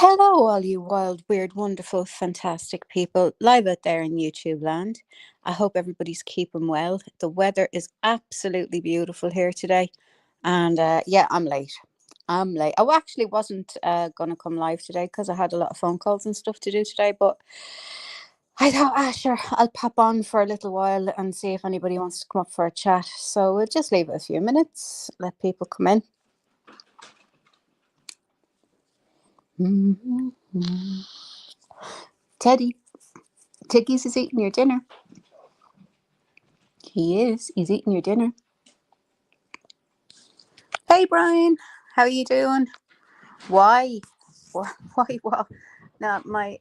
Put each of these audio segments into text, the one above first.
Hello, all you wild, weird, wonderful, fantastic people live out there in YouTube land. I hope everybody's keeping well. The weather is absolutely beautiful here today. And yeah, I'm late. I'm late. I actually wasn't going to come live today because I had a lot of phone calls and stuff to do today. But I thought, sure, I'll pop on for a little while and see if anybody wants to come up for a chat. So we'll just leave it a few minutes, let people come in. Teddy. Tiggy's is eating your dinner. He is. He's eating your dinner. Hey, Brian. How are you doing? Why? Why? What? No,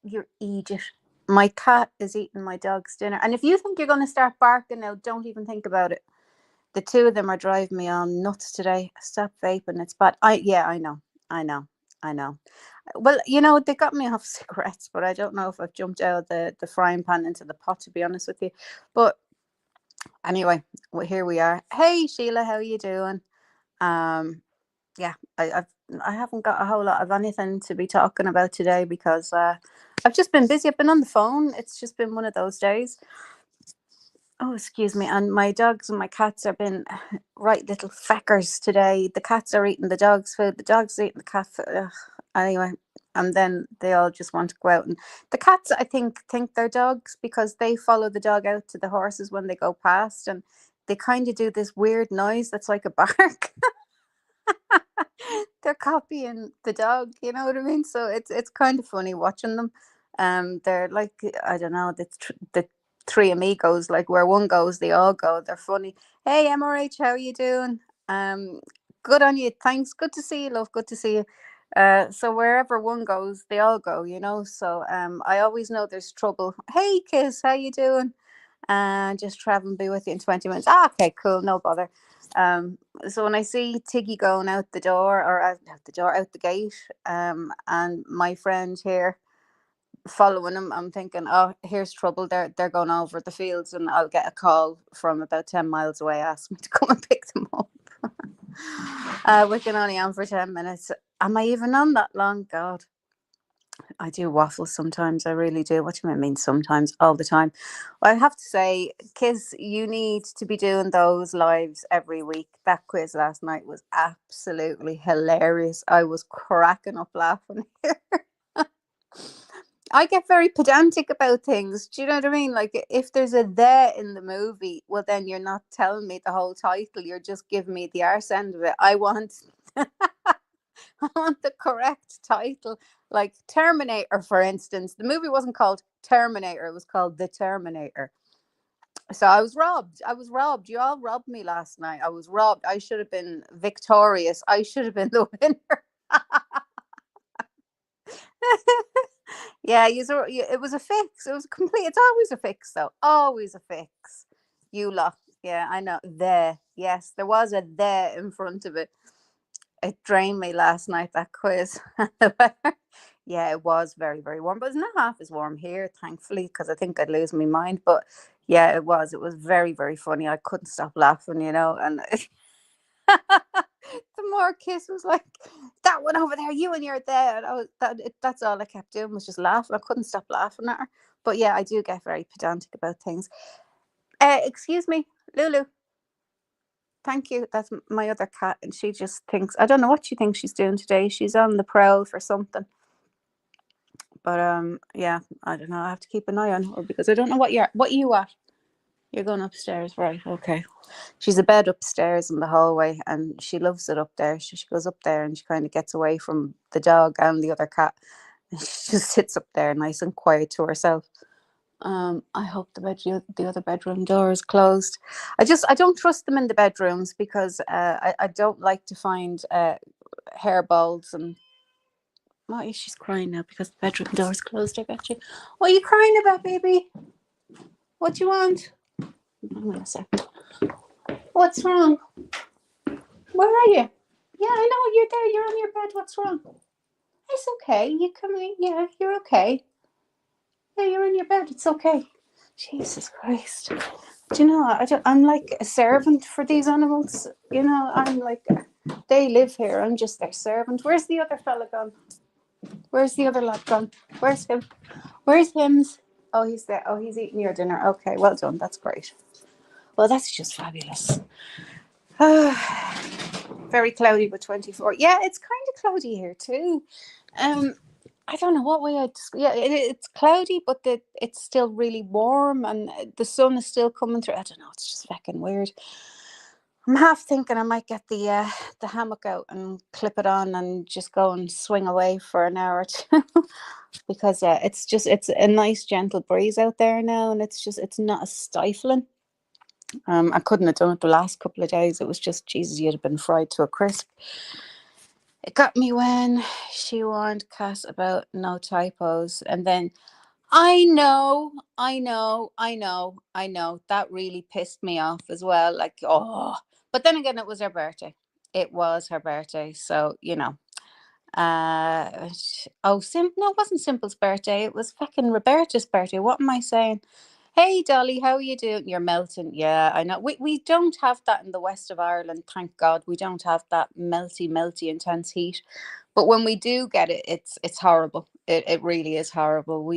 you're Egypt. My cat is eating my dog's dinner. And if you think you're going to start barking now, don't even think about it. The two of them are driving me on nuts today. Stop vaping. It's bad. I know. I know. Well, they got me off cigarettes, but I don't know if I've jumped out of the frying pan into the pot, to be honest with you. But anyway, well, here we are. Hey, Sheila, how are you doing? Yeah, I haven't got a whole lot of anything to be talking about today because I've just been busy. I've been on the phone. It's just been one of those days. Oh, excuse me. And my dogs and my cats have been right little feckers today. The cats are eating the dog's food. The dog's eating the cat food. Ugh. Anyway, and then they all just want to go out. And the cats, I think they're dogs because they follow the dog out to the horses when they go past. And they kind of do this weird noise that's like a bark. They're copying the dog, you know what I mean? So it's kind of funny watching them. They're like, I don't know, the three amigos, like where one goes, they all go. They're funny. Hey, MRH, how are you doing? Good on you. Thanks. Good to see you, love. Good to see you. So wherever one goes, they all go, So I always know there's trouble. Hey, Kiss, how you doing? Just travel and be with you in 20 minutes. Okay, cool, no bother. So when I see Tiggy going out the door or out the gate, and my friend here following him, I'm thinking, oh, here's trouble. They're going over the fields, and I'll get a call from about 10 miles away, ask me to come and pick them up. We can only on for 10 minutes. Am I even on that long? God. I do waffle sometimes. I really do. What do you mean sometimes? All the time. Well, I have to say, Kiz, you need to be doing those lives every week. That quiz last night was absolutely hilarious. I was cracking up laughing here. I get very pedantic about things. Do you know what I mean? Like, if there's a "there" in the movie, well, then you're not telling me the whole title. You're just giving me the arse end of it. I want the correct title, like Terminator, for instance. The movie wasn't called Terminator, it was called The Terminator. So I was robbed. You all robbed me last night. I was robbed. I should have been victorious. I should have been the winner. Yeah, it was a fix. It was complete. It's always a fix, though. Always a fix. You lot. Yeah, I know. There. Yes, there was a there in front of it. It drained me last night, that quiz. Yeah, it was very, very warm, but it's not half as warm here, thankfully, because I think I'd lose my mind. But yeah, it was. It was very, very funny. I couldn't stop laughing, and the more Kiss was like, that one over there, you and you're there. And that's all I kept doing was just laughing. I couldn't stop laughing at her. But yeah, I do get very pedantic about things. Excuse me, Lulu. Thank you. That's my other cat, and she just thinks, I don't know what she thinks she's doing today. She's on the prowl for something. But yeah, I don't know. I have to keep an eye on her because I don't know what you at. You're going upstairs, right? Okay. She's a bed upstairs in the hallway, and she loves it up there. She goes up there and she kind of gets away from the dog and the other cat. And she just sits up there, nice and quiet to herself. I hope the other bedroom door is closed. I don't trust them in the bedrooms because I don't like to find hairballs and. What is she's crying now because the bedroom door is closed? I bet you. What are you crying about, baby? What do you want? Hang on a second. What's wrong? Where are you? Yeah, I know you're there. You're on your bed. What's wrong? It's okay. You come in. Yeah, you're okay. Yeah, you're in your bed. It's okay. Jesus Christ. Do you know, I'm like a servant for these animals. I'm like, they live here. I'm just their servant. Where's the other fella gone? Where's the other lad gone? Where's him? Where's Hims? Oh, he's there. Oh, he's eating your dinner. Okay, well done. That's great. Well, that's just fabulous. Very cloudy, but 24. Yeah, it's kind of cloudy here too. Um, I don't know what way yeah, it's cloudy, but it's still really warm, and the sun is still coming through. I don't know. It's just fucking weird. I'm half thinking I might get the hammock out and clip it on and just go and swing away for an hour or two. Because it's a nice gentle breeze out there now, and it's not as stifling. I couldn't have done it the last couple of days. It was just, Jesus, you'd have been fried to a crisp. It got me when she warned Cass about no typos, and then I know. That really pissed me off as well. Like, oh, but then again, it was her birthday. It was her birthday, so no, it wasn't Simple's birthday. It was fucking Roberta's birthday. What am I saying? Hey, Dolly, how are you doing? You're melting. Yeah, I know. We don't have that in the west of Ireland. Thank God, we don't have that melty, intense heat. But when we do get it, it's horrible. It really is horrible.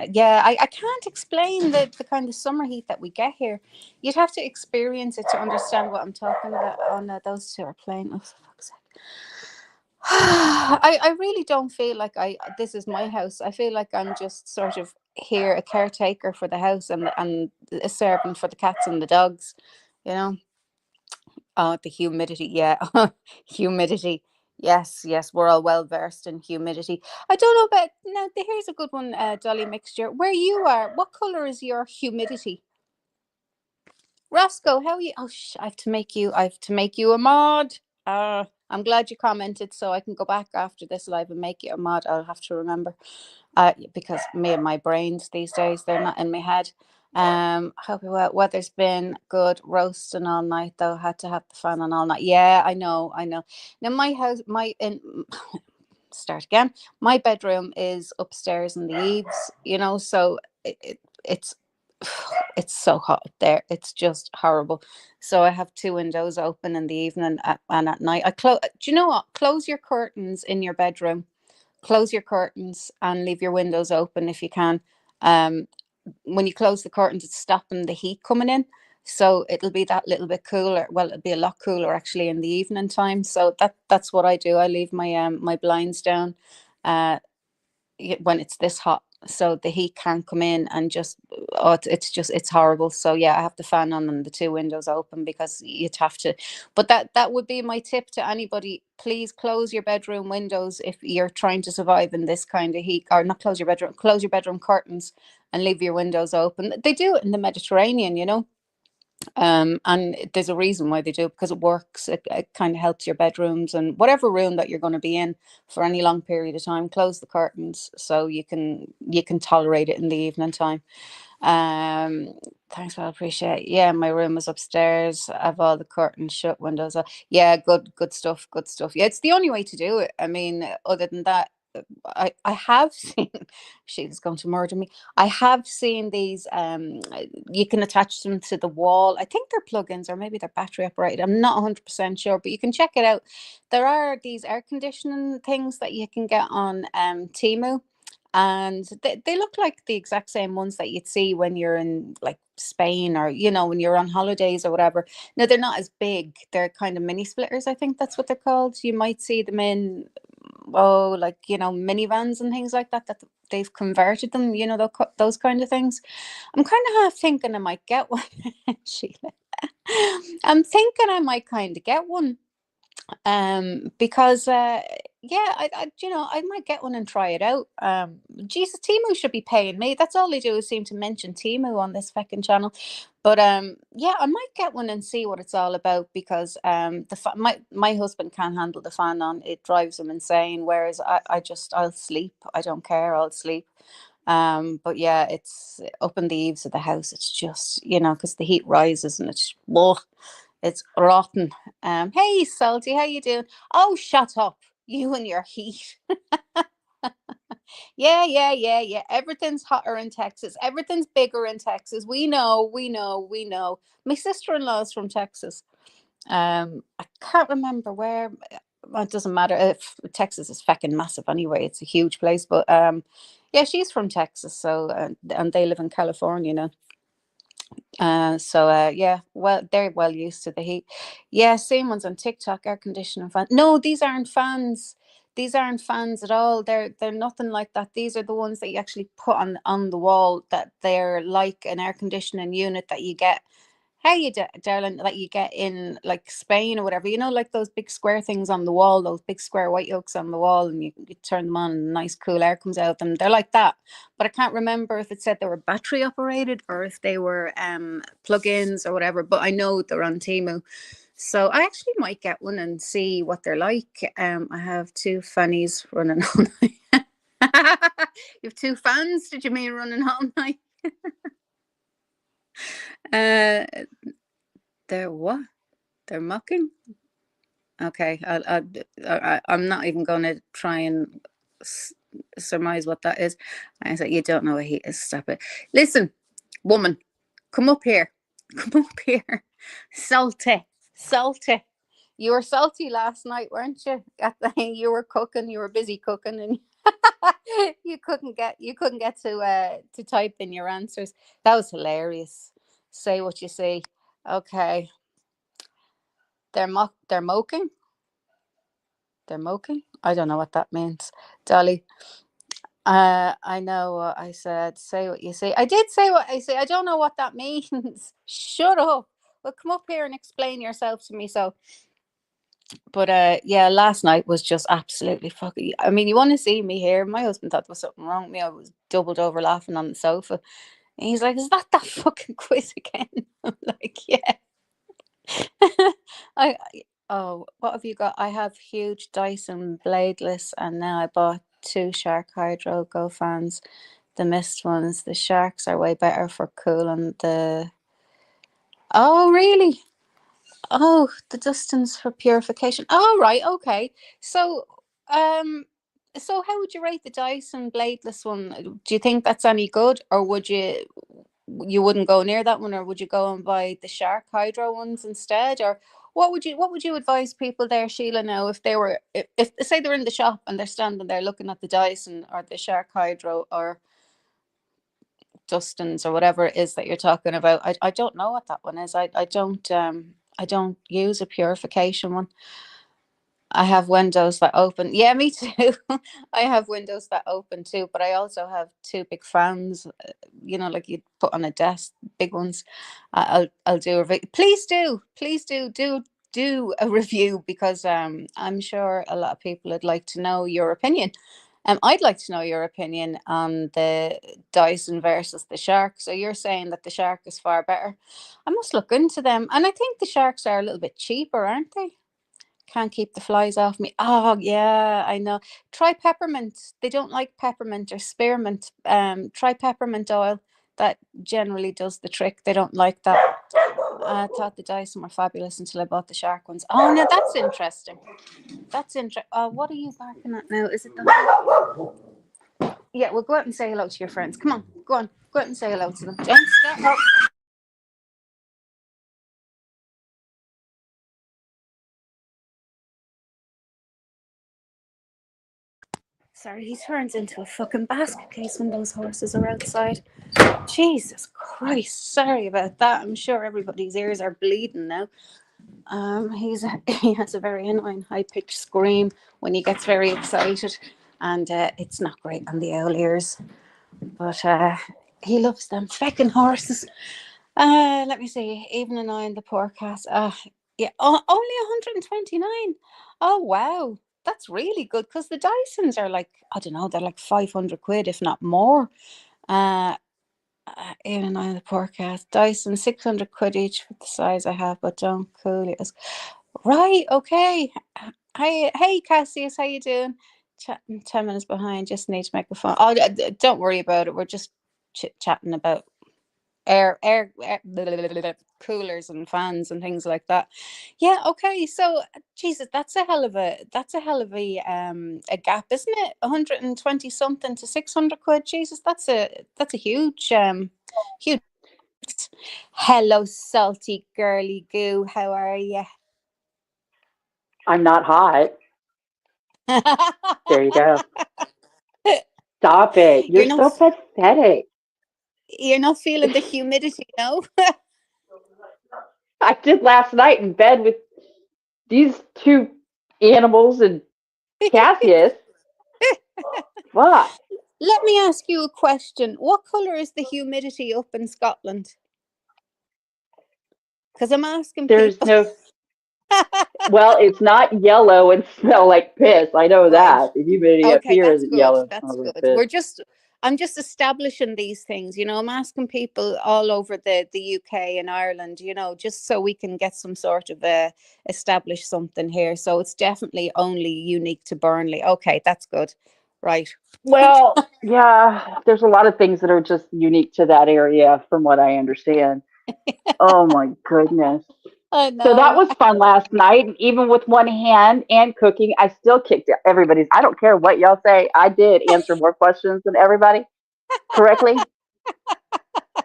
Yeah, I can't explain the kind of summer heat that we get here. You'd have to experience it to understand what I'm talking about. Oh no, those two are playing. Oh, for fuck's sake. I really don't feel like this is my house. I feel like I'm just sort of here, a caretaker for the house, and a servant for the cats and the dogs, you know. Oh, the humidity, yeah. Humidity. Yes, we're all well versed in humidity. I don't know about now. Here's a good one, Dolly Mixture. Where you are, what color is your humidity? Roscoe, how are you? Oh, I have to make you a mod. I'm glad you commented, so I can go back after this live and make you a mod. I'll have to remember, because me and my brains these days, they're not in my head. Hope you well. Weather's been good, roasting all night though. Had to have the fan on all night. Yeah, I know. Now my house, start again. My bedroom is upstairs in the eaves, so it's it's so hot up there. It's just horrible. So I have two windows open in the evening, and at night I close. Do you know what? Close your curtains in your bedroom. Close your curtains and leave your windows open if you can. Um, when you close the curtains, it's stopping the heat coming in. So it'll be that little bit cooler. Well, it'll be a lot cooler actually in the evening time. So that's what I do. I leave my blinds down. Uh, when it's this hot, so the heat can't come in, and just, oh, it's horrible. So yeah, I have the fan on and the two windows open because you'd have to. But that would be my tip to anybody. Please close your bedroom windows if you're trying to survive in this kind of heat. Or not close your bedroom curtains and leave your windows open. They do it in the Mediterranean, and there's a reason why they do it, because it works. It kind of helps your bedrooms and whatever room that you're going to be in for any long period of time. Close the curtains so you can tolerate it in the evening time. um Thanks, well, appreciate. Yeah, my room is upstairs. I have all the curtains shut, windows up. Yeah, good stuff, yeah, it's the only way to do it. I mean, other than that, I have seen, she's going to murder me. I have seen these, you can attach them to the wall. I think they're plugins, or maybe they're battery operated. I'm not 100% sure, but you can check it out. There are these air conditioning things that you can get on Temu, and they look like the exact same ones that you'd see when you're in like Spain, or when you're on holidays or whatever. Now, they're not as big. They're kind of mini splitters, I think that's what they're called. You might see them in, oh, like, minivans and things like that they've converted them, those kind of things. I'm kind of half thinking I might get one. Sheila, I'm thinking I might kind of get one, because yeah, I might get one and try it out. Jesus, Timu should be paying me. That's all they do, is seem to mention Timu on this fucking channel. But yeah, I might get one and see what it's all about, because my husband can't handle the fan on. It drives him insane, whereas I'll sleep. I don't care, I'll sleep. But yeah, it's up in the eaves of the house. It's just, because the heat rises, and it's rotten. Hey, Salty, how you doing? Oh, shut up, you and your heat. Yeah. Everything's hotter in Texas. Everything's bigger in Texas. We know. My sister-in-law is from Texas. I can't remember where. well, it doesn't matter if Texas is fucking massive anyway. It's a huge place, but yeah, she's from Texas, so and they live in California now. Yeah, well, they're well used to the heat. Yeah, same ones on TikTok, air conditioning fan. No, these aren't fans. These aren't fans at all. They're nothing like that. These are the ones that you actually put on the wall. That they're like an air conditioning unit that you get. Hey, darling, that you get in like Spain or whatever. You know, like those big square things on the wall, those big square white yolks on the wall, and you turn them on, and nice cool air comes out of them. They're like that, but I can't remember if it said they were battery operated or if they were plug-ins or whatever. But I know they're on Temu, so I actually might get one and see what they're like. I have two fannies running all night. You have two fans? Did you mean running all night? uh, they're what? They're mocking. Okay, I'm not even going to try and surmise what that is. I said, you don't know what he is. Stop it. Listen, woman, come up here. Come up here. Salty. Salty. You were salty last night, weren't you? You were cooking. You were busy cooking, and you couldn't get to type in your answers. That was hilarious. Say what you see. Okay. They're moking. They're moking. I don't know what that means. Dolly. I know what I said. Say what you say. I did say what I say. I don't know what that means. Shut up. Well, come up here and explain yourself to me. So, but yeah, last night was just absolutely fucking. I mean, you want to see me here? My husband thought there was something wrong with me. I was doubled over laughing on the sofa. And he's like, "Is that fucking quiz again?" I'm like, "Yeah." I oh, what have you got? I have huge Dyson bladeless, and now I bought two Shark Hydro Go fans, the mist ones. The Sharks are way better for cooling the. Oh, really? Oh, the Dustins for purification. Oh, right, okay. So, um, so how would you rate the Dyson bladeless one? Do you think that's any good, or would you wouldn't go near that one, or would you go and buy the Shark Hydro ones instead, or what would you advise people there, Sheila? Now, if they were if say they're in the shop and they're standing there looking at the Dyson or the Shark Hydro or Dustins or whatever it is that you're talking about. I don't know what that one is. I don't use a purification one. I have windows that open. Yeah, me too. I have windows that open too, but I also have two big fans. Like you put on a desk, big ones. I'll do a review. Please do a review, because I'm sure a lot of people would like to know your opinion. I'd like to know your opinion on the Dyson versus the Shark. So you're saying that the Shark is far better. I must look into them, and I think the Sharks are a little bit cheaper, aren't they? Can't keep the flies off me. Oh yeah, I know. Try peppermint. They don't like peppermint or spearmint. Try peppermint oil. That generally does the trick. They don't like that. I thought the Dyson were fabulous until I bought the Shark ones. Oh, now that's interesting. That's interesting. What are you barking at now? Is it the? Yeah, well, go out and say hello to your friends. Come on, go on. Go out and say hello to them. Don't stop. Oh. Sorry, he turns into a fucking basket case when those horses are outside. Jesus Christ, sorry about that. I'm sure everybody's ears are bleeding now. He has a very annoying high pitched scream when he gets very excited, and it's not great on the owl ears. But he loves them feckin' horses. Let me see. Even annoying the poor cat. Yeah, only 129. Oh wow, that's really good, because the Dysons are like, I don't know, they're like 500 quid if not more. Uh, Even I the poor cat. Dyson 600 quid each for the size I have, but don't cool it. Right, okay. Hi, hey Cassius, how you doing? Chatting 10 minutes behind. Just need to make a phone. Oh, don't worry about it. We're just chatting about air blah, blah, blah, blah, coolers and fans and things like that. Yeah, okay. So Jesus, that's a gap, isn't it? 120 something to 600 quid. Jesus, that's a huge. Hello, salty girly goo. How are you? I'm not hot. There you go. Stop it. You're You're not so pathetic. you're not feeling the humidity, no? I did last night in bed with these two animals and Cassius. What? Let me ask you a question. What color is the humidity up in Scotland? Because I'm asking There's people. no. Well, it's not yellow and smell like piss. I know Right. that. The humidity up Okay, here that's isn't good. yellow and That's smells like good. piss. I'm just establishing these things, I'm asking people all over the UK and Ireland, just so we can get some sort of establish something here. So it's definitely only unique to Burnley. Okay, that's good. Right. Well, yeah, there's a lot of things that are just unique to that area, from what I understand. Oh my goodness. I So that know. was fun last night. Even with one hand and cooking, I still kicked everybody's. I don't care what y'all say. I did answer more questions than everybody correctly.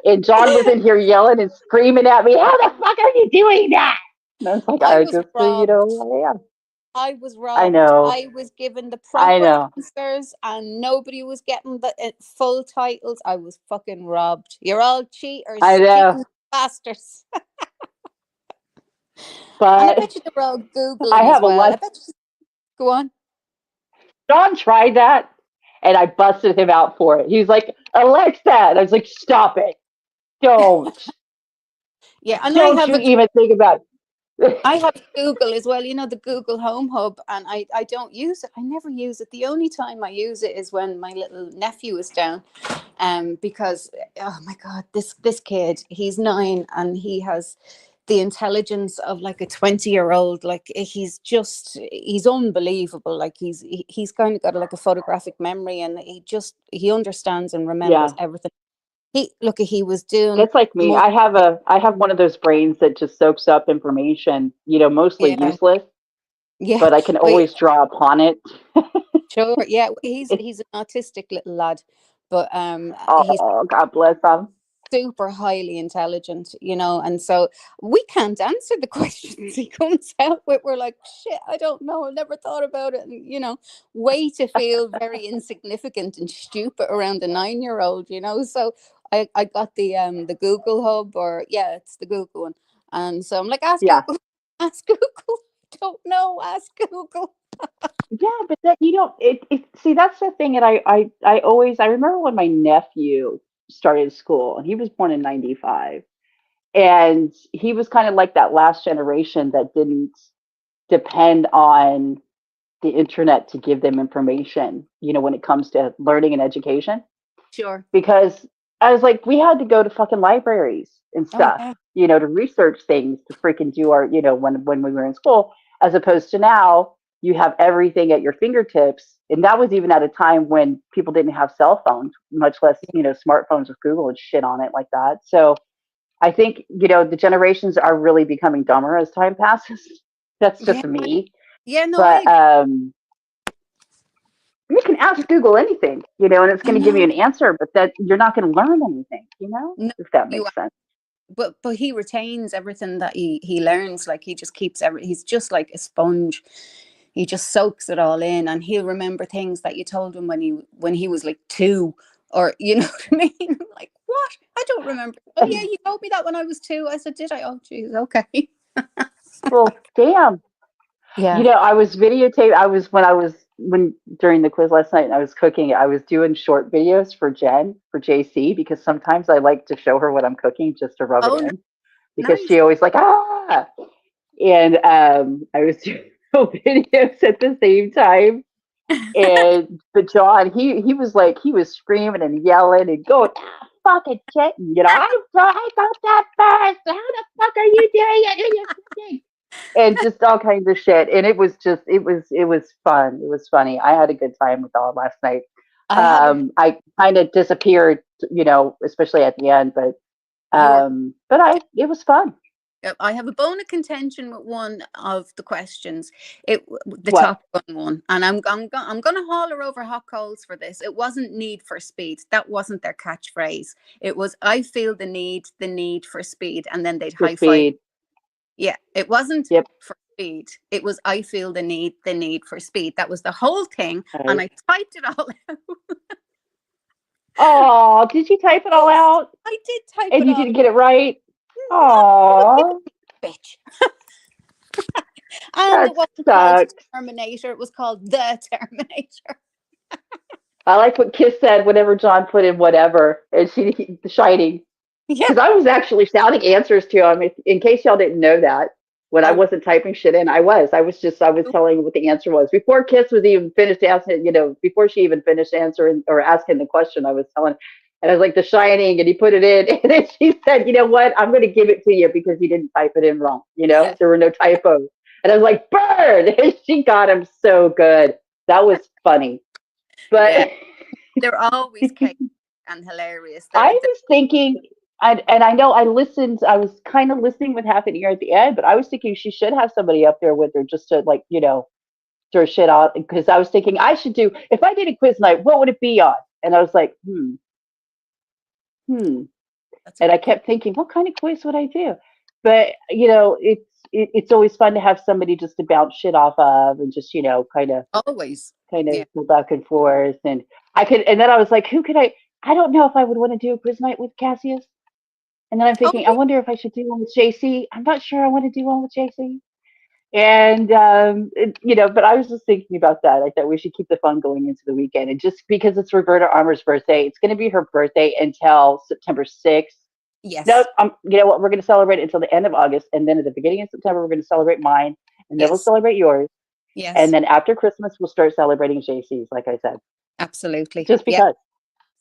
And John was in here yelling and screaming at me, "How the fuck are you doing that?" And I was like, I "I was just, robbed. I am." I was I robbed. know. I was given the I proper know. answers and nobody was getting the full titles. I was fucking robbed. You're all I cheaters, know. cheating bastards. And I But bet you they were all I Googling as have a well. I lot. bet you, go on. John tried that, and I busted him out for it. He's like, "Alexa," and I was like, "Stop it! Don't, Yeah, and don't you even think about it." I have Google as well, the Google Home Hub, and I don't use it. I never use it. The only time I use it is when my little nephew is down. Because oh my god, this kid, he's 9 and he has the intelligence of like a 20-year-old. Like he's unbelievable. Like he's kind of got like a photographic memory, and he understands and remembers Yeah, everything. He was doing it's like me. more. I have one of those brains that just soaks up information, mostly Yeah, useless, yeah, but I can but always draw upon it. sure, yeah, It's, he's an autistic little lad, but he's oh, God bless them. super highly intelligent, and so we can't answer the questions he comes out with. We're like, shit, I don't know, I never thought about it, and way to feel very insignificant and stupid around a 9-year-old, so I got the Google Hub, or yeah, it's the Google one, and so I'm like, ask Yeah. Google. Ask Google. Don't know, ask Google. Yeah, but that see, that's the thing. And I remember when my nephew started school, and he was born in 95, and he was kind of like that last generation that didn't depend on the internet to give them information, when it comes to learning and education. Sure. Because I was like, we had to go to fucking libraries and Oh stuff, yeah. to research things to freaking do our, when we were in school, as opposed to now you have everything at your fingertips. And that was even at a time when people didn't have cell phones, much less, smartphones with Google and shit on it like that. So I think, the generations are really becoming dumber as time passes. That's Yeah. just me. Yeah, no, I But agree. you can ask Google anything, and it's I going to give you know. an answer, but that you're not going to learn anything, No, if that you makes sense. but he retains everything that he learns. Like he just keeps he's just like a sponge. He just soaks it all in, and he'll remember things that you told him when he was like 2, or you know what I mean. I'm like, what? I don't remember. Oh yeah, you told me that when I was 2. I said, did I? Oh geez, okay. Well, damn. Yeah. I was videotape. When during the quiz last night and I was cooking, I was doing short videos for JC, because sometimes I like to show her what I'm cooking just to rub it Oh, in, because nice. she always like, ah. And I was doing videos at the same time. And but John, he was like, he was screaming and yelling and going, ah, fucking shit. I got that first. How the fuck are you doing it? You're cooking. And just all kinds of shit. And it was fun. It was funny. I had a good time with all last night. I have a I kind of disappeared, especially at the end, but you're it was fun. I have a bone of contention with one of the questions. The What? Top Gun one, and I'm going to holler over hot coals for this. It wasn't Need for Speed. That wasn't their catchphrase. It was I feel the need for speed, and then they'd For high five. speed. Yeah, it wasn't Yep. for speed. It was I feel the need for speed. That was the whole thing, and Right. I typed it all out. Oh, did you type it all Yes, out? I did type And it you all. didn't get it right? No, I was Oh, being a bitch. And it that wasn't called sucks. Terminator, it was called The Terminator. I like what Kiss said whenever John put in whatever, and The Shining. Yeah. Because I was actually shouting answers to him. In case y'all didn't know that, when I Oh, wasn't typing shit in, I was telling what the answer was before Kiss was even finished asking. Before she even finished answering or asking the question, I was telling. And I was like, The Shining, and he put it in, and then she said, "You know what? I'm going to give it to you because you didn't type it in wrong. yeah. There were no typos." And I was like, "Bird!" And she got him so good. That was funny, but. Yeah. They're always chaotic and hilarious. I They're was thinking, and I know I listened, I was kind of listening with half an ear at the end, but I was thinking she should have somebody up there with her just to, like, throw shit out. Because I was thinking I should do, if I did a quiz night, what would it be on? And I was like, hmm. that's a And I good point. kept thinking, what kind of quiz would I do? But, it's always fun to have somebody just to bounce shit off of and just, Always. kind of Yeah. go back and forth. And then I was like, who could I don't know if I would want to do a quiz night with Cassius. And then I'm Oh, thinking, I wonder if I should do one with JC. I'm not sure I want to do one with JC. And, but I was just thinking about that. I thought we should keep the fun going into the weekend. And just because it's Roberta Armour's birthday, it's going to be her birthday until September 6th. No, yes. you know what? We're going to celebrate it until the end of August. And then at the beginning of September, we're going to celebrate mine. And then we'll Yes. celebrate yours. And Yes. then after Christmas, we'll start celebrating JC's, like I said, Absolutely. just Yeah. because.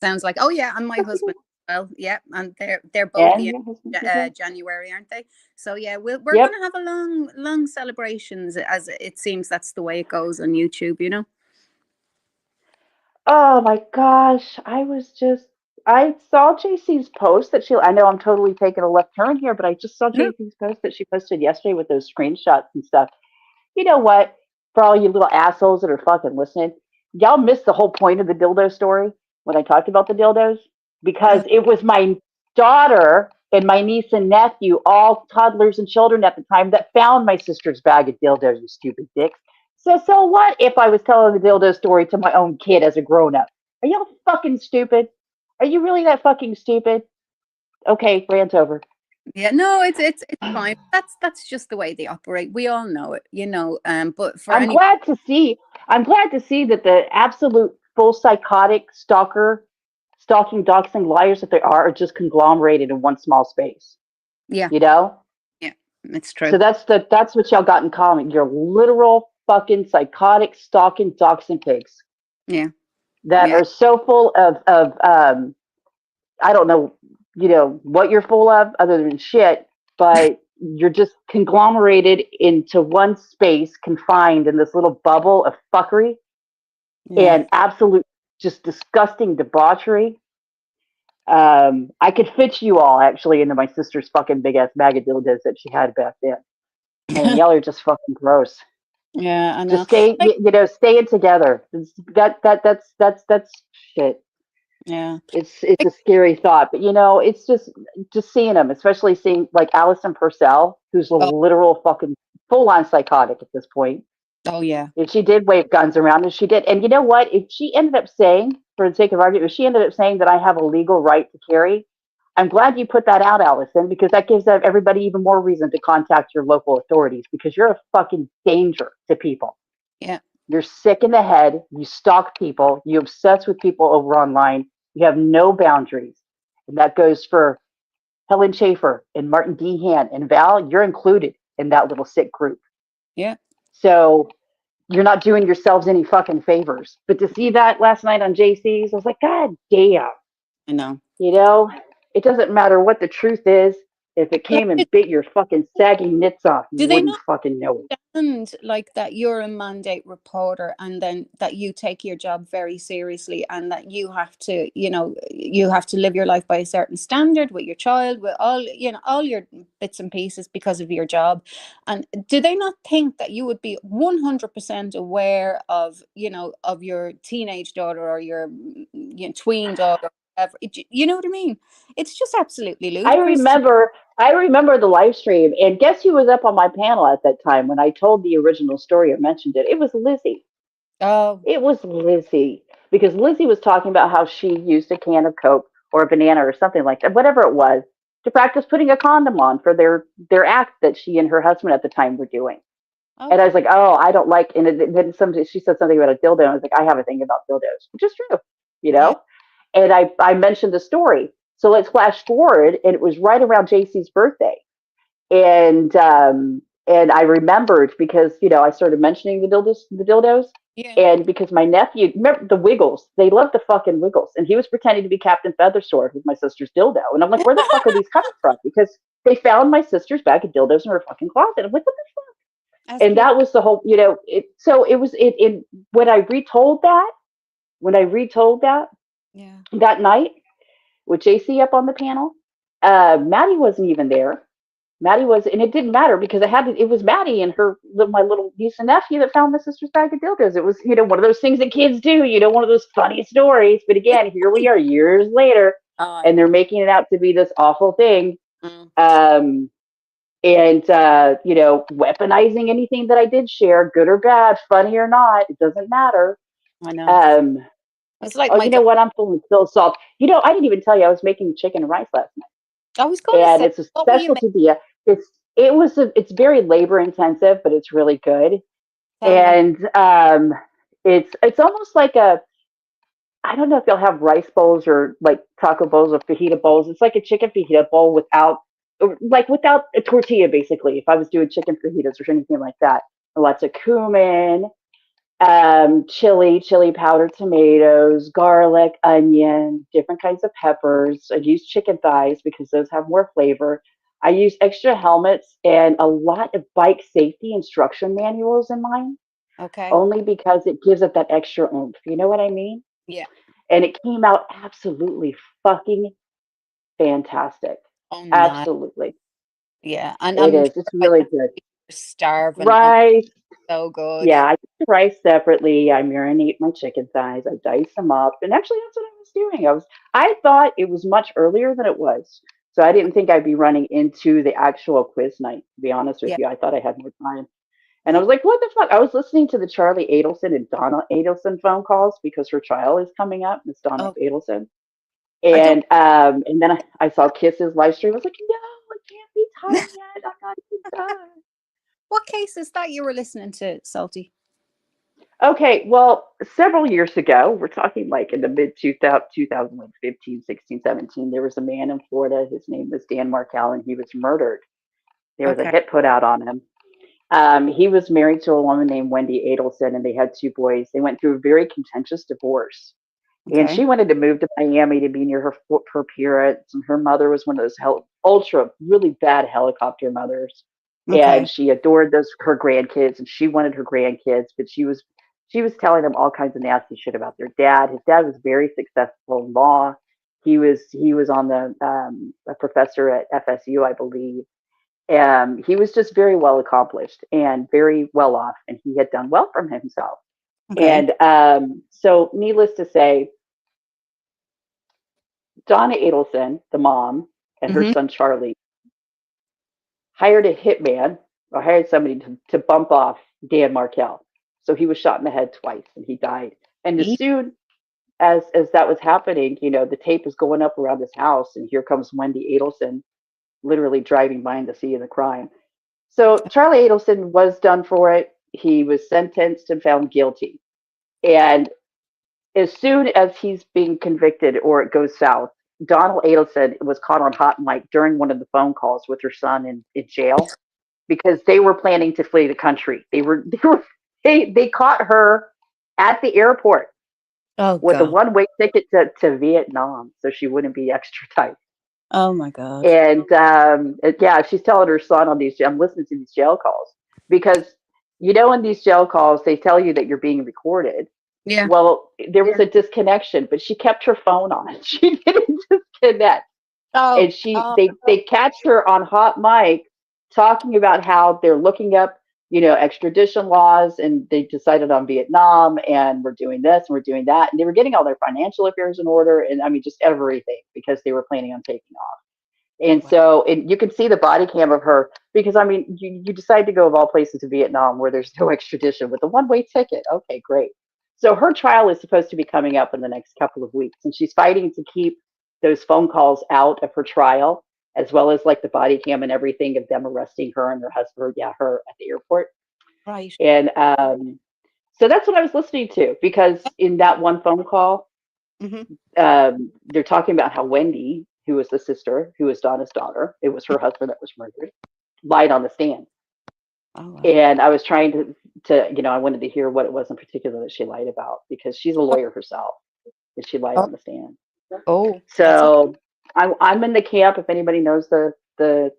Sounds like, oh yeah, and my Just husband because. as well. Yeah, and they're both And the your husband's birthday? January, aren't they? So yeah, we're Yep. gonna have a long celebrations, as it seems that's the way it goes on YouTube. You know. Oh my gosh. I saw JC's post that I know I'm totally taking a left turn here, but I just saw No. JC's post that she posted yesterday with those screenshots and stuff. You know what? For all you little assholes that are fucking listening, y'all missed the whole point of the dildo story when I talked about the dildos because No. it was my daughter and my niece and nephew, all toddlers and children at the time, that found my sister's bag of dildos, you stupid dicks. So what if I was telling the dildo story to my own kid as a grown up? Are y'all fucking stupid? Are you really that fucking stupid? Okay, rant over. Yeah. No. It's fine. That's just the way they operate. We all know it. You know. But for I'm any. glad to see. I'm glad to see that the absolute full psychotic stalking, doxing liars that they are just conglomerated in one small space. Yeah. You know. Yeah. It's So true. that's what y'all got in common. You're literal fucking psychotic, stalking, doxing pigs Yeah. that Yeah. are so full of I don't know, what you're full of other than shit, but you're just conglomerated into one space, confined in this little bubble of fuckery Yeah. and absolute just disgusting debauchery. I could fit you all actually into my sister's fucking big ass bag of dildos that she had back then. Man, y'all are just fucking gross. Yeah. I Just know. stay, Like. staying together. That's shit. Yeah. It's a scary thought, but it's just seeing them, especially seeing like Allison Purcell, who's a Oh. literal fucking full on psychotic at this point. Oh yeah. And she did wave guns around, and she did. And you know what? If she ended up saying, for the sake of argument, if she ended up saying that I have a legal right to carry, I'm glad you put that out, Allison, because that gives everybody even more reason to contact your local authorities because you're a fucking danger to people. Yeah. You're sick in the head. You stalk people. You obsess with people over online. You have no boundaries. And that goes for Helen Schaefer and Martin Dehan and Val. You're included in that little sick group. Yeah. So you're not doing yourselves any fucking favors. But to see that last night on JC's, I was like, God damn. I know. You know, it doesn't matter what the truth is. If it Like, came and bit your fucking saggy nits off, you do they wouldn't not fucking know it. understand like that you're a mandate reporter and then that you take your job very seriously and that you have to, you have to live your life by a certain standard with your child, with all, all your bits and pieces because of your job? And do they not think that you would be 100% aware of, of your teenage daughter or your tween daughter, You know what I mean? It's just absolutely I ludicrous. remember I remember the live stream, and guess who was up on my panel at that time when I told the original story or mentioned it? It was Lizzie. Oh, It was Lizzie, because Lizzie was talking about how she used a can of Coke or a banana or something like that, whatever it was, to practice putting a condom on for their act that she and her husband at the time were doing. And I was okay. like, oh, I don't like. And then somebody, she said something about a dildo. And I was like, I have a thing about dildos, which is true, you Yeah. know. And I mentioned the story. So let's flash forward, and it was right around JC's birthday, and I remembered because I started mentioning the dildos, Yeah. and because my nephew, remember the Wiggles, they love the fucking Wiggles, and he was pretending to be Captain Feathersword with my sister's dildo, and I'm like, where the fuck are these coming from? Because they found my sister's bag of dildos in her fucking closet. I'm like, what the fuck? As And kids. that was the whole, so it was it when I retold that Yeah. that night with JC up on the panel. Maddie wasn't even there. Maddie was, and it didn't matter because it was Maddie and my little niece and nephew that found my sister's bag of dildos. It was, one of those things that kids do, one of those funny stories. But again, here we are years later, Oh, I and they're know. making it out to be this awful thing. Mm, Um, and weaponizing anything that I did share, good or bad, funny or not, it doesn't matter. I know. Um, It's like oh, my you dog. know what? I'm feeling still salt. I didn't even tell you I was making chicken and rice last I was night, going to and say, it's a what were you specialty. It's very labor intensive, but it's really good. tell me? And it's almost like I don't know if you'll have rice bowls or like taco bowls or fajita bowls. It's like a chicken fajita bowl without a tortilla, basically. If I was doing chicken fajitas or anything like that, lots of cumin, chili powder, tomatoes, garlic, onion, different kinds of peppers. I use chicken thighs because those have more flavor. I use extra helmets and a lot of bike safety instruction manuals in mine, Okay. only because it gives it that extra oomph. You know what I mean? Yeah. And it came out absolutely fucking fantastic. Oh, no. Absolutely. Yeah. And It I'm is. sure It's by really then good. you're starving and Rice. so good. Yeah, I cook the rice separately. I marinate my chicken thighs. I dice them up. And actually, that's what I was doing. I thought it was much earlier than it was. So I didn't think I'd be running into the actual quiz night, to be honest with Yeah. you. I thought I had more time. And I Yeah. was like, what the fuck? I was listening to the Charlie Adelson and Donna Adelson phone calls because her trial is coming up. Miss Donna Oh, Adelson. I don't. And then I saw Kiss's live stream. I was like, no, it can't be time yet. I gotta be done. What case is that you were listening to, Salty? Okay, well, several years ago, we're talking like in the mid 2000, like 15, 16, 17, there was a man in Florida. His name was Dan Markel, and he was murdered. There was a Okay. hit put out on him. He was married to a woman named Wendy Adelson, and they had two boys. They went through a very contentious divorce. And Okay. she wanted to move to Miami to be near her parents. And her mother was one of those ultra really bad helicopter mothers, and Okay. she adored her grandkids, and she wanted her grandkids, but she was telling them all kinds of nasty shit about their dad. His dad was very successful in law. He was on a professor at FSU, I believe. He was just very well accomplished and very well off, and he had done well from himself. Okay. And so, needless to say, Donna Adelson, the mom, and her Mm-hmm. son Charlie hired a hitman or hired somebody to bump off Dan Markel. So he was shot in the head twice and he died. And as soon as that was happening, the tape was going up around his house, and here comes Wendy Adelson literally driving by the scene of the crime. So Charlie Adelson was done for it. He was sentenced and found guilty. And as soon as he's being convicted or it goes south, Donald Adelson was caught on hot mic during one of the phone calls with her son in jail because they were planning to flee the country. They caught her at the airport Oh with a God. one-way ticket to Vietnam so she wouldn't be extradited. Oh my God. And yeah, she's telling her son on these. I'm listening to these jail calls because in these jail calls they tell you that you're being recorded. Yeah. Well, there was a disconnection, but she kept her phone on. She didn't disconnect, Oh. and she Oh. they catch her on hot mic talking about how they're looking up extradition laws, and they decided on Vietnam, and we're doing this and we're doing that. And they were getting all their financial affairs in order. And I mean, just everything, because they were planning on taking off. And Wow. so, and you can see the body cam of her, because I mean, you decide to go of all places to Vietnam where there's no extradition with a one-way ticket. Okay, great. So her trial is supposed to be coming up in the next couple of weeks, and she's fighting to keep those phone calls out of her trial, as well as like the body cam and everything of them arresting her and her husband, yeah, her at the airport. Right. And so that's what I was listening to, because in that one phone call, Mm-hmm. they're talking about how Wendy, who was the sister, who was Donna's daughter, it was her husband that was murdered, lied on the stand. Oh wow. And I was trying to I wanted to hear what it was in particular that she lied about, because she's a lawyer herself, and she lied Oh, on the stand. oh, that's okay. So I'm in the camp. If anybody knows the the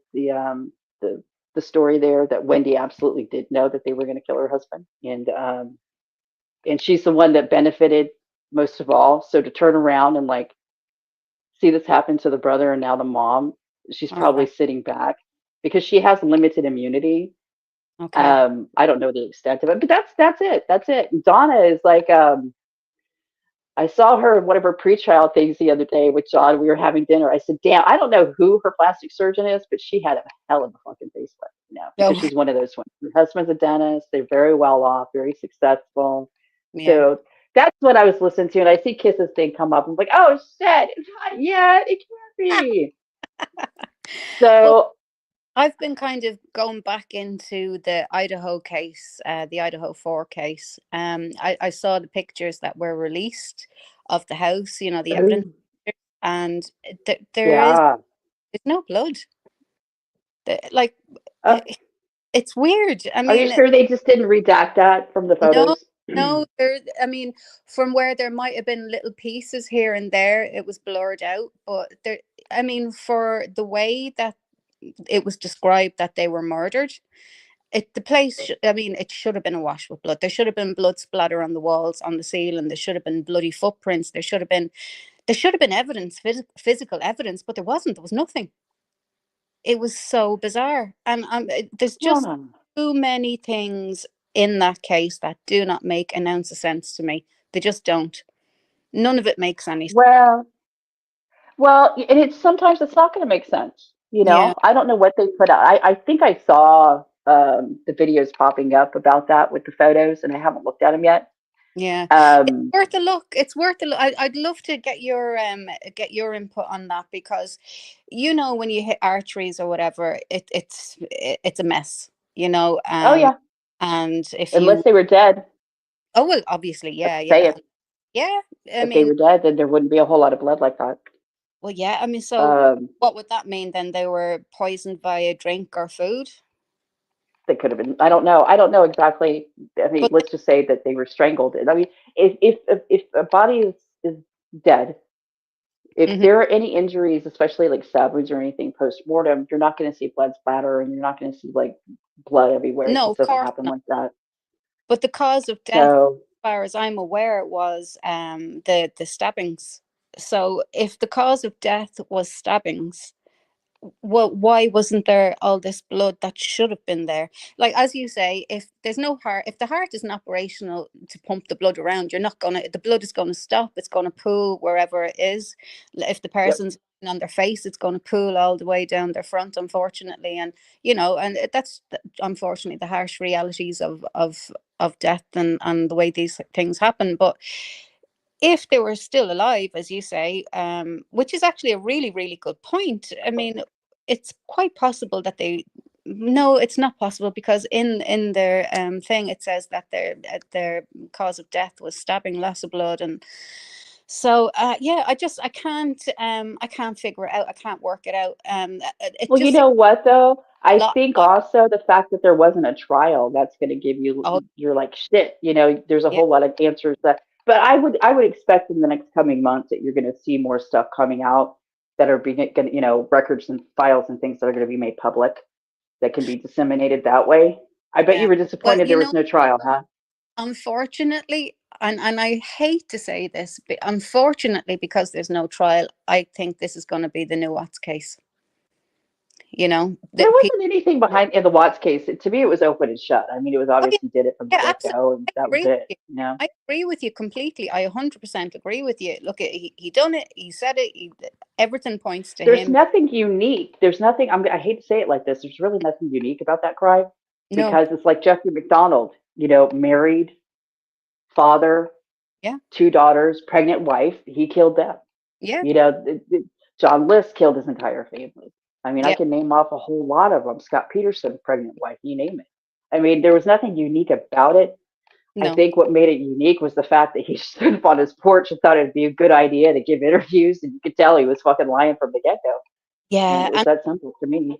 story there, that Wendy absolutely did know that they were going to kill her husband, and she's the one that benefited most of all. So to turn around and like see this happen to the brother and now the mom, she's Oh probably wow. sitting back because she has limited immunity. Okay. I don't know the extent of it, but that's it. That's it. Donna is like, I saw her in one of her pretrial things the other day with John. We were having dinner. I said, "Damn, I don't know who her plastic surgeon is, but she had a hell of a fucking facelift, because Oh she's one of those ones. Her husband's a dentist. They're very well off, very successful. yeah. So that's what I was listening to, and I see Kiss's thing come up. I'm like, oh shit, it's not yet. It can't be. Well, So, I've been kind of going back into the Idaho case, the Idaho 4 case. I saw the pictures that were released of the house, the evidence, ooh, and there is yeah. there's no blood. Like, Uh, it's weird. I are you mean, sure they just didn't redact that from the no, photos? no, I mean, from where there might have been little pieces here and there, it was blurred out. But there, I mean, for the way that it was described that they were murdered, the place. I mean, it should have been awash with blood. There should have been blood splatter on the walls, on the ceiling. There should have been bloody footprints. There should have been evidence, physical evidence, but there wasn't. There was nothing. It was so bizarre, and there's just Hmm. too many things in that case that do not make an ounce of sense to me. They just don't. None of it makes any sense. Well, and it's sometimes it's not going to make sense. Yeah, I don't know what they put out. I think I saw the videos popping up about that with the photos, and I haven't looked at them yet. yeah. It's Um, worth a look. It's worth a look. I'd love to get your input on that, because when you hit arteries or whatever, it's a mess. oh yeah, And if unless you they were dead. oh well, obviously, Let's yeah, say yeah, yeah. I if they mean, were dead, then there wouldn't be a whole lot of blood like that. well, yeah. I mean, so Um, what would that mean then? They were poisoned via drink or food? they could have been. I don't know. I don't know exactly. I mean, But let's just say that they were strangled. I mean, if a body is dead, if mhm. there are any injuries, especially like stab wounds or anything post mortem, you're not going to see blood splatter, and you're not going to see like blood everywhere. It No, just of doesn't course happen not. like that. But the cause of death, as So, far as I'm aware, was the stabbings. So if the cause of death was stabbings, well, why wasn't there all this blood that should have been there? Like, as you say, if there's no heart, if the heart isn't operational to pump the blood around, the blood is going to stop. It's going to pool wherever it is. If the yep, person's on their face, it's going to pool all the way down their front, unfortunately. And that's unfortunately the harsh realities of death, and the way these things happen. But if they were still alive, as you say, which is actually a really, really good point. I mean, it's quite possible that they. No, it's not possible, because in their thing it says that their cause of death was stabbing, loss of blood, and so yeah, I can't figure it out. I can't work it out. It well, you just seems know what though? I a lot. think also the fact that there wasn't a trial, that's going to give you, Oh you're like shit. There's a yeah, whole lot of answers that, but I would expect in the next coming months that you're going to see more stuff coming out that are being, records and files and things that are going to be made public that can be disseminated that way. I bet yeah. you were Well, disappointed there was no trial, huh? unfortunately, and I hate to say this, but unfortunately, because there's no trial, I think this is going to be the new Watts case. There that people. wasn't anything behind in the Watts case. To me, it was open and shut. I mean, it was Oh yeah, obvious he did it from the yeah, get absolutely. go, and I that was agree with it. you. You know. I agree with you completely. I 100% agree with you. Look, he done it. He said it. Everything points to There's him. nothing unique. There's nothing. I hate to say it like this. There's really nothing unique about that crime No. because it's like Jeffrey McDonald. Married, father, Yeah. two daughters, pregnant wife. He killed them. Yeah. John List killed his entire family. I mean, I Yeah. can name off a whole lot of them. Scott Peterson, pregnant wife, you name it. I mean, there was nothing unique about it. I No. think what made it unique was the fact that he stood up on his porch and thought it'd be a good idea to give interviews, and you could tell he was fucking lying from the get go. And Yeah. it was that simple to me.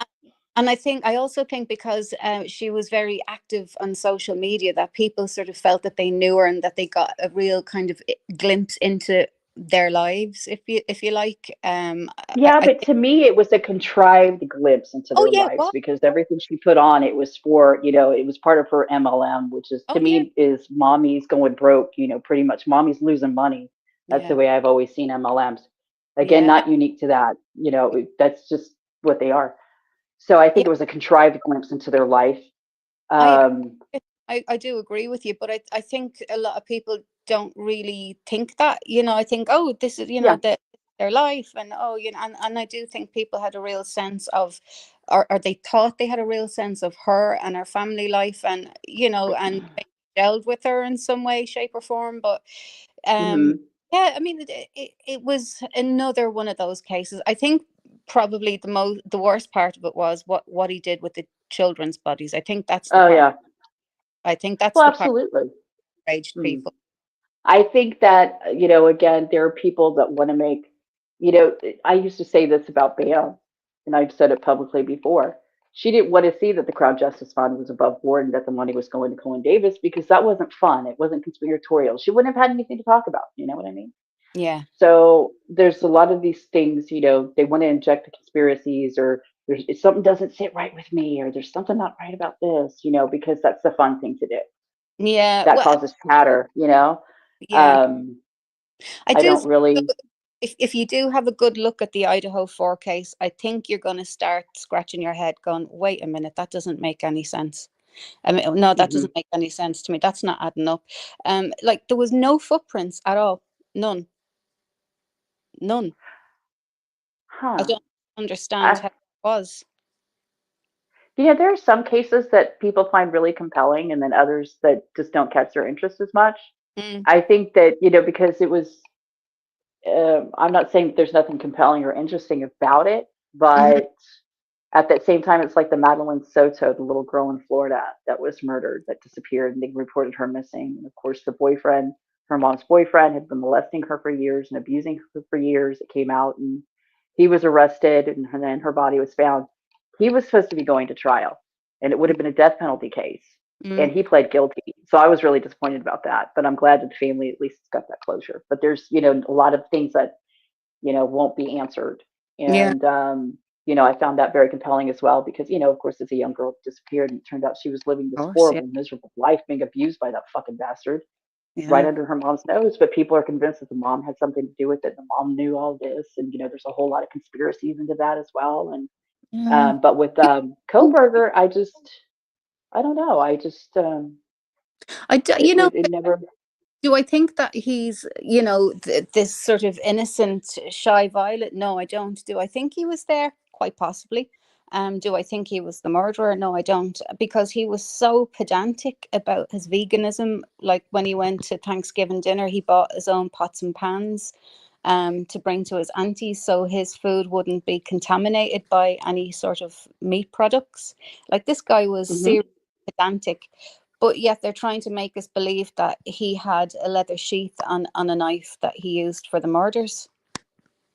And I also think because she was very active on social media, that people sort of felt that they knew her and that they got a real kind of glimpse into their lives, if you like. Yeah, I but think. to me, it was a contrived glimpse into Oh their yeah, lives what? because everything she put on, it was for, it was part of her MLM, which is Oh to yeah, me is mommy's going broke, pretty much mommy's losing money. That's yeah, the way I've always seen MLMs. Again, yeah, not unique to that, that's just what they are. So I think yeah. it was a contrived glimpse into their life. I Um, I do agree with you, but I think a lot of people don't really think that. I think, oh, this is, yeah. their life, and oh, and I do think people had a real sense of, or they thought they had a real sense of her and her family life, and and they dealt with her in some way, shape, or form. But um, Hmm. yeah, I mean, it was another one of those cases. I think probably the worst part of it was what he did with the children's bodies. I think that's the Oh, part. yeah. I think that's Well, the part absolutely. that enraged Hmm. people. I think that, again, there are people that want to make, I used to say this about Bam, and I've said it publicly before. She didn't want to see that the Crown Justice Fund was above board and that the money was going to Colin Davis because that wasn't fun. It wasn't conspiratorial. She wouldn't have had anything to talk about. You know what I mean? Yeah. So there's a lot of these things, they want to inject the conspiracies or if something doesn't sit right with me or there's something not right about this, because that's the fun thing to do. Yeah. That Well, causes chatter. yeah. Um, I I do don't think, really. if you do have a good look at the Idaho 4 case, I think you're going to start scratching your head going, wait a minute, that doesn't make any sense. I mean, no, that Mhm. doesn't make any sense to me. That's not adding up. Like there was no footprints at all. None. None. I Huh. don't understand I, how it was. there are some cases that people find really compelling, and then others that just don't catch their interest as much. Mm, I think that because it was. I'm not saying that there's nothing compelling or interesting about it, hmm but at that same time, it's like the Madeline Soto, the little girl in Florida that was murdered, that disappeared, and they reported her missing. And of course, the boyfriend, her mom's boyfriend, had been molesting her for years and abusing her for years. It came out, and he was arrested, and then her body was found. He was supposed to be going to trial, and it would have been a death penalty case, mm, and he pled guilty. So I was really disappointed about that, but I'm glad that the family at least got that closure. But there's, a lot of things that won't be answered. yeah. And, I found that very compelling as well because, of course, as a young girl disappeared and it turned out she was living Of this course. Yeah. horrible, miserable life being abused by that fucking bastard right Yeah. under her mom's nose. But people are convinced that the mom had something to do with it. The mom knew all this. And, there's a whole lot of conspiracies into that as well. And, Yeah. but with Koberger, I don't know. It never. Do I think that he's, this sort of innocent, shy violet? No, I don't. Do I think he was there? Quite possibly. Do I think he was the murderer? No, I don't. Because he was so pedantic about his veganism. Like when he went to Thanksgiving dinner, he bought his own pots and pans to bring to his aunties so his food wouldn't be contaminated by any sort of meat products. Like this guy was Hmm. seriously pedantic, but yet they're trying to make us believe that he had a leather sheath on a knife that he used for the murders.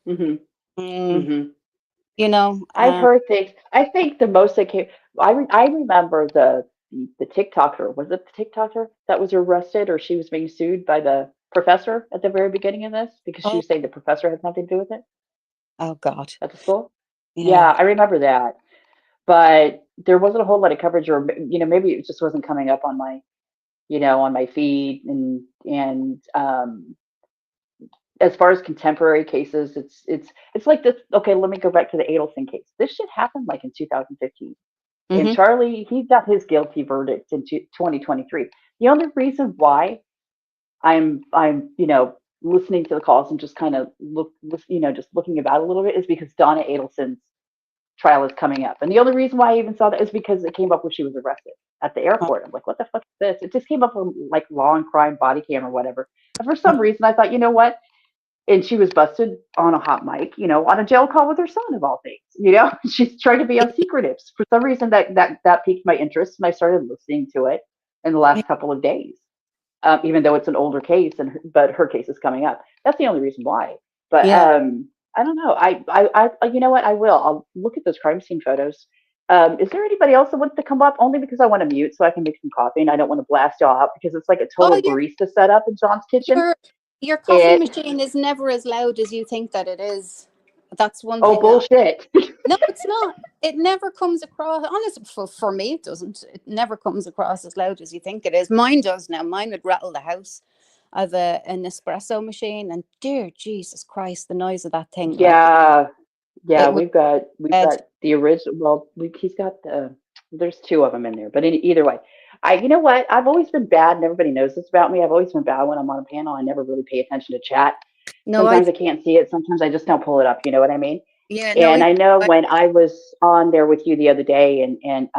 Hmm. Mm, Hmm. you know, I've um, heard things. I think the most that came. I remember the TikToker. Was it the TikToker that was arrested, or she was being sued by the professor at the very beginning of this because she oh, was saying the professor had something to do with it oh God. at the school? Yeah. Yeah, I remember that. But there wasn't a whole lot of coverage, or maybe it just wasn't coming up on my feed, and as far as contemporary cases, it's like this. Okay, let me go back to the Adelson case. This shit happened like in 2015, and Mm-hmm. Charlie, he got his guilty verdict in 2023. The only reason why I'm listening to the calls and just kind of just looking about a little bit is because Donna Adelson's trial is coming up. And the only reason why I even saw that is because it came up when she was arrested at the airport. I'm like, what the fuck is this? It just came up on like law and crime body cam or whatever. And for some reason I thought, you know what? And she was busted on a hot mic, on a jail call with her son of all things. She's trying to be on secretives. For some reason that piqued my interest and I started listening to it in the last couple of days. Even though it's an older case, but her case is coming up. That's the only reason why. But Yeah. I don't know. You know what? I will. I'll look at those crime scene photos. Is there anybody else that wants to come up? Only because I want to mute so I can make some coffee and I don't want to blast y'all out because it's like a Oh, total barista setup in John's kitchen. your your coffee It machine is never as loud as you think that it is. That's one Oh thing that bullshit. no, it's not. It never comes across. Honestly, for me, it doesn't. It never comes across as loud as you think it is. Mine does now. Mine would rattle the house. I have an espresso machine, and dear Jesus Christ, the noise of that thing, like Yeah, yeah, it would we've got the original. Well, he's got the. There's two of them in there, but either way, you know what? I've always been bad, and everybody knows this about me. I've always been bad when I'm on a panel. I never really pay attention to chat. no, I Sometimes I can't see it. Sometimes I just don't pull it up. You know what I mean? yeah, no, And I, I know I when I was on there with you the other day, and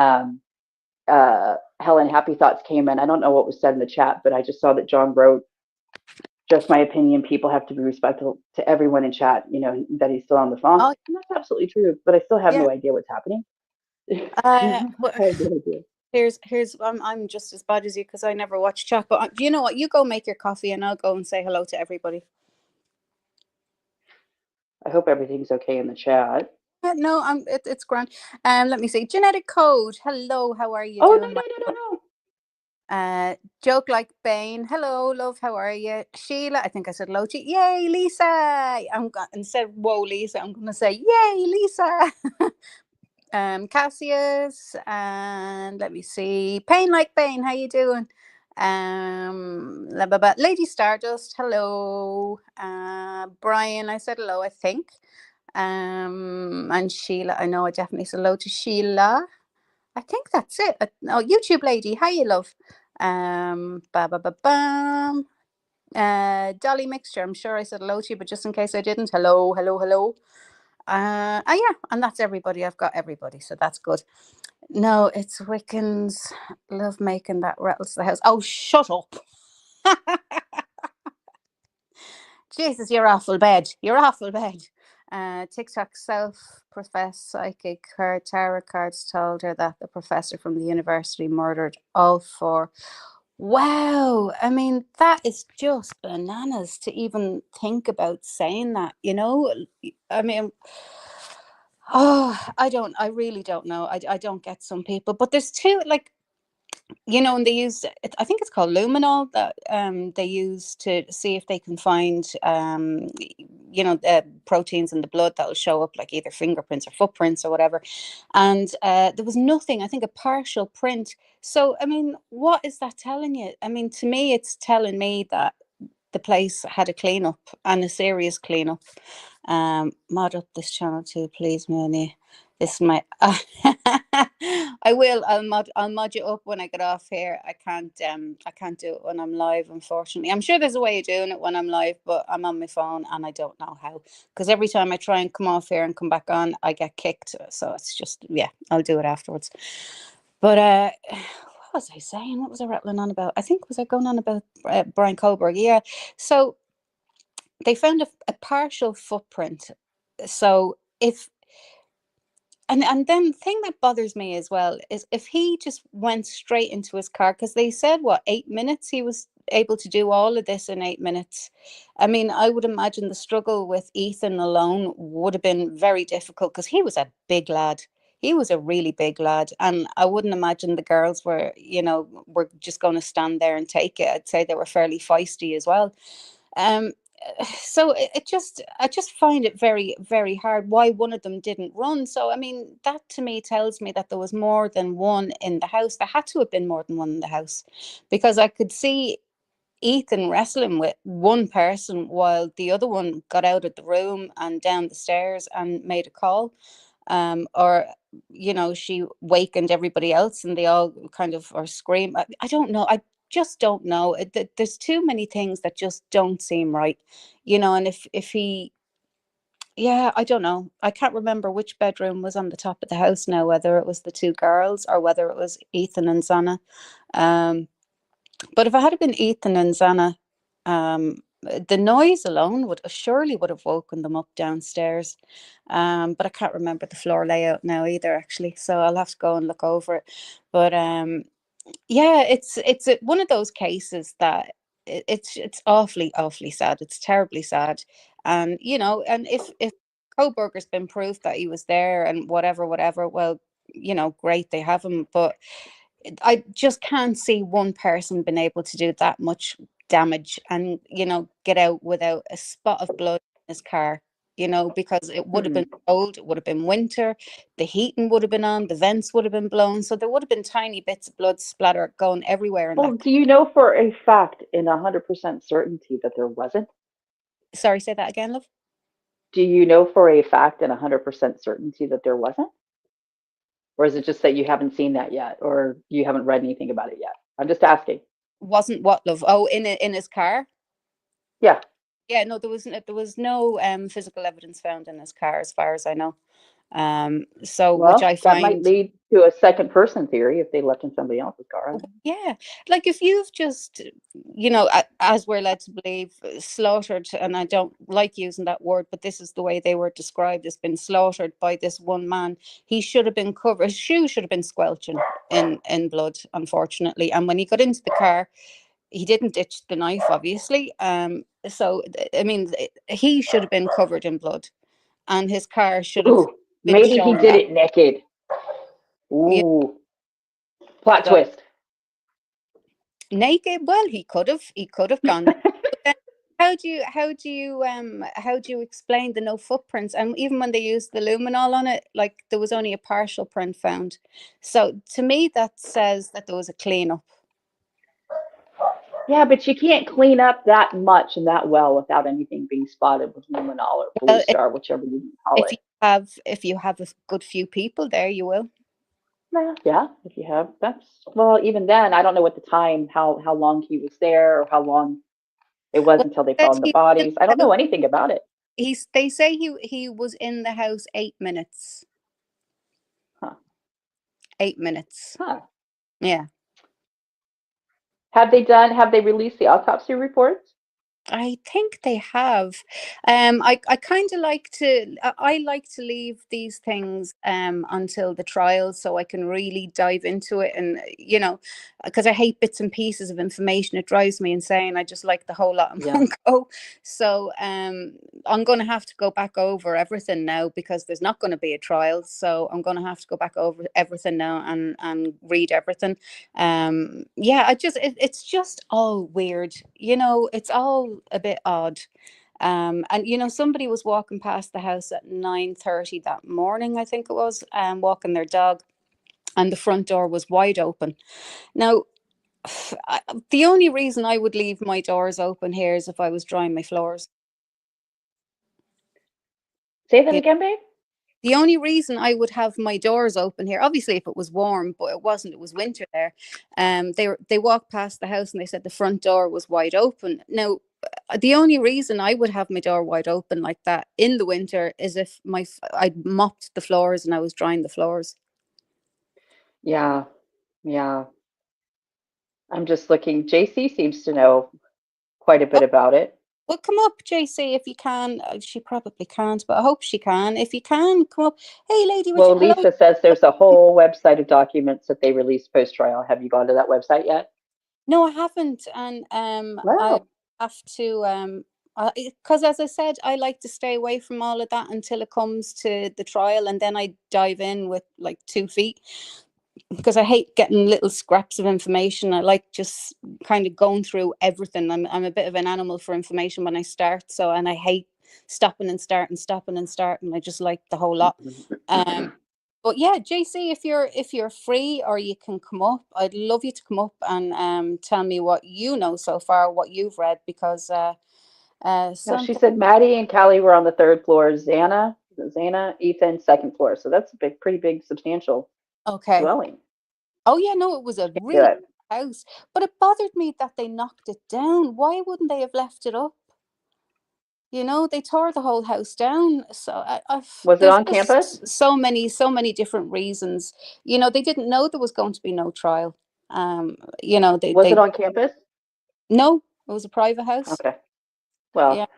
Helen Happy Thoughts came in. I don't know what was said in the chat, but I just saw that John wrote, "Just my opinion. People have to be respectful to everyone in chat." That he's still on the phone, oh and that's absolutely true. But I still have yeah. no idea what's happening. Well, I have no idea. here's I'm just as bad as you because I never watch chat. But do you know what? You go make your coffee, and I'll go and say hello to everybody. I hope everything's okay in the chat. No, it's grand. Let me see. Genetic code. Hello, how are you Oh no doing, my no no no love? no! Joke like Bane. Hello, love. How are you, Sheila? I think I said hello to you. Yay, Lisa. Instead of whoa, Lisa, I'm gonna say yay, Lisa. Cassius, and let me see. Pain like Bane. How you doing? Lady Stardust. Hello. Brian. I said hello. I think. And Sheila, I know I definitely said hello to Sheila. I think that's it. Oh, YouTube lady, hi, you love. Ba ba ba bam. Dolly Mixture. I'm sure I said hello to you, but just in case I didn't, hello, hello, hello. Yeah, and that's everybody. I've got everybody, so that's good. No, it's Wiccans. Love making that rattles the house. Oh, shut up. Jesus, you're awful bad. You're awful bad. TikTok self-professed psychic her tarot cards told her that the professor from the university murdered all four. Wow. I mean, that is just bananas to even think about saying that, you know? I mean, I really don't know. I don't get some people, but there's two, like, and they use it, I think it's called luminol that they use to see if they can find proteins in the blood that will show up like either fingerprints or footprints or whatever. And there was nothing, I think a partial print. So I mean, what is that telling you? I mean, to me it's telling me that the place had a cleanup and a serious cleanup. Mod up this channel too, please, Mooney. This is my. I will. I'll mod you up when I get off here. I can't. I can't do it when I'm live. Unfortunately, I'm sure there's a way of doing it when I'm live, but I'm on my phone and I don't know how. Because every time I try and come off here and come back on, I get kicked. So it's just yeah. I'll do it afterwards. But what was I saying? What was I rattling on about? I think was I going on about Brian Kohlberg? Yeah. So they found a partial footprint. So if and then the thing that bothers me as well is if he just went straight into his car, because they said what 8 minutes he was able to do all of this in 8 minutes. I mean, I would imagine the struggle with Ethan alone would have been very difficult because he was a big lad. He was a really big lad, and I wouldn't imagine the girls were just going to stand there and take it. I'd say they were fairly feisty as well. Um, so I just find it very, very hard why one of them didn't run. So I mean, that to me tells me that there was more than one in the house. There had to have been more than one in the house, because I could see Ethan wrestling with one person while the other one got out of the room and down the stairs and made a call. Or, she wakened everybody else and they all kind of are scream. I don't know. I just don't know. There's too many things that just don't seem right, and if he, yeah, I don't know. I can't remember which bedroom was on the top of the house now, whether it was the two girls or whether it was Ethan and Zana. Um, but if it had been Ethan and Zana, the noise alone would have woken them up downstairs. But I can't remember the floor layout now either, actually. So I'll have to go and look over it. But yeah, it's one of those cases that it's awfully sad. It's terribly sad, and and if Coburger's been proved that he was there and whatever, well, great, they have him, but I just can't see one person being able to do that much damage and get out without a spot of blood in his car. Because it would have been Mm-mm. cold, it would have been winter, the heating would have been on, the vents would have been blown, so there would have been tiny bits of blood splatter going everywhere in Well, that. do you know for a fact, in 100% certainty, that there wasn't? Sorry, say that again, love. Do you know for a fact and 100% certainty that there wasn't? Or is it just that you haven't seen that yet, or you haven't read anything about it yet? I'm just asking. Wasn't what, love? Oh, in his car. Yeah. Yeah, no, there was no physical evidence found in his car, as far as I know. So, which I Well, that might find. lead to a second person theory if they left in somebody else's car. I don't know. Yeah, like if you've just, as we're led to believe, slaughtered, and I don't like using that word, but this is the way they were described, has been slaughtered by this one man. He should have been covered. His shoe should have been squelching in blood, unfortunately. And when he got into the car, he didn't ditch the knife, obviously. So I mean, he should have been covered in blood, and his car should have Ooh, been maybe he shown did that. it naked. Yeah, Ooh, plot so twist. naked, well, he could have gone naked. But then how do you explain the no footprints? And even when they used the luminol on it, like there was only a partial print found. So to me, that says that there was a cleanup. Yeah, but you can't clean up that much and that well without anything being spotted with luminol or blue Well, star, whichever you call if it. you have a good few people there, you will. Yeah, if you have, that's, well, even then, I don't know what the time, how long he was there or how long it was Well, until they it says found the he was in bodies. I the don't house. know anything about it. They say he was in the house 8 minutes. Huh. 8 minutes. Huh. Yeah. Have they released the autopsy reports? I think they have. I kind of like to. I like to leave these things until the trial, so I can really dive into it, and because I hate bits and pieces of information. It drives me insane. I just like the whole lot in Yeah. one go. So I'm going to have to go back over everything now because there's not going to be a trial. So I'm going to have to go back over everything now and read everything. Yeah, it's just all weird, it's all a bit odd. And somebody was walking past the house at 9:30 that morning, I think it was, walking their dog, and the front door was wide open. Now, the only reason I would leave my doors open here is if I was drying my floors. Say that again, babe. The only reason I would have my doors open here, obviously, if it was warm, but it wasn't. It was winter there. They walked past the house and they said the front door was wide open. Now, the only reason I would have my door wide open like that in the winter is if I'd mopped the floors and I was drying the floors. Yeah. Yeah. I'm just looking. JC seems to know quite a Oh, bit about it. well, come up, JC, if you can. She probably can't, but I hope she can. If you can, come up. Hey, lady, would you? Well, Hello. Lisa says there's a whole website of documents that they released post trial. Have you gone to that website yet? No, I haven't, and I Wow. have to because as I said, I like to stay away from all of that until it comes to the trial, and then I dive in with like 2 feet because I hate getting little scraps of information. I like just kind of going through everything. I'm a bit of an animal for information when I start, and I hate stopping and starting, stopping and starting. I just like the whole lot. Um, But yeah, JC, if you're free or you can come up, I'd love you to come up and tell me what you know so far, what you've read, because No, she something. said Maddie and Callie were on the third floor. Xana, Ethan, second floor. So that's a big, pretty big, substantial Okay. dwelling. Oh yeah, no, it was a Can't do really it. big house, but it bothered me that they knocked it down. Why wouldn't they have left it up? They tore the whole house down. So Was it there's on campus? just so many different reasons. They didn't know there was going to be no trial. Was it They on campus? no, it was a private house. Okay. Yeah. Well,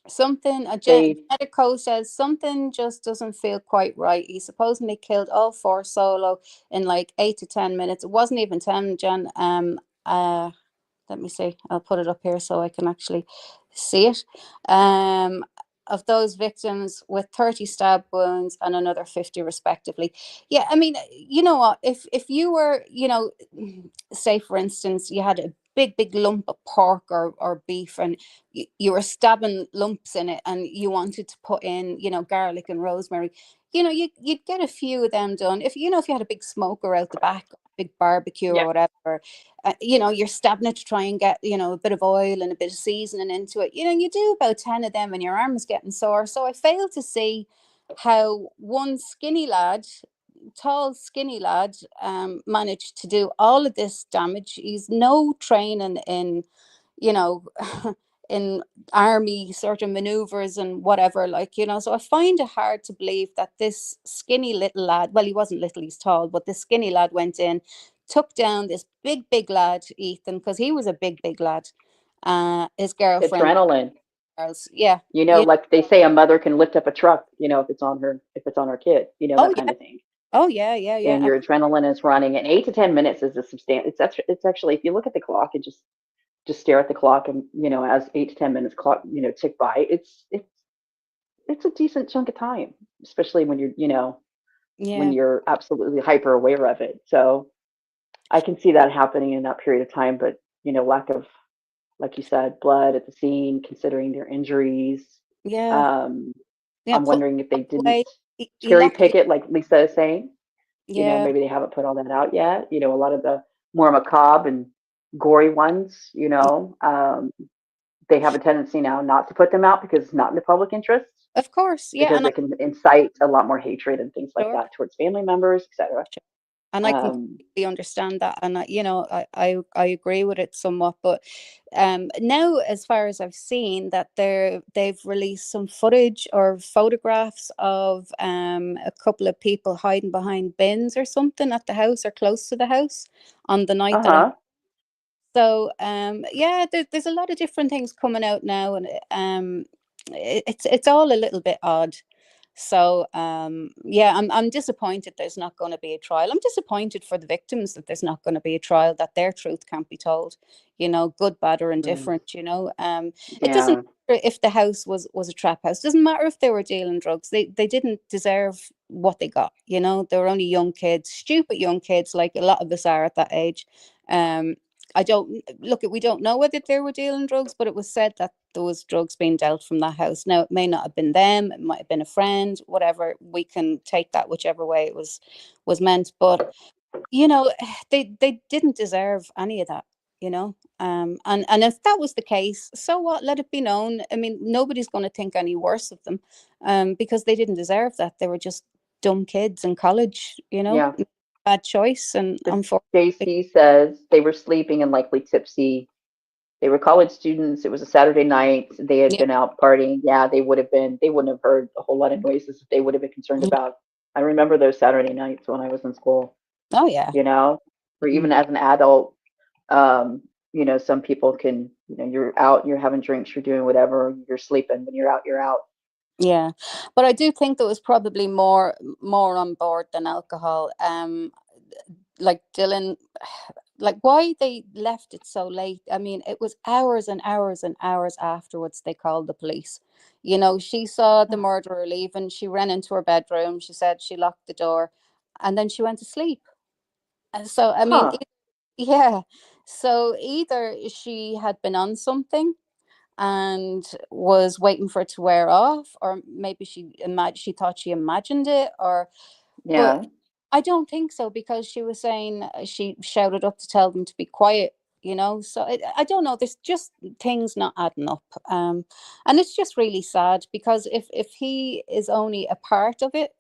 Something, a they medico says something just doesn't feel quite right. He supposedly killed all four solo in like 8 to 10 minutes. It wasn't even 10, Jen. Let me see. I'll put it up here so I can actually see it. Um, of those victims with 30 stab wounds and another 50 respectively. Yeah, I mean, you know what? If you were, say for instance, you had a big lump of pork or beef and you were stabbing lumps in it and you wanted to put in, garlic and rosemary, you'd get a few of them done. If you had a big smoker out the back, big barbecue or yeah. whatever, you're stabbing it to try and get, a bit of oil and a bit of seasoning into it. You do about 10 of them and your arm is getting sore. So I fail to see how one skinny lad, tall, skinny lad, managed to do all of this damage. He's no training in, you know, in army sort of maneuvers and whatever, so I find it hard to believe that this skinny little lad, well, he wasn't little, he's tall, but this skinny lad went in, took down this big lad, Ethan, because he was a big lad, his girlfriend, Adrenaline. girls, yeah, Like they say a mother can lift up a truck, if it's on her kid, oh that kind yeah, of thing. oh yeah, yeah, And yeah, your adrenaline is running, and 8 to 10 minutes is a substantial. It's actually, if you look at the clock and just stare at the clock, and as 8 to 10 minutes clock tick by, it's a decent chunk of time, especially when yeah, you're absolutely hyper aware of it. So I can see that happening in that period of time, but lack of, like you said, blood at the scene, considering their injuries. yeah, Um, yeah, I'm put wondering if they didn't away, he cherry locked pick it, it, like Lisa is saying. yeah, Maybe they haven't put all that out yet. A lot of the more macabre and gory ones, they have a tendency now not to put them out because it's not in the public interest, of course, yeah, because and it can incite a lot more hatred and things like sure. that towards family members, etc. And I Um, completely understand that, and I agree with it somewhat. But now, as far as I've seen, that they've released some footage or photographs of a couple of people hiding behind bins or something at the house or close to the house on the night that it. uh-huh. So yeah, there's a lot of different things coming out now, and it's all a little bit odd. So yeah, I'm disappointed there's not going to be a trial. I'm disappointed for the victims that there's not going to be a trial, that their truth can't be told. Good, bad, or Mm, indifferent. It doesn't yeah. matter if the house was a trap house. Doesn't matter if they were dealing drugs. They didn't deserve what they got. They were only young kids, stupid young kids, like a lot of us are at that age. Um, I don't look at. We don't know whether they were dealing drugs, but it was said that there was drugs being dealt from that house. Now it may not have been them. It might have been a friend. Whatever. We can take that whichever way it was meant. But they didn't deserve any of that. And if that was the case, so what? Let it be known. I mean, nobody's going to think any worse of them, because they didn't deserve that. They were just dumb kids in college. Yeah. Bad choice, and The unfortunately, JC says they were sleeping and likely tipsy. They were college students. It was a Saturday night. They had yeah. been out partying. Yeah, they wouldn't have heard a whole lot of noises that they would have been concerned about. I remember those Saturday nights when I was in school, Oh yeah. you know, or Mhm. even as an adult. Um, some people can, you're out, you're having drinks, you're doing whatever, you're sleeping. When you're out, you're out. Yeah, but I do think there was probably more on board than alcohol. Like Dylan, like why they left it so late. I mean, it was hours and hours and hours afterwards they called the police. She saw the murderer leave and she ran into her bedroom. She said she locked the door, and then she went to sleep. And so, I mean, Huh. yeah. So either she had been on something, and was waiting for it to wear off, or maybe she thought she imagined it, or but Yeah. I don't think so, because she was saying she shouted up to tell them to be quiet, So I don't know. There's just things not adding up, and it's just really sad, because if he is only a part of it,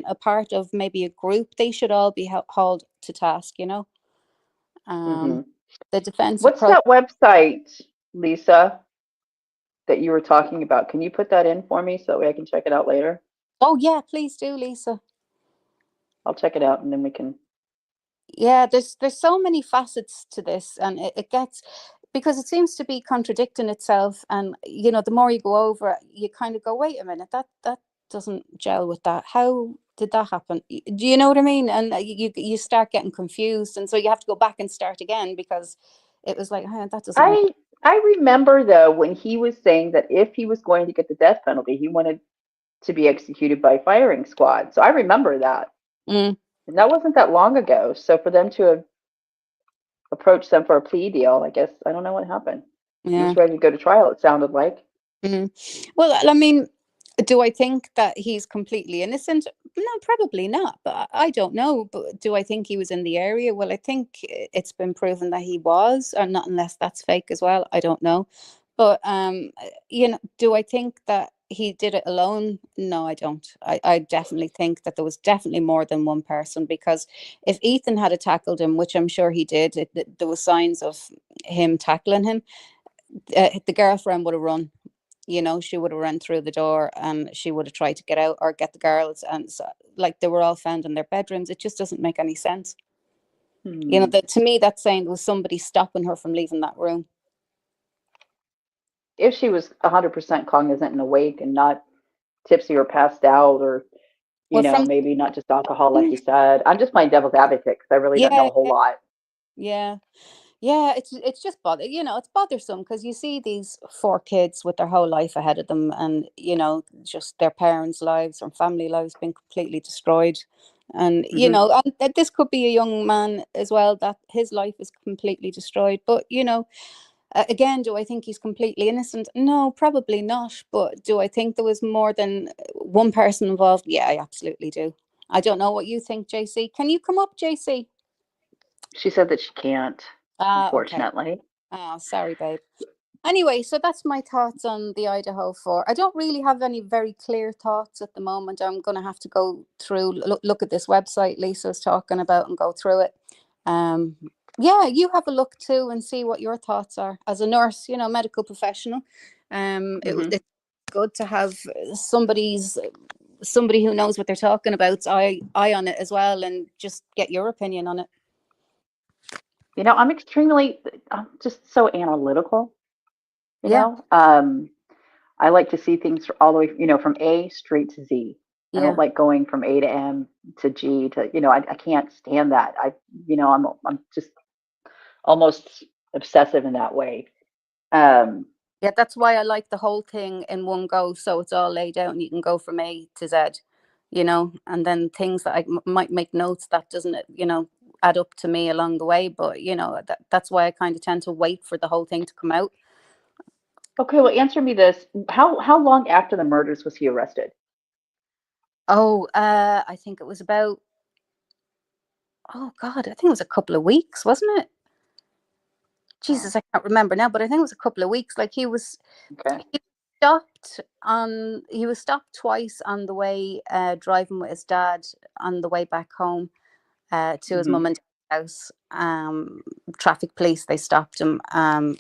a part of maybe a group, they should all be hauled to task. Um, Hmm. the defense What's approach. that website, Lisa, that you were talking about? Can you put that in for me so that way I can check it out later? Oh yeah, please do, Lisa. I'll check it out and then we can. Yeah, there's so many facets to this, and it gets, because it seems to be contradicting itself, and the more you go over it, you kind of go, wait a minute, that doesn't gel with that. How did that happen? Do you know what I mean? And you start getting confused, and so you have to go back and start again, because it was like, that doesn't make. I I remember though when he was saying that if he was going to get the death penalty, he wanted to be executed by firing squad. So I remember that. Mm, And that wasn't that long ago. So for them to have approached them for a plea deal, I guess I don't know what happened. He yeah. was ready to go to trial, it sounded like. Mm. Well, I mean, do I think that he's completely innocent? No, probably not. But I don't know. But do I think he was in the area? Well, I think it's been proven that he was, or not, unless that's fake as well. I don't know. But do I think that he did it alone? No, I don't. I definitely think that there was definitely more than one person, because if Ethan had tackled him, which I'm sure he did, there was signs of him tackling him. The girlfriend would have run. She would have run through the door, and she would have tried to get out or get the girls, and so, like, they were all found in their bedrooms. It just doesn't make any sense. Hmm. That, to me, that's saying there was somebody stopping her from leaving that room. If she was 100% cognizant and awake and not tipsy or passed out or, Well, from maybe not just alcohol like you said. I'm just playing devil's advocate because I really don't know yeah, a whole yeah, lot. yeah. Yeah, it's just it's bothersome, because you see these four kids with their whole life ahead of them, and just their parents' lives or family lives being completely destroyed. And Hmm. and this could be a young man as well, that his life is completely destroyed. But again, do I think he's completely innocent? No, probably not. But do I think there was more than one person involved? Yeah, I absolutely do. I don't know what you think, JC. Can you come up, JC? She said that she can't, Ah, okay. unfortunately. Oh, sorry, babe. Anyway, so that's my thoughts on the Idaho 4. I don't really have any very clear thoughts at the moment. I'm going to have to go through, look at this website Lisa's talking about, and go through it. Um, yeah, you have a look too and see what your thoughts are as a nurse, medical professional. Hmm. It's good to have somebody who knows what they're talking about's eye on it as well, and just get your opinion on it. I'm just so analytical, you Yeah, know. I like to see things all the way, from A straight to Z. I don't yeah. like going from A to M to G to, I can't stand that. I'm just almost obsessive in that way. Um, Yeah, that's why I like the whole thing in one go, so it's all laid out and you can go from A to Z, and then things that I might make notes that doesn't, add up to me along the way. But that's why I kind of tend to wait for the whole thing to come out. okay, well, answer me this. How long after the murders was he arrested? Oh, I think it was about, oh God, I think it was a couple of weeks, wasn't it? Oh, Jesus, I can't remember now, but I think it was a couple of weeks. Like, okay. he he was stopped twice on the way, driving with his dad on the way back home, to his Hmm. mum and dad's house. Traffic police, they stopped him, and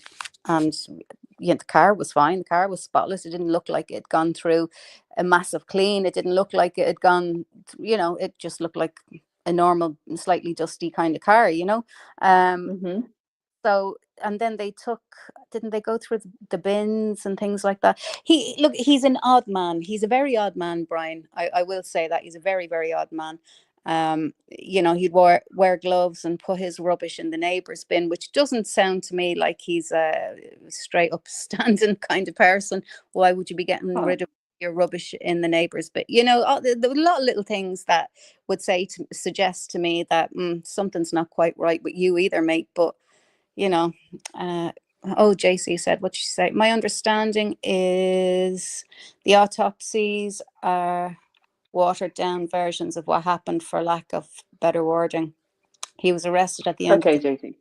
the car was fine. The car was spotless. It didn't look like it had gone through a massive clean. It didn't look like it had gone. It just looked like a normal, slightly dusty kind of car. Um, Hmm. so, and then didn't they go through the bins and things like that? He's an odd man. He's a very odd man, Brian. I will say that he's a very, very odd man. He'd wear gloves and put his rubbish in the neighbor's bin, which doesn't sound to me like he's a straight up standing kind of person. Why would you be getting Oh, rid of your rubbish in the neighbor's bin? There were a lot of little things that would suggest to me that something's not quite right with you either, mate. But you know, uh, Oh, JC said, what she say? My understanding is the autopsies are watered down versions of what happened, for lack of better wording. He was arrested at the end of Okay, the, JC.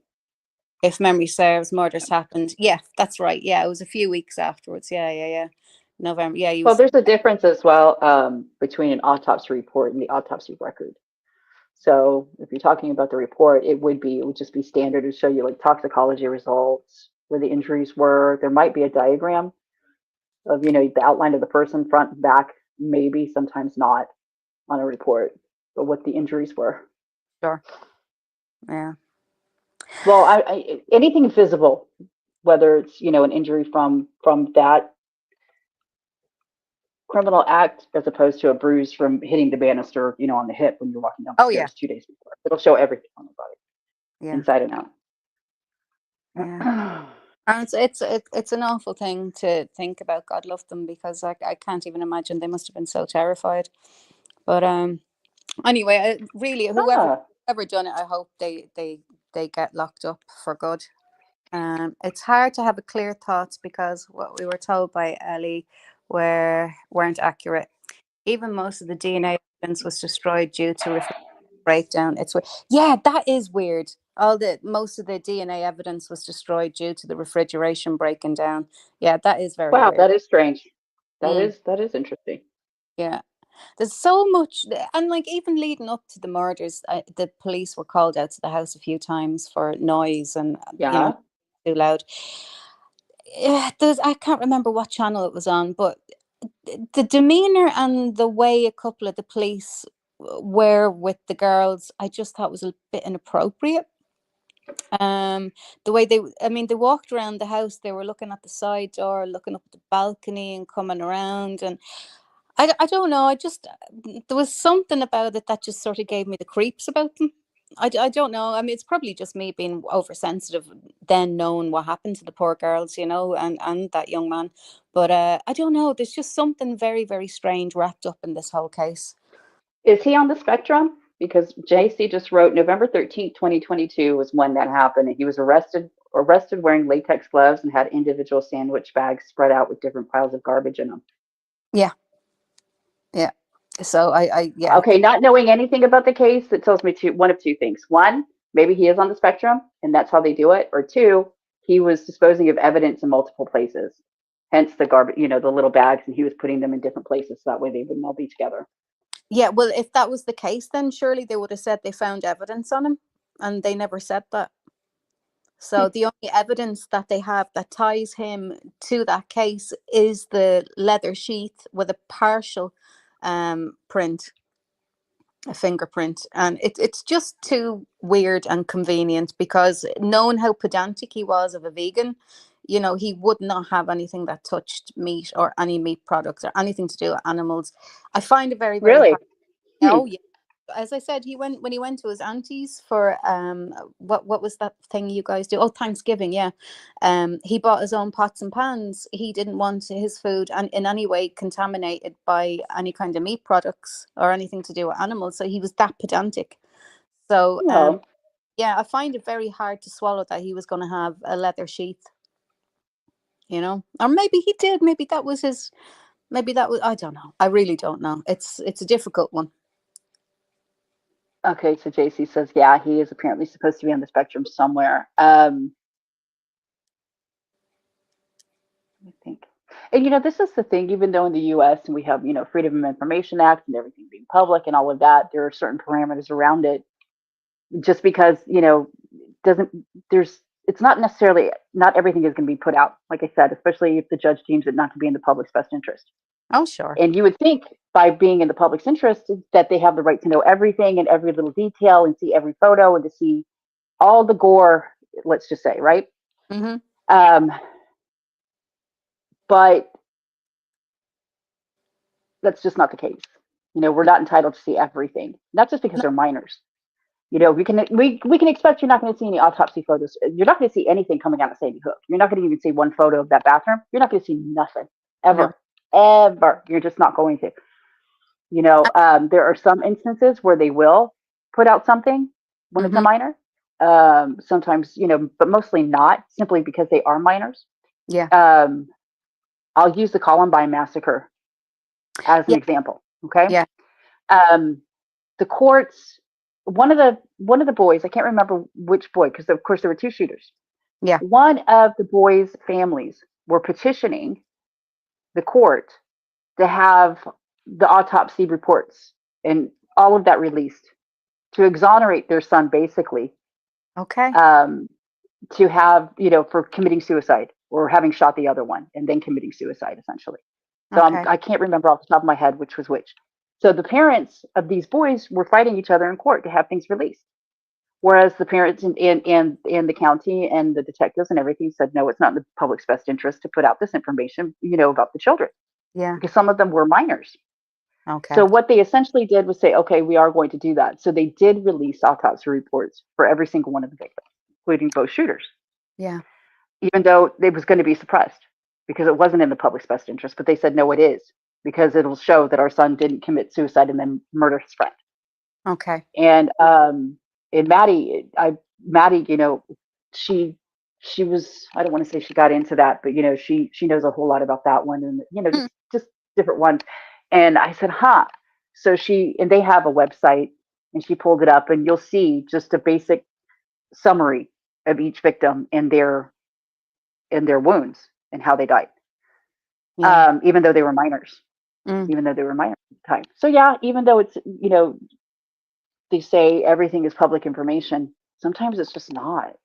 if memory serves, murders happened. Yeah, that's right. Yeah, it was a few weeks afterwards. Yeah, yeah, yeah. November. Yeah, he Well, was. there's a difference as well between an autopsy report and the autopsy record. So if you're talking about the report, it would just be standard to show you like toxicology results, where the injuries were. There might be a diagram of, the outline of the person, front and back, maybe, sometimes not on a report, but what the injuries were. Sure. Yeah. Well, anything visible, whether it's, an injury from that criminal act as opposed to a bruise from hitting the banister, on the hip when you're walking down the Oh, yeah. stairs 2 days before. It'll show everything on the body, Yeah. inside and Yeah. out. And it's an awful thing to think about. God love them, because I can't even imagine. They must have been so terrified. But anyway, really, whoever Ah, ever done it, I hope they get locked up for good. It's hard to have a clear thoughts, because what we were told by Ellie weren't accurate. Even most of the DNA evidence was destroyed due to breakdown. Yeah, that is weird. Most of the DNA evidence was destroyed due to the refrigeration breaking down. Yeah, that is very wow, weird. that is strange. That Mm, is that is interesting. yeah. There's so much, and like even leading up to the murders, the police were called out to the house a few times for noise and Yeah, too loud. Yeah, I can't remember what channel it was on, but the demeanor and the way a couple of the police were with the girls, I just thought was a bit inappropriate. The way I mean, they walked around the house, they were looking at the side door, looking up at the balcony and coming around, and I don't know, there was something about it that just sort of gave me the creeps about them. I don't know. I mean, it's probably just me being oversensitive, then knowing what happened to the poor girls, and that young man. But I don't know. There's just something very, very strange wrapped up in this whole case. is he on the spectrum? Because JC just wrote November 13th, 2022 was when that happened, and he was arrested wearing latex gloves and had individual sandwich bags spread out with different piles of garbage in them. Yeah, yeah. So yeah, Okay, not knowing anything about the case, it tells me one of two things. One, maybe he is on the spectrum and that's how they do it. Or two, he was disposing of evidence in multiple places. Hence the garbage, the little bags, and he was putting them in different places so that way they wouldn't all be together. yeah. Well, if that was the case, then surely they would have said they found evidence on him, and they never said that. So Hmm. the only evidence that they have that ties him to that case is the leather sheath with a partial print, a fingerprint. And it's just too weird and convenient, because knowing how pedantic he was of a vegan, he would not have anything that touched meat or any meat products or anything to do with animals. I find it very, very Really? hard. Hmm. Oh, yeah. As I said, when he went to his auntie's for what was that thing you guys do? Oh, Thanksgiving, yeah. He bought his own pots and pans. He didn't want his food and in any way contaminated by any kind of meat products or anything to do with animals. So he was that pedantic. So Well, yeah, I find it very hard to swallow that he was going to have a leather sheath, or maybe he did. Maybe that was his. Maybe that was. I don't know. I really don't know. It's a difficult one. okay, so JC says, yeah, he is apparently supposed to be on the spectrum somewhere. I think. And this is the thing, even though in the US and we have, Freedom of Information Act and everything being public and all of that, there are certain parameters around it. Just because, doesn't there's it's not necessarily not everything is going to be put out, like I said, especially if the judge deems it not to be in the public's best interest. Oh, sure. And you would think by being in the public's interest that they have the right to know everything and every little detail and see every photo and to see all the gore, let's just say, right? Mm-hmm. Um, but that's just not the case. We're not entitled to see everything, not just because No, they're minors. We can expect you're not going to see any autopsy photos. You're not going to see anything coming out of Sandy Hook. You're not going to even see one photo of that bathroom. You're not going to see nothing no. ever, ever. You're just not going to. There are some instances where they will put out something when it's a Mm-hmm. minor, sometimes, but mostly not, simply because they are minors. Yeah. Um, I'll use the Columbine massacre as an Yeah. example. Okay. Yeah. Um, the courts, one of the boys, I can't remember which boy, because of course there were two shooters. Yeah. One of the boys' families were petitioning the court to have the autopsy reports and all of that released to exonerate their son, basically, Okay. um, to have, for committing suicide or having shot the other one and then committing suicide, essentially. So Okay. I can't remember off the top of my head which was which. So the parents of these boys were fighting each other in court to have things released. Whereas the parents in the county and the detectives and everything said, no, it's not in the public's best interest to put out this information, about the children, Yeah. because some of them were minors. So Okay. what they essentially did was say, okay, we are going to do that. So they did release autopsy reports for every single one of the victims, including both shooters, Yeah. even though it was going to be suppressed because it wasn't in the public's best interest. But they said, no, it is, because it'll show that our son didn't commit suicide and then murder his friend. Okay. And Maddie, she she was, I don't want to say she got into that, but she knows a whole lot about that one, and Mm. just different ones. And I said, huh. So they have a website, and she pulled it up, and you'll see just a basic summary of each victim and their wounds and how they died, Yeah. even though they were minors, Mm. even though they were minors at the time. So yeah, even though it's, they say everything is public information, sometimes it's just not,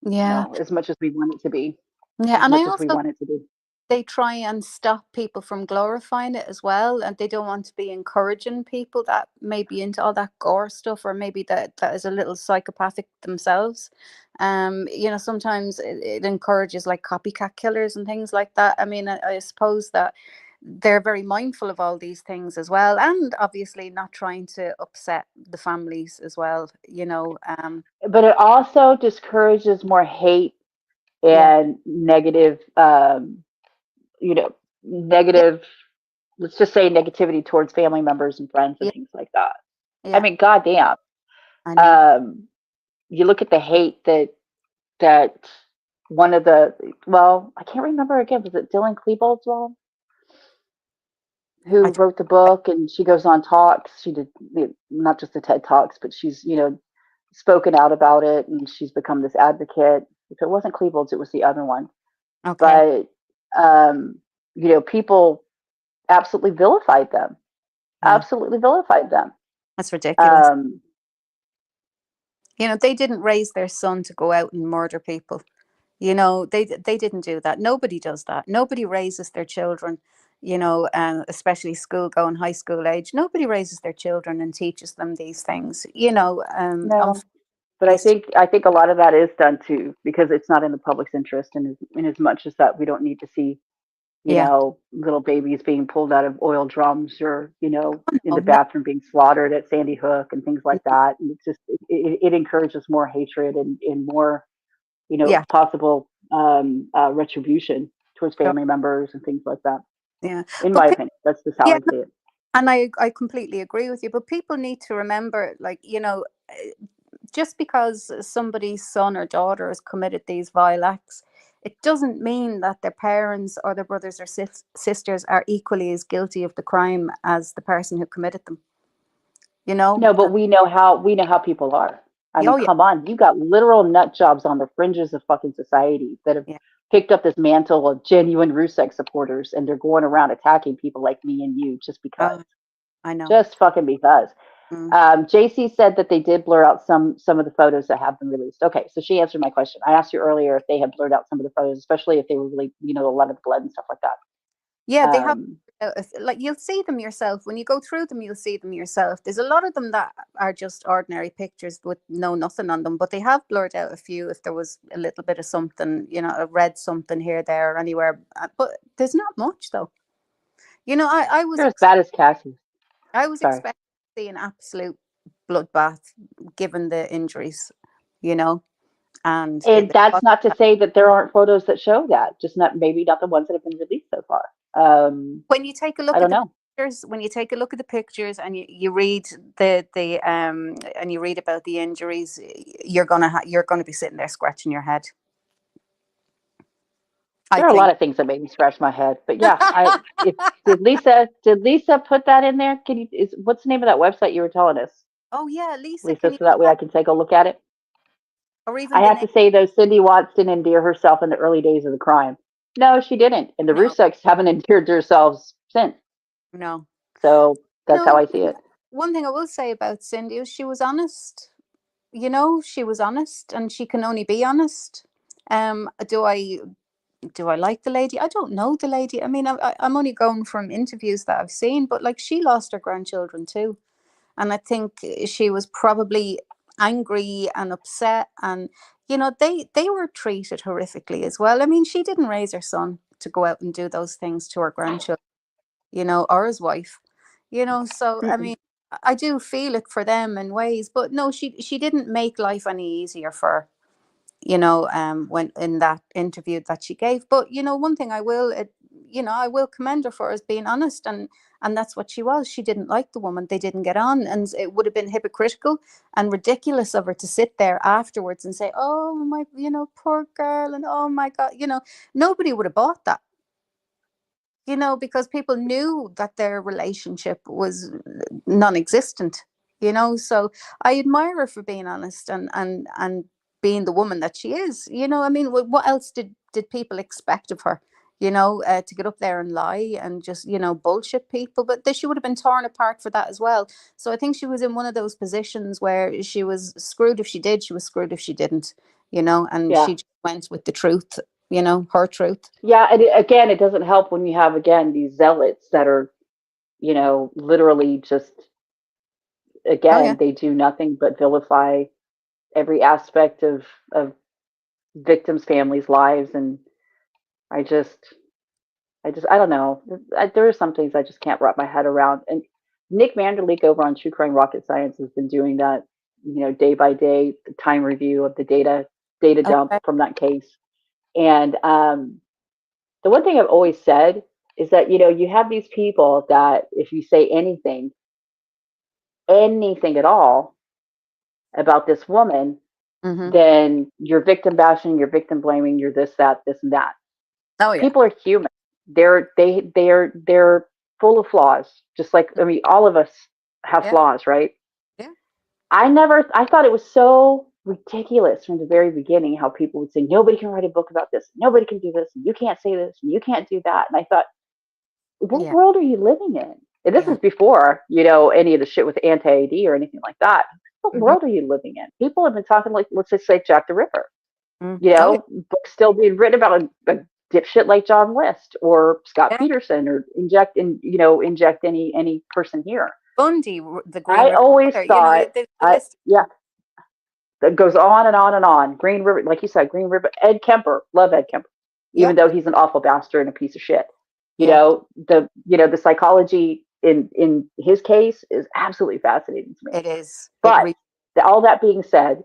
Yeah. as much as we want it to be, Yeah. as And I much as we also want it to be. they try and stop people from glorifying it as well, and they don't want to be encouraging people that may be into all that gore stuff, or maybe that is a little psychopathic themselves. Sometimes it encourages like copycat killers and things like that. I mean, I suppose that they're very mindful of all these things as well, and obviously not trying to upset the families as well. But it also discourages more hate Yeah. and negative, you know, Yeah. negative, let's just say negativity towards family members and friends and Yeah. things like that. I Yeah. mean, goddamn. I know. Um, you look at the hate that one of the, well, I can't remember again, was it Dylan Klebold's mom I who don't. wrote the book, and she goes on talks. She did, not just the TED Talks, but she's, spoken out about it, and she's become this advocate. If it wasn't Klebold's, it was the other one. Okay. But um, people absolutely vilified them. Yeah. Absolutely vilified them. That's ridiculous. Um, They didn't raise their son to go out and murder people. They didn't do that. Nobody does that. Nobody raises their children, especially school going, high school age. Nobody raises their children and teaches them these things. no, but I It's think I think a lot of that is done too, because it's not in the public's interest, and in as much as that we don't need to see, yeah. little babies being pulled out of oil drums, or, in Oh the no, bathroom being slaughtered at Sandy Hook and things like that. And it's just, it encourages more hatred and more, yeah. possible retribution towards Oh, family members and things like that. yeah. In But my opinion, that's just how yeah, I see it. and I completely agree with you. But people need to remember, like, just because somebody's son or daughter has committed these vile acts, it doesn't mean that their parents or their brothers or sisters are equally as guilty of the crime as the person who committed them. You know? No, but we know how people are. I mean, Oh yeah, come on, you got literal nut jobs on the fringes of fucking society that have yeah. picked up this mantle of genuine Rusex supporters, and they're going around attacking people like me and you just because, Oh, I know. just fucking because. Mm. JC said that they did blur out some of the photos that have been released. Okay, so she answered my question. I asked you earlier if they had blurred out some of the photos, especially if they were really, a lot of the blood and stuff like that. Yeah, they have. Um, Like, you'll see them yourself when you go through them. You'll see them yourself. There's a lot of them that are just ordinary pictures with no nothing on them, but they have blurred out a few if there was a little bit of something, a red something here, there, or anywhere. But there's not much though. I was they're as bad as Cassie. I was Sorry. expecting to see an absolute bloodbath given the injuries, you know, and And it that's was. not to say that there aren't photos that show that, just not maybe not the ones that have been released so far. When you take a I look at don't the know. pictures, when you take a look at the pictures and you read the and you read about the injuries, you're gonna be sitting there scratching your head. I There are a think. lot of things that made me scratch my head, but yeah, I if did Lisa put that in there? Can you is what's the name of that website you were telling us, Oh yeah, Lisa, Lisa, can you so do that way I that? can take a look at it? Or even I the have name? to say though, Cindy Watts didn't endear herself in the early days of the crime. No, she didn't, and the No, Ruseks haven't endeared themselves since. no, So that's how no. I see it. One thing I will say about Cindy is she was honest. You know, she was honest, and she can only be honest. Do I like the lady? I don't know the lady. I mean, I'm only going from interviews that I've seen, but like she lost her grandchildren too, and I think she was probably angry and upset, and they were treated horrifically as well. I mean, she didn't raise her son to go out and do those things to her grandchildren, or his wife, So I Mm-mm. mean, I do feel it for them in ways, but no, she didn't make life any easier for her, when in that interview that she gave. But one thing I will commend her for is being honest, and that's what she was. She didn't like the woman. They didn't get on, and it would have been hypocritical and ridiculous of her to sit there afterwards and say, "Oh my, poor girl," and "Oh my God," nobody would have bought that. Because people knew that their relationship was non-existent. So I admire her for being honest and being the woman that she is. I mean, what else did people expect of her? To get up there and lie and just bullshit people, but she would have been torn apart for that as well. So I think she was in one of those positions where she was screwed if she did, she was screwed if she didn't. And Yeah, she just went with the truth, her truth. yeah, and again, it doesn't help when you have again these zealots that are literally just Oh yeah. again they do nothing but vilify every aspect of victims' families' lives, and I just I don't know. There are some things I just can't wrap my head around. And Nick Manderleek over on True Crime Rocket Science has been doing that, day by day, the time review of the data dump Okay. from that case. And the one thing I've always said is that you have these people that if you say anything at all about this woman, Mm-hmm. then you're victim bashing, you're victim blaming, you're this, that, this, and that. Oh yeah. People are human. They're full of flaws. Just like I mean, all of us have Yeah. flaws, right? Yeah. I thought it was so ridiculous from the very beginning how people would say nobody can write a book about this, nobody can do this, and you can't say this, and you can't do that. And I thought, what Yeah. world are you living in? And this Yeah. is before any of the shit with anti-AD or anything like that. What Mm-hmm. world are you living in? People have been talking like, let's just say Jack the Ripper. Mm. Oh yeah. Books still being written about a dipshit like John List or Scott Yeah. Peterson or inject any person here. Bundy, the Green I River always Killer. thought, The list. yeah, that goes on and on and on. Green River, like you said, Green River. Ed Kemper, love Ed Kemper, Yeah. even though he's an awful bastard and a piece of shit. Yeah. The psychology in his case is absolutely fascinating to me. It is. But all that being said,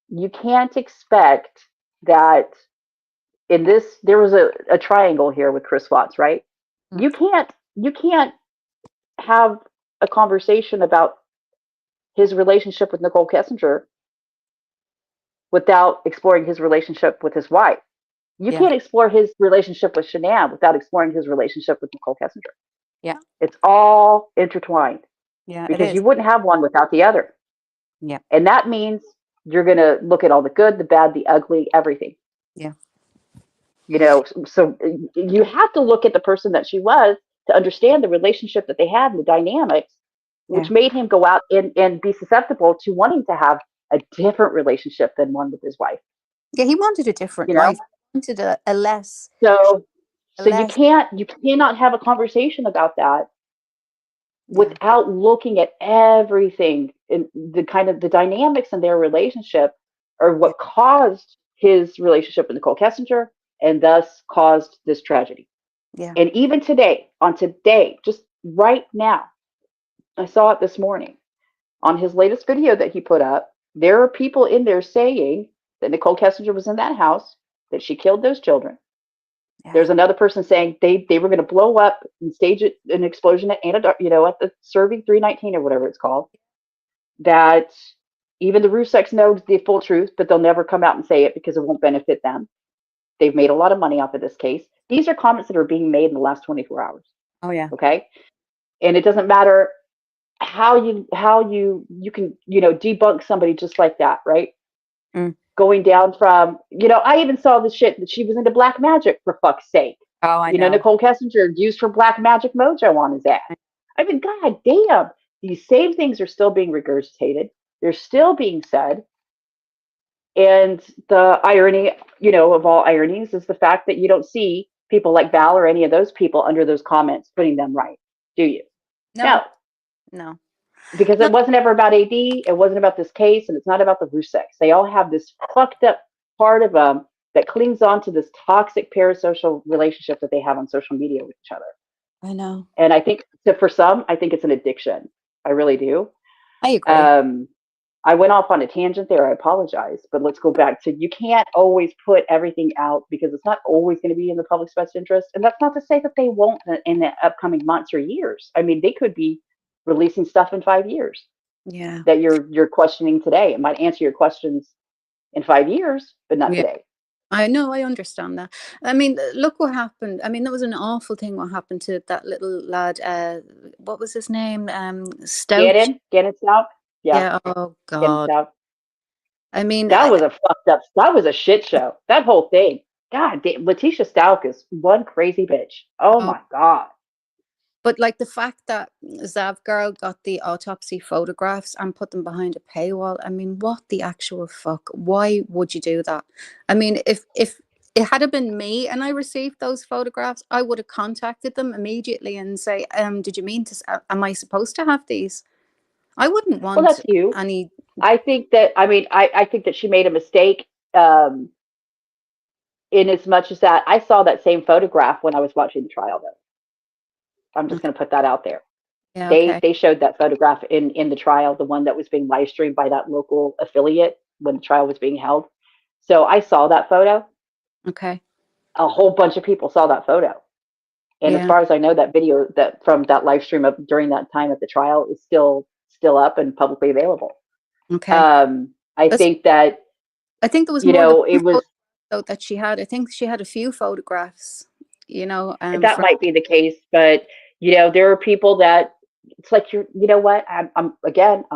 you can't expect that in this there was a triangle here with Chris Watts, right? Mm. You can't have a conversation about his relationship with Nicole Kessinger without exploring his relationship with his wife. You Yeah. can't explore his relationship with Shanann without exploring his relationship with Nicole Kessinger. Yeah. It's all intertwined Yeah. It because is. you wouldn't have one without the other. Yeah. And that means you're going to look at all the good, the bad, the ugly, everything. Yeah. So you have to look at the person that she was to understand the relationship that they had and the dynamics, which Yeah. made him go out and be susceptible to wanting to have a different relationship than one with his wife. Yeah. He wanted a different You know, life. He wanted a less, so a so less. you cannot have a conversation about that Yeah. without looking at everything in the kind of the dynamics in their relationship or Yeah. what caused his relationship with Nicole Kessinger and thus caused this tragedy. Yeah. And even today, just right now, I saw it this morning on his latest video that he put up. There are people in there saying that Nicole Kessinger was in that house, that she killed those children, Yeah. There's another person saying they were going to blow up and stage it, an explosion at at the Serving 319 or whatever it's called. That even the Ruseks know the full truth, but they'll never come out and say it because it won't benefit them. They've made a lot of money off of this case. These are comments that are being made in the last 24 hours. Oh yeah. Okay, and it doesn't matter how you can debunk somebody just like that, right? Mm. Going down from I even saw the shit that she was into black magic, for fuck's sake. Oh, I know. Nicole Kessinger used her black magic mojo on his ass. I mean, god damn, these same things are still being regurgitated. They're still being said. And the irony, of all ironies, is the fact that you don't see people like Val or any of those people under those comments putting them right, do you? No, No, no, because no. it wasn't ever about AD. It wasn't about this case, and it's not about the Ruseks. They all have this fucked up part of them that clings on to this toxic parasocial relationship that they have on social media with each other. I know. And I think that for some, I think it's an addiction. I really do. I agree. Um, I went off on a tangent there. I apologize, but let's go back to you can't always put everything out because it's not always going to be in the public's best interest. And that's not to say that they won't in the upcoming months or years. I mean, they could be releasing stuff in 5 years Yeah. that you're questioning today. It might answer your questions in 5 years, but not Yeah. today. I know, I understand that. I mean, look what happened. I mean, that was an awful thing what happened to that little lad. What was his name? Stout. Gannon Stout. Yeah, Yeah. Oh Gannon God. Stout. I mean, That was a fucked up. That was a shit show. That whole thing. God damn, Letitia Stout is one crazy bitch. Oh oh, my god. but like the fact that Zav girl got the autopsy photographs and put them behind a paywall. I mean, what the actual fuck? Why would you do that? I mean, if it had have been me and I received those photographs, I would have contacted them immediately and say, did you mean to? Am I supposed to have these? I wouldn't Well, want that's you. any. I think that. I mean, I think that she made a mistake. In as much as that, I saw that same photograph when I was watching the trial. Though I'm just Okay. going to put that out there. Yeah. They Okay. they showed that photograph in the trial, the one that was being live streamed by that local affiliate when the trial was being held. So I saw that photo. Okay. A whole bunch of people saw that photo. And as Yeah. far as I know, that video that from that live stream up during that time at the trial is still up and publicly available. Okay. I That's. think that I think there was more than it one was photo though that she had. I think she had a few photographs. that From. might be the case, but there are people that it's like you know what I'm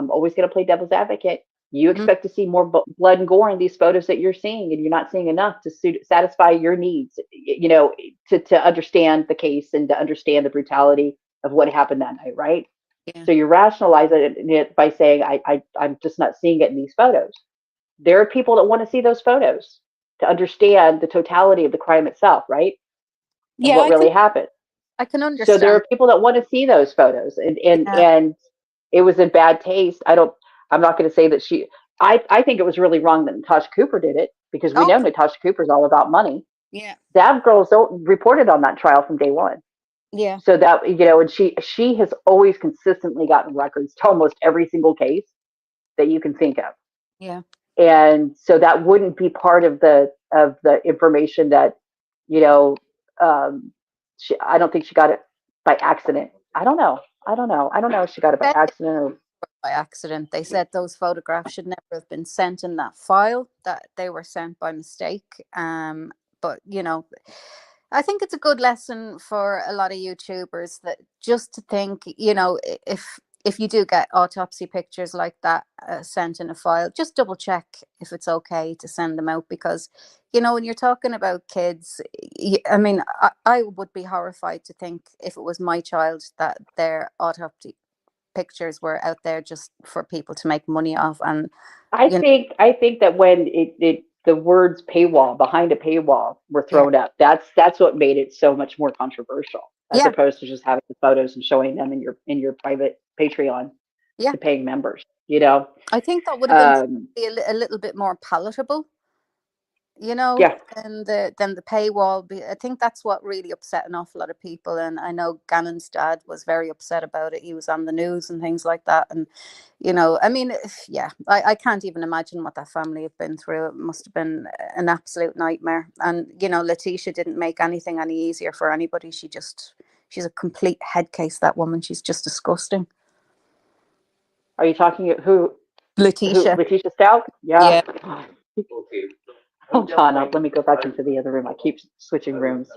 always going to play devil's advocate. You Mhm. expect to see more blood and gore in these photos that you're seeing, and you're not seeing enough to satisfy your needs. To understand the case and to understand the brutality of what happened that night, right? Yeah. So you rationalize it by saying I'm just not seeing it in these photos. There are people that want to see those photos to understand the totality of the crime itself, right? And Yeah. what really happened. I can So there understand. are people that want to see those photos, and Yeah. it was in bad taste. I'm not going to say that I think it was really wrong that Natasha Cooper did it because we Oh, know Natasha Cooper is all about money. yeah. That girl's reported on that trial from day one. Yeah. So that and she has always consistently gotten records to almost every single case that you can think of. Yeah. And so that wouldn't be part of the information that you know um I don't think she got it by accident. I don't know if she got it by Said they accident or by accident. They said those photographs should never have been sent in that file, that they were sent by mistake. But I think it's a good lesson for a lot of YouTubers that just to think, if you do get autopsy pictures like that sent in a file, just double check if it's okay to send them out because, when you're talking about kids, I mean, I would be horrified to think if it was my child that their autopsy pictures were out there just for people to make money off, and you know, I think that when the words paywall behind a paywall were yeah, thrown up, that's what made it so much more controversial as yeah, opposed to just having the photos and showing them in your private Patreon yeah. to paying members. I think that would have been Um, probably a little bit more palatable, you know, Yeah. than the paywall. I think that's what really upset an awful lot of people. And I know Gannon's dad was very upset about it. He was on the news and things like that. And I mean, yeah, I can't even imagine what that family have been through. It must have been an absolute nightmare. And Letitia didn't make anything any easier for anybody. She's a complete head case. That woman. She's just disgusting. Are you talking who Letitia. Letitia Stout? Yeah. Yeah. Hold on, let me go back into the other room. I keep switching rooms.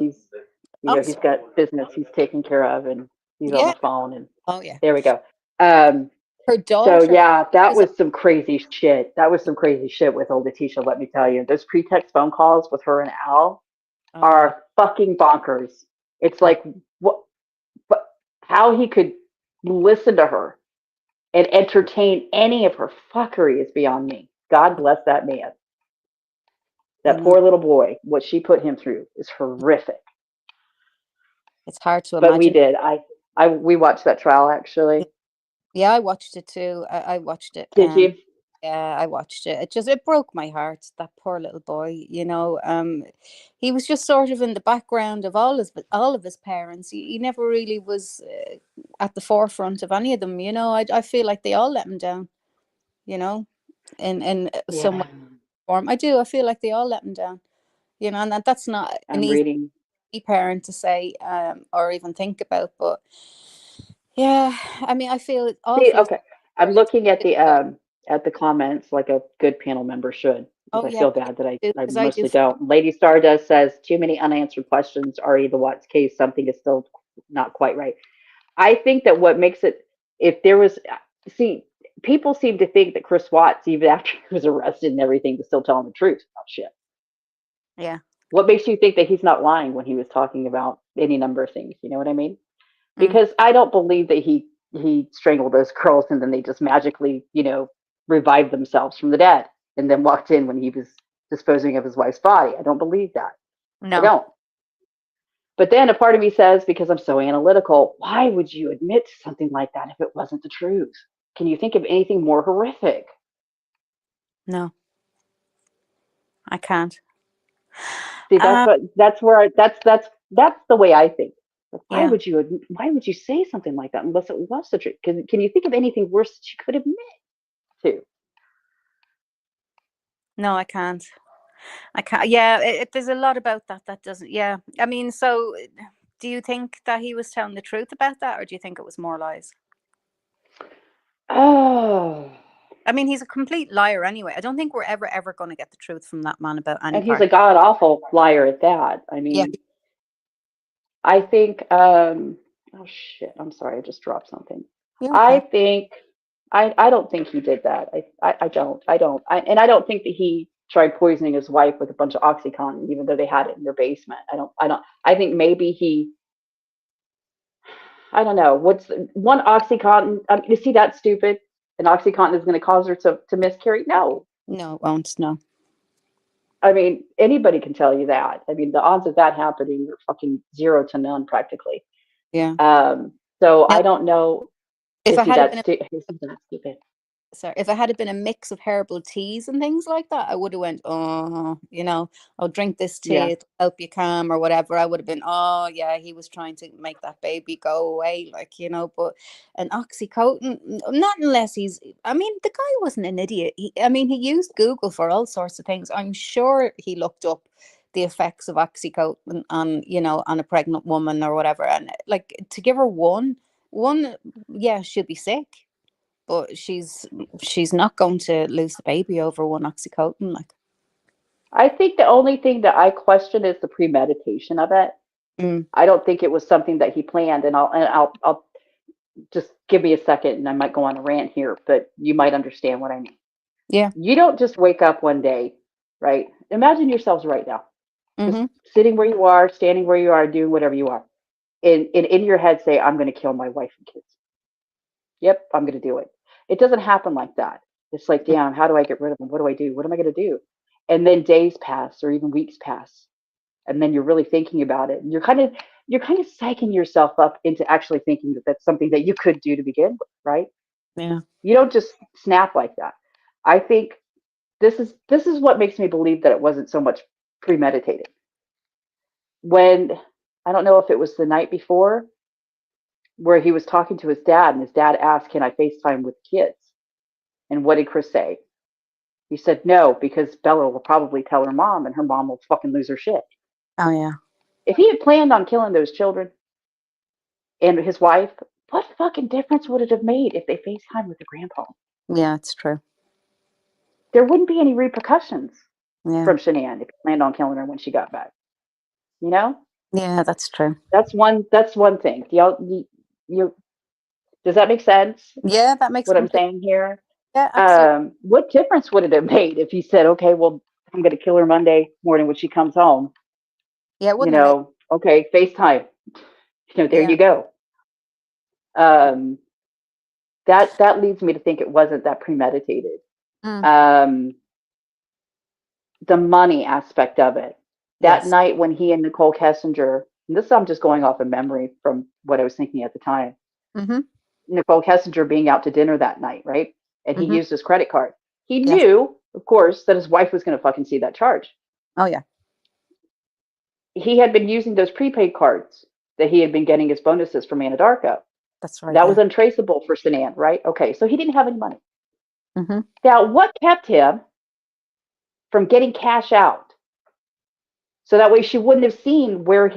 Oh, He's got business he's taking care of, and he's on yeah. the phone. And Oh, yeah. there we go. Um, Her so daughter yeah, that is a. was some crazy shit. That was some crazy shit with old Letitia. Let me tell you, those pretext phone calls with her and Al Oh, yeah. are fucking bonkers. It's Oh, like what, how he could listen to her and entertain any of her fuckery is beyond me. God bless that man. I That know. poor little boy, what she put him through is horrific. It's hard to But we imagine. did. We watched that trial actually. Yeah, I watched it too. I watched it. Did you? Yeah, I watched it. It broke my heart. That poor little boy. He was just sort of in the background of all of his parents. He never really was at the forefront of any of them. I feel like they all let him down. You know, in some way Yeah. or form. I do. I feel like they all let him down. And that's not an I'm easy reading. parent to say or even think about. But yeah, I mean, I feel See, awful okay. for I'm looking Letitia. at the comments like a good panel member should, because Oh I yeah, feel please bad that do, I because I do. mostly don't. Lady Stardust says too many unanswered questions. Ari the Watts case, something is still not quite right. I think that what makes it, if there was, see, people seem to think that Chris Watts, even after he was arrested and everything, was still telling the truth about shit. Yeah. What makes you think that he's not lying when he was talking about any number of things? You know what I mean? Mm, Because I don't believe that he strangled those girls and then they just magically, revived themselves from the dead and then walked in when he was disposing of his wife's body. I don't believe that. I no, don't. But then a part of me says, because I'm so analytical, why would you admit to something like that if it wasn't the truth? Can you think of anything more horrific? no, I can't. See, Uh, that's where that's the way I think. Like, yeah, why would you say something like that unless it was the truth? Can you think of anything worse that you could admit to? no, I can't. I can't. Yeah, there's a lot about that doesn't. Yeah, I mean, so do you think that he was telling the truth about that, or do you think it was more lies? Oh, I mean, he's a complete liar anyway. I don't think we're ever going to get the truth from that man about any and he's part. a god awful liar at that. I Yeah, mean, I think, oh shit, I'm sorry, I just dropped something. yeah, I okay. think, I don't think he did that. And I don't think that he tried poisoning his wife with a bunch of OxyContin, even though they had it in their basement. I think maybe I don't know, one OxyContin, you see that stupid? An OxyContin is going to cause her to miscarry? No. No, it won't. No. I mean, anybody can tell you that. I mean, the odds of that happening are fucking zero to none practically. Yeah. Um, so Now, I don't know. if I had been Is he that stupid? sorry, if it had been a mix of herbal teas and things like that, I would have went, oh, I'll drink this tea, Yeah. it'll help you calm or whatever. I would have been, oh yeah, he was trying to make that baby go away, but an oxycodone, not unless I mean, the guy wasn't an idiot. I mean, he used Google for all sorts of things. I'm sure he looked up the effects of oxycodone on a pregnant woman or whatever. And like to give her one, yeah, she'll be sick, but she's not going to lose the baby over one oxycodone. Like, I think the only thing that I question is the premeditation of it. mm, I don't think it was something that he planned, and I'll just give me a second, and I might go on a rant here, but you might understand what I mean. yeah, You don't just wake up one day, right? Imagine yourselves right now, just mm-hmm, sitting where you are, standing where you are, doing whatever you are, and in your head say, "I'm going to kill my wife and kids." Yep, I'm going to do it. It doesn't happen like that. It's like, damn, how do I get rid of them? What do I do? What am I going to do? And then days pass or even weeks pass. And then you're really thinking about it. And you're kind of psyching yourself up into actually thinking that that's something that you could do to begin with, right? yeah, You don't just snap like that. I think this is what makes me believe that it wasn't so much premeditated. When I don't know if it was the night before where he was talking to his dad, and his dad asked, "Can I FaceTime with kids?" And what did Chris say? He said no, because Bella will probably tell her mom, and her mom will fucking lose her shit. Oh yeah. If he had planned on killing those children and his wife, what fucking difference would it have made if they FaceTime with the grandpa? Yeah, it's true. There wouldn't be any repercussions Yeah. from Shanann if he planned on killing her when she got back. You know, Yeah, that's true. that's one. That's one thing. You does that make sense? Yeah, that makes What I'm complete. saying here. Yeah, absolutely. What difference would it have made if he said, "Okay, well, I'm going to kill her Monday morning when she comes home." Yeah, it wouldn't have made. Okay, FaceTime. There Yeah. you go. Um, that leads me to think it wasn't that premeditated. Mm, Um, the money aspect of it. That yes. night when he and Nicole Kessinger, and this I'm just going off of memory from what I was thinking at the time. Mm-hmm. Nicole Kessinger being out to dinner that night, right? And he Mm-hmm. used his credit card. He Yes. knew, of course, that his wife was going to fucking see that charge. Oh yeah. He had been using those prepaid cards that he had been getting his bonuses from Anadarko. That's right. That was Yeah. untraceable for Sinan, right? Okay, so he didn't have any money. Mm-hmm. Now, what kept him from getting cash out? So that way she wouldn't have seen where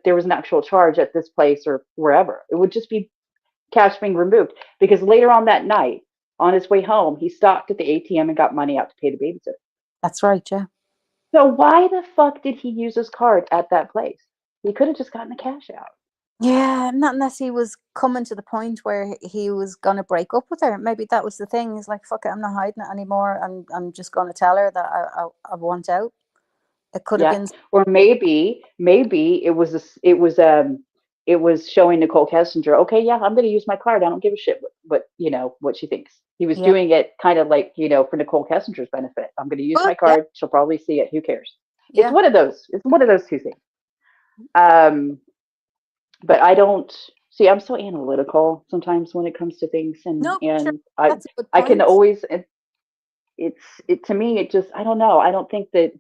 there was an actual charge at this place or wherever. It would just be cash being removed. Because later on that night, on his way home, he stopped at the ATM and got money out to pay the babysitter. That's right. Yeah. So why the fuck did he use his card at that place? He could have just gotten the cash out. Yeah, not unless he was coming to the point where he was gonna break up with her. Maybe that was the thing. He's like, "Fuck it, I'm not hiding it anymore. I'm just gonna tell her that I want out." It could have Yeah, been. or maybe it was showing Nicole Kessinger, okay, yeah, I'm going to use my card. I don't give a shit what she thinks. He was Yeah. doing it kind of like for Nicole Kessinger's benefit. I'm going to use But my yeah. card. She'll probably see it. Who cares? It's Yeah. one of those. It's one of those two things. Um, but I don't see. I'm so analytical sometimes when it comes to things, and No, sure. and I That's a good I can point. always. It to me. It just I don't know. I don't think that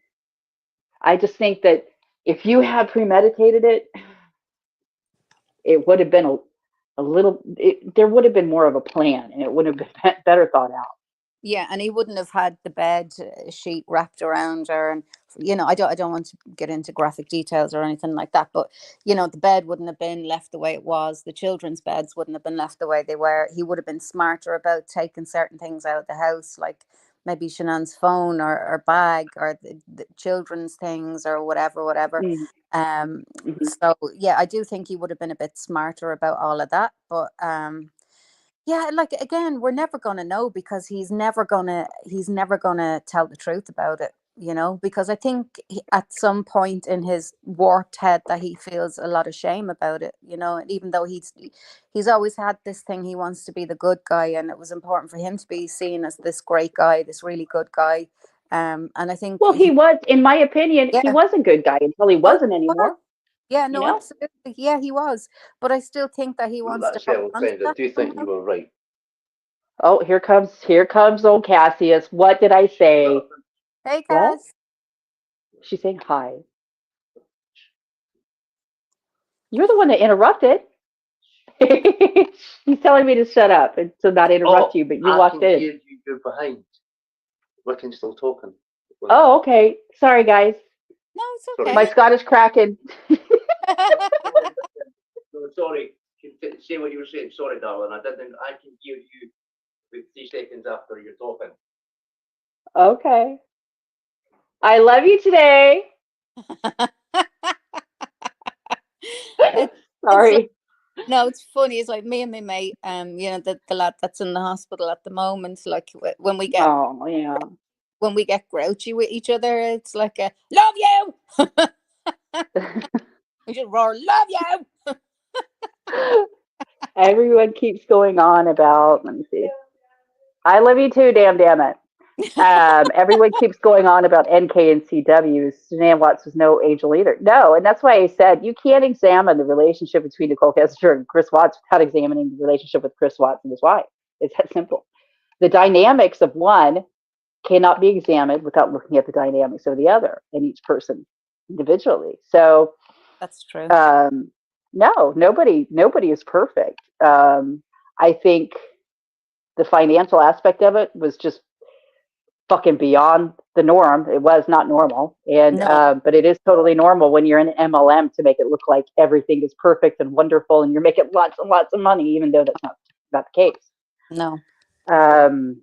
I just think that if you had premeditated it, it would have been there would have been more of a plan and it would have been better thought out. Yeah, and he wouldn't have had the bed sheet wrapped around her, and I don't want to get into graphic details or anything like that, but the bed wouldn't have been left the way it was. The children's beds wouldn't have been left the way they were. He would have been smarter about taking certain things out of the house, like maybe Shanann's phone or bag or the children's things or whatever. Mm, Um, mhm. so yeah, I do think he would have been a bit smarter about all of that, but yeah, like again, we're never gonna know because he's never gonna tell the truth about it, because I think at some point in his warped head that he feels a lot of shame about it, and even though he's always had this thing, he wants to be the good guy, and it was important for him to be seen as this great guy, this really good guy. And I think Well, he was, in my opinion, he yeah, was a good guy until he oh, wasn't he was. anymore. Yeah, You no, know. absolutely, yeah, he was, but I still think that he With wants that to hold said, old on to friends, I that do think somehow. you were right. Oh, here comes old Cassius. What did I say? Hey, What? Cass. She's saying hi. You're the one that interrupted. He's telling me to shut up and to not interrupt Oh, you, but you I walked can in. hear you. You're behind. We're still talking. Well, Oh, okay. Sorry, guys. No, it's sorry. My okay. Scottish Kraken. No, sorry. Say what you were saying. Sorry, darling. I didn't. I can hear you with 3 seconds after you're talking. Okay. I love you today. it, it's like, Sorry. no, it's funny. It's like me and my mate, the lad that's in the hospital at the moment. Like when we get Oh, yeah. grouchy with each other, it's like a love you. We should roar, love you. Everyone keeps going on about, let me see. I love you too, damn it. Everyone keeps going on about NK and CW. Suzanne Watts was no angel either. No, and that's why I said you can't examine the relationship between Nicole Kessinger and Chris Watts without examining the relationship with Chris Watts and his wife. It's that simple. The dynamics of one cannot be examined without looking at the dynamics of the other and each person individually. So That's true. um, no, nobody is perfect. I think the financial aspect of it was just fucking beyond the norm. It was not normal, and No, but it is totally normal when you're in an MLM to make it look like everything is perfect and wonderful, and you're making lots and lots of money, even though that's not the case. no. Um,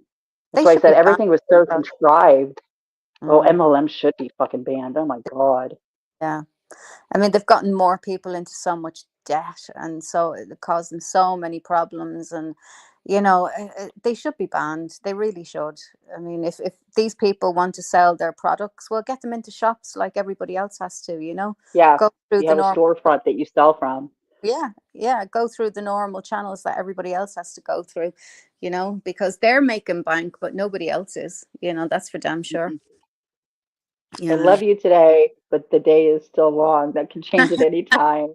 that's They why I should said be banned. everything was so contrived. Oh, Mm, MLM should be fucking banned. Oh my god. yeah. I mean, they've gotten more people into so much debt, and so it causing so many problems. And they should be banned. They really should. I mean, if these people want to sell their products, well, get them into shops like everybody else has to. Yeah, Go through you the have a normal. storefront that you sell from. Yeah, yeah. Go through the normal channels that everybody else has to go through. Because they're making bank, but nobody else is. That's for damn sure. Mm-mm. I Yeah. love you today, but the day is still long. That can change at any time.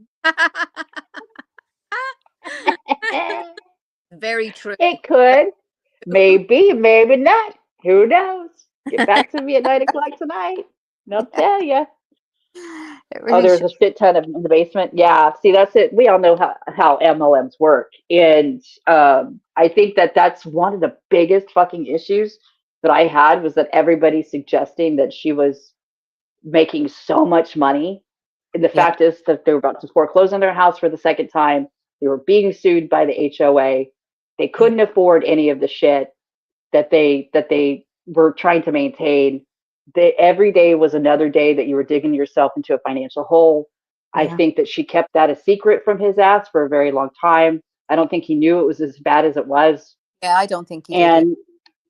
Very true. It could. Maybe, maybe not. Who knows? Get back to me at 9 o'clock tonight, and I'll tell you. It Oh, really there's should. a shit ton of in the basement. Yeah, see, that's it. We all know how MLMs work, and I think that that's one of the biggest fucking issues that I had was that everybody suggesting that she was making so much money. And the Yeah, fact is that they were about to foreclose on their house for the second time. They were being sued by the HOA. They yeah, couldn't afford any of the shit that they were trying to maintain. Every day was another day that you were digging yourself into a financial hole. I yeah, think that she kept that a secret from his ass for a very long time. I don't think he knew it was as bad as it was. yeah. I don't think he did it. And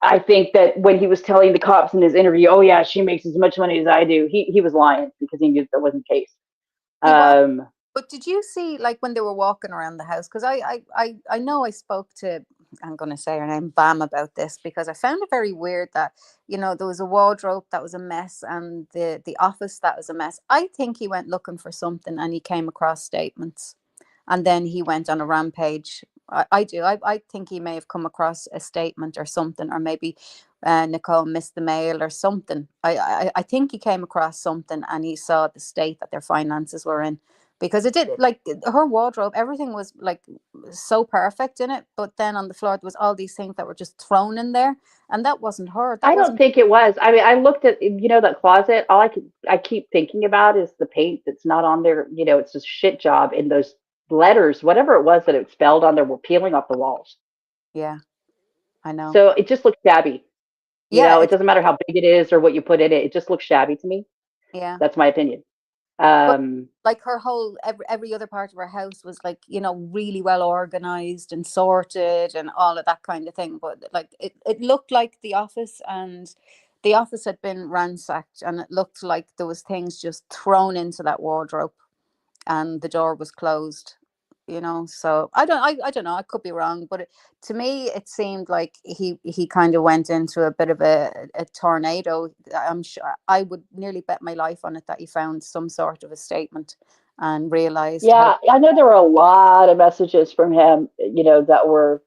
I think that when he was telling the cops in his interview, "Oh yeah, she makes as much money as I do," he was lying because he knew that wasn't the case. He was. Um, But did you see, like, when they were walking around the house? Because I know I spoke to, I'm going to say her name, Bam, about this, because I found it very weird that there was a wardrobe that was a mess, and the office that was a mess. I think he went looking for something and he came across statements, and then he went on a rampage. I do. I think he may have come across a statement or something, or maybe Nicole missed the mail or something. I think he came across something and he saw the state that their finances were in, because it did, like, her wardrobe, everything was like so perfect in it, but then on the floor there was all these things that were just thrown in there, and that wasn't her. That I don't wasn't. think it was. I mean, I looked at that closet. All I keep thinking about is the paint that's not on there. It's a shit job, and those letters, whatever it was that it spelled on there, were peeling off the walls. Yeah, I know. So it just looks shabby. Yeah, It doesn't matter how big it is or what you put in it. It just looks shabby to me. yeah. That's my opinion. But Um, like her whole, every other part of her house was, like, really well organized and sorted and all of that kind of thing. But like it looked like the office, and the office had been ransacked, and it looked like there was things just thrown into that wardrobe, and the door was closed. So I don't know, I could be wrong, but to me it seemed like he kind of went into a bit of a tornado. I'm sure, I would nearly bet my life on it, that he found some sort of a statement and realized how. yeah, I know there were a lot of messages from him, that were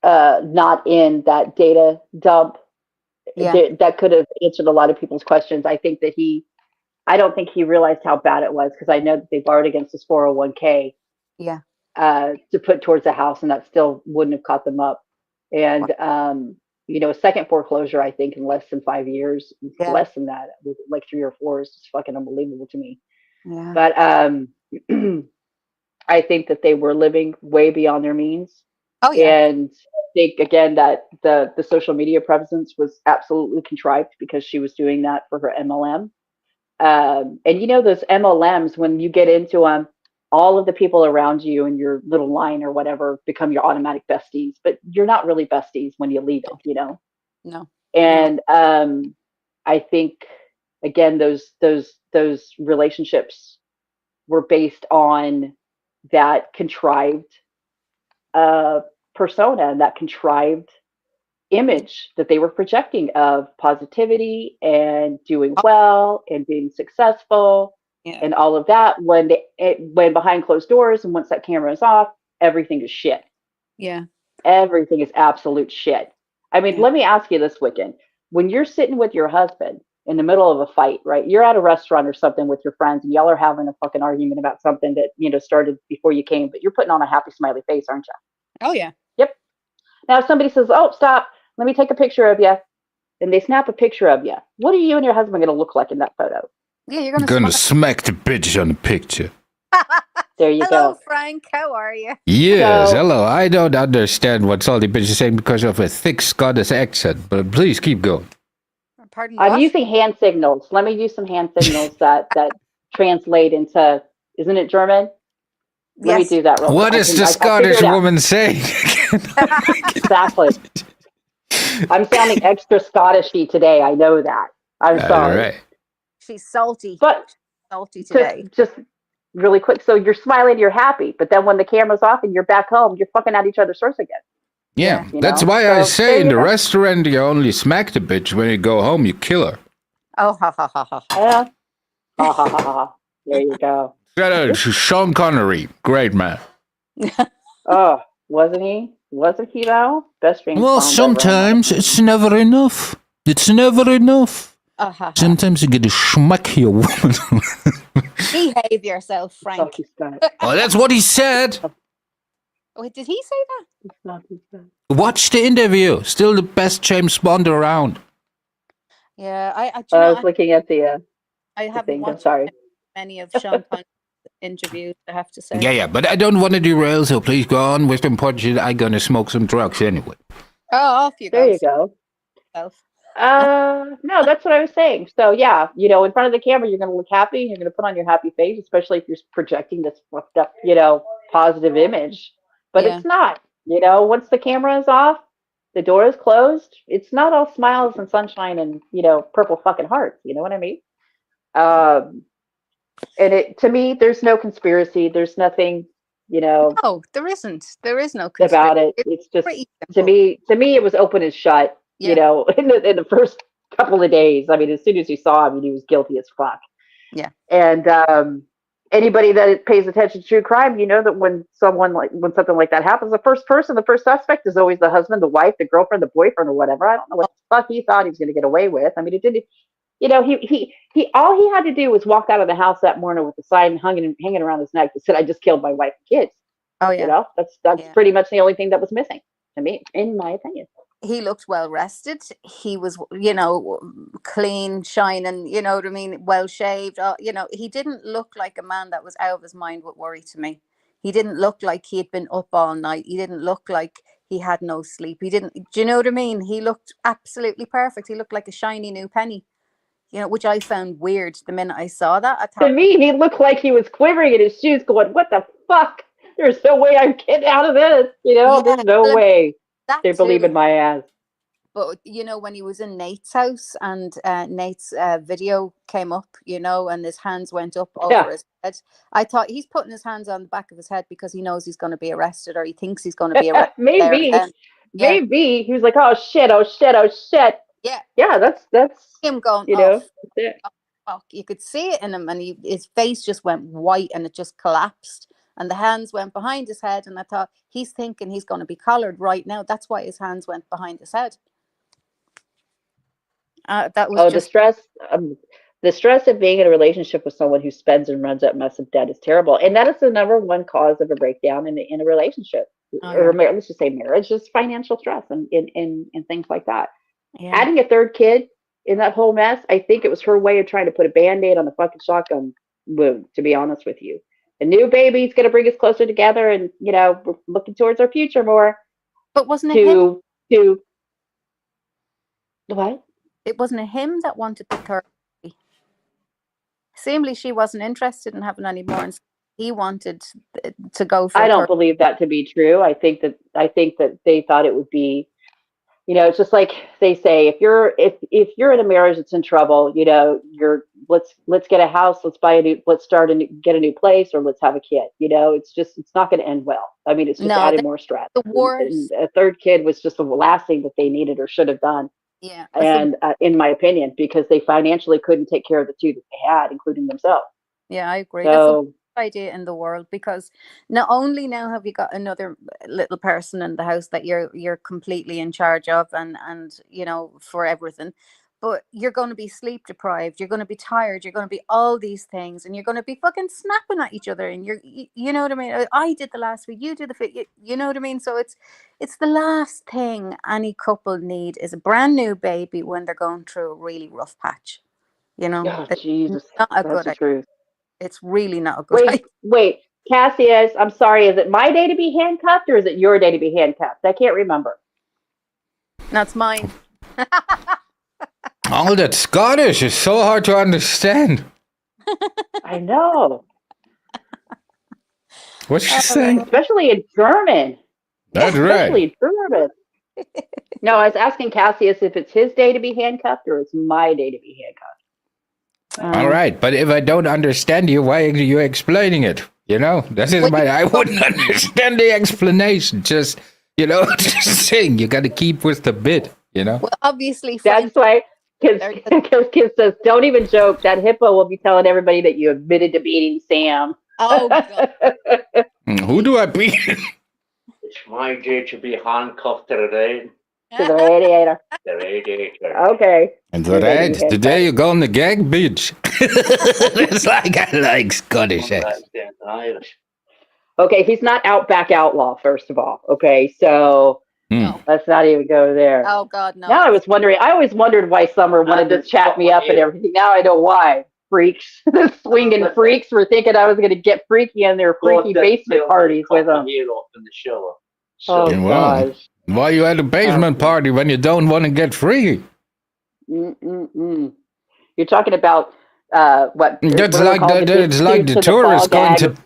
not in that data dump Yeah, that could have answered a lot of people's questions. I don't think he realized how bad it was because I know that they borrowed against his 401k yeah, to put towards the house, and that still wouldn't have caught them up. wa- And a second foreclosure, I think, in less than 5 years, yeah, less than that, like 3 or 4, is just fucking unbelievable to me. yeah. But I think that they were living way beyond their means, Oh yeah, and I think again that the social media presence was absolutely contrived because she was doing that for her MLM. And those MLMs, when you get into them, all of the people around you in your little line or whatever become your automatic besties, but you're not really besties when you leave it. no, no, And I think again those relationships were based on that contrived uh, persona and that contrived image that they were projecting of positivity and doing oh, well and being successful yeah, and all of that when behind closed doors and once that camera is off, everything is shit. yeah, Everything is absolute shit. I mean, yeah. let me ask you this, Wiccan. when you're sitting with your husband in the middle of a fight, right? You're at a restaurant or something with your friends and y'all are having a fucking argument about something that, started before you came, but you're putting on a happy smiley face, aren't you? Oh yeah. Yep. Now if somebody says, "Oh, stop, let me take a picture of you," and they snap a picture of you, what are you and your husband going to look like in that photo? Yeah, you're I'm gonna gonna smack the bitch on the picture. There you Hello, go. Frank. How are you? Yes, So- hello. I don't understand what all the bitches are saying because of a thick Scottish accent, but please keep going. Pardon I'm what? using hand signals. Let me use some hand signals that translate into, isn't it German? Let me Yes. do that real quick. What is the I'll figure Scottish it out. woman saying? Exactly. I'm sounding extra Scottishy today. I know that. I'm All sorry. right. She's salty. But Salty just today. just really quick. So you're smiling, you're happy, but then when the camera's off and you're back home, you're fucking at each other's throats again. Yeah, Yeah. that's why I So, say there in you the go. restaurant you only smack the bitch. When you go home, you kill her. Oh, ha ha ha ha. Yeah. Ha ha ha ha. There you go. Sean Connery, great man. Oh, wasn't he? Wasn't he though? Best James Well, Bond ever, in my sometimes opinion. it's never enough. It's never enough. Oh, ha ha. Sometimes you get to smack your woman. Behave yourself, Frank. Salty Scott. Oh, that's what he said. Wait, did he say that? Salty Scott. Watch the interview. Still the best James Bond around. Yeah, do you I know, was looking at the I haven't thing. I'm watched sorry. many of Sean Connery's interviews, I have to say. Yeah, but I don't want to derail, so please go on with the podcast. I'm gonna smoke some drugs anyway. Oh, off you There go. you go. Self. No, that's what I was saying. So yeah, in front of the camera, you're going to look happy. You're going to put on your happy face, especially if you're projecting this fucked up, positive image. But Yeah. it's not. Once the camera is off, the door is closed. It's not all smiles and sunshine and purple fucking hearts. You know what I mean? And to me, there's no conspiracy. There's nothing, No, there isn't. There is no conspiracy. about it. It's It's just pretty to simple. me, it was open and shut. Yeah. In the first couple of days. I mean, as soon as you saw him, he was guilty as fuck. Yeah. And anybody that pays attention to true crime, that when something like that happens, the first suspect is always the husband, the wife, the girlfriend, the boyfriend, or whatever. I don't know what the fuck he thought he was going to get away with. I mean, it didn't. He all he had to do was walk out of the house that morning with the sign hanging around his neck that said, "I just killed my wife and kids." Oh yeah. That's Yeah. pretty much the only thing that was missing to me, in my opinion. He looked well rested. He was, clean, shining, you know what I mean, well shaved. He didn't look like a man that was out of his mind with worry to me. He didn't look like he had been up all night. He didn't look like he had no sleep. He didn't, do you know what I mean? He looked absolutely perfect. He looked like a shiny new penny, which I found weird the minute I saw that. I To thought, me, he looked like he was quivering in his shoes, going, "What the fuck? There's no way I'm getting out of this. yeah, There's no well, way that they believe too. in my ass." But when he was in Nate's house and Nate's video came up, and his hands went up Yeah. over his head, I thought he's putting his hands on the back of his head because he knows he's going to be arrested, or he thinks he's going to be arrested. There and then. Yeah, Maybe he was like, "Oh shit, oh shit, oh shit." yeah. Yeah, that's Him going, that's it. fuck. You could see it in him, and his face just went white, and it just collapsed, and the hands went behind his head, and I thought he's thinking he's going to be collared right now. That's why his hands went behind his head. That was just The stress of being in a relationship with someone who spends and runs up massive debt is terrible, and that is the number one cause of a breakdown in a relationship, or let's just say marriage, is financial stress and things like that. Yeah. Adding a third kid in that whole mess, I think it was her way of trying to put a band-aid on the fucking shotgun wound, to be honest with you. A new baby's going to bring us closer together, and we're looking towards our future more. But wasn't it him? To what? It wasn't him that wanted the third baby. Seemingly she wasn't interested in having any more, and he wanted to go for. I don't believe that to be true. I think that they thought it would be, it's just like they say, if you're in a marriage that's in trouble, let's get a house, get a new place, or let's have a kid. It's not going to end well. I mean, it's just added more stress. The wars. And a third kid was just the last thing that they needed or should have done. Yeah. And in my opinion, because they financially couldn't take care of the two that they had, including themselves. Yeah, I agree. So idea in the world, because not only now have you got another little person in the house that you're completely in charge of, and for everything, but you're going to be sleep deprived, you're going to be tired, you're going to be all these things, and you're going to be fucking snapping at each other, and you know what I mean. I did the last week, you did the fit, you know what I mean. So it's the last thing any couple need is a brand new baby when they're going through a really rough patch. Oh, It's Jesus, not a that's good the idea. truth. It's really not a good idea. Wait, Cassius, I'm sorry. Is it my day to be handcuffed or is it your day to be handcuffed? I can't remember. That's mine. All that Scottish is so hard to understand. I know. What's she saying? Especially in German. That's Especially right. in German. No, I was asking Cassius if it's his day to be handcuffed or it's my day to be handcuffed. All right, but if I don't understand you, why are you explaining it? That is why I wouldn't understand the explanation. Just, just saying, you got to keep with the bit, Well, obviously, That's why, because Kid says, don't even joke. That hippo will be telling everybody that you admitted to beating Sam. Oh, God. Who do I beat? It's my day to be handcuffed today. To the radiator. The radiator. Okay. And right, today you go on the gag beach. It's like I like Scottish accent. Irish. Okay, he's not Outback Outlaw, first of all. Okay, so let's not even go there. Oh, God, no. Now I always wondered why Summer wanted to chat me up and everything. Now I know why. Freaks. The swinging freaks were thinking I was going to get freaky in their freaky basement parties with them. Oh, gosh. Why you at a basement party when you don't want to get free? You're talking about what? That's like the tourists going to.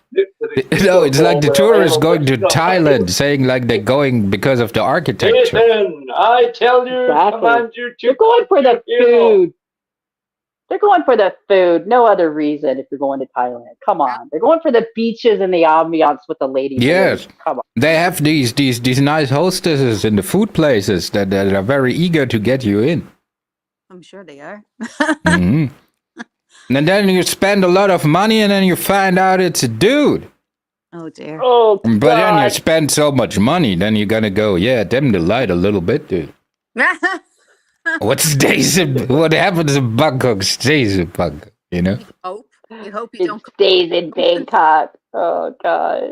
No, it's like the tourists going to Thailand, saying like they're going because of the architecture. Listen, I tell you, command you to. You're going for the food. They're going for the food. No other reason if you're going to Thailand. Come on. They're going for the beaches and the ambiance with the ladies. Yes. Come on. They have these nice hostesses in the food places that are very eager to get you in. I'm sure they are. And then you spend a lot of money and then you find out it's a dude. Oh, dear. Oh, God. But then you spend so much money, then you're going to go, yeah, dim the light a little bit, dude. What happens in Bangkok stays in Bangkok, You hope you don't. It stays in Bangkok. Oh, God.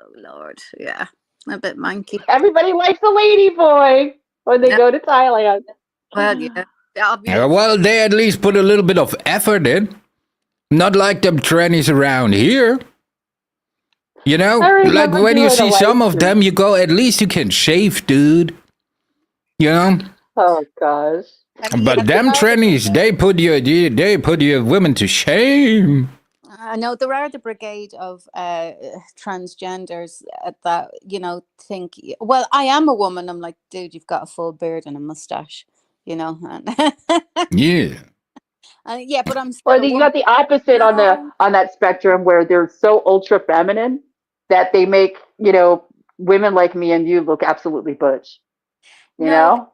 Oh, Lord. Yeah. A bit manky. Everybody likes a lady boy when they go to Thailand. Well, yeah. Yeah, well, they at least put a little bit of effort in. Not like them trannies around here. Like when you see some of them, you go, at least you can shave, dude. Oh, gosh. But them trannies, they put your women to shame. I know there are the brigade of transgenders that, think, well, I am a woman. I'm like, dude, you've got a full beard and a mustache, Yeah. Yeah, but I'm still Or you got the opposite on that spectrum where they're so ultra feminine that they make, women like me and you look absolutely butch. You know?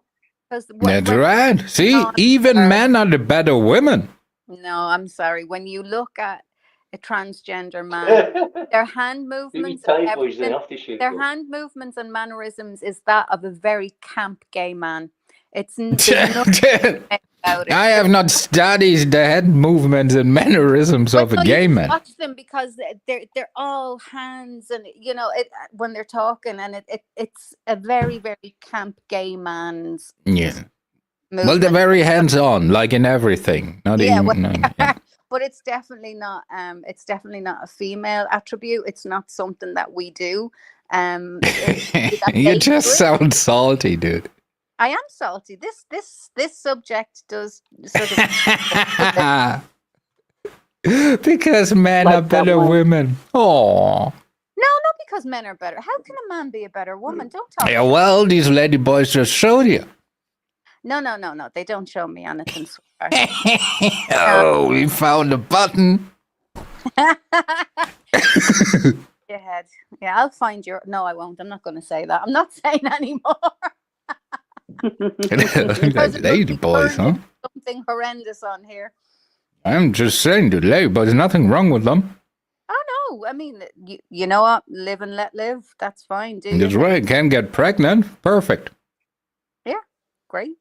That's right. See, even men are the better women. No, I'm sorry. When you look at a transgender man, their hand movements, hand movements and mannerisms is that of a very camp gay man. It's nothing about it. I have not studied the head movements and mannerisms of a gay man. Watch them because they're all hands and when they're talking, and it's a very, very camp gay man's movement. Well, they're very hands-on, like in everything. But it's definitely not. It's definitely not a female attribute. It's not something that we do. You just sound salty, dude. I am salty. This subject does sort of because men are better women. Oh. No, not because men are better. How can a man be a better woman? Don't talk. Yeah, well, these lady boys just showed you. No. They don't show me anything. Oh, we found a button. Your head. Yeah, I'll find your. No, I won't. I'm not going to say that. I'm not saying anymore. Lady boys, huh? Something horrendous on here. I'm just saying, dude, lady boys, nothing wrong with them. Oh no, I mean, you know what? Live and let live. That's fine. Do That's your thing. right. Can get pregnant. Perfect. Yeah, great.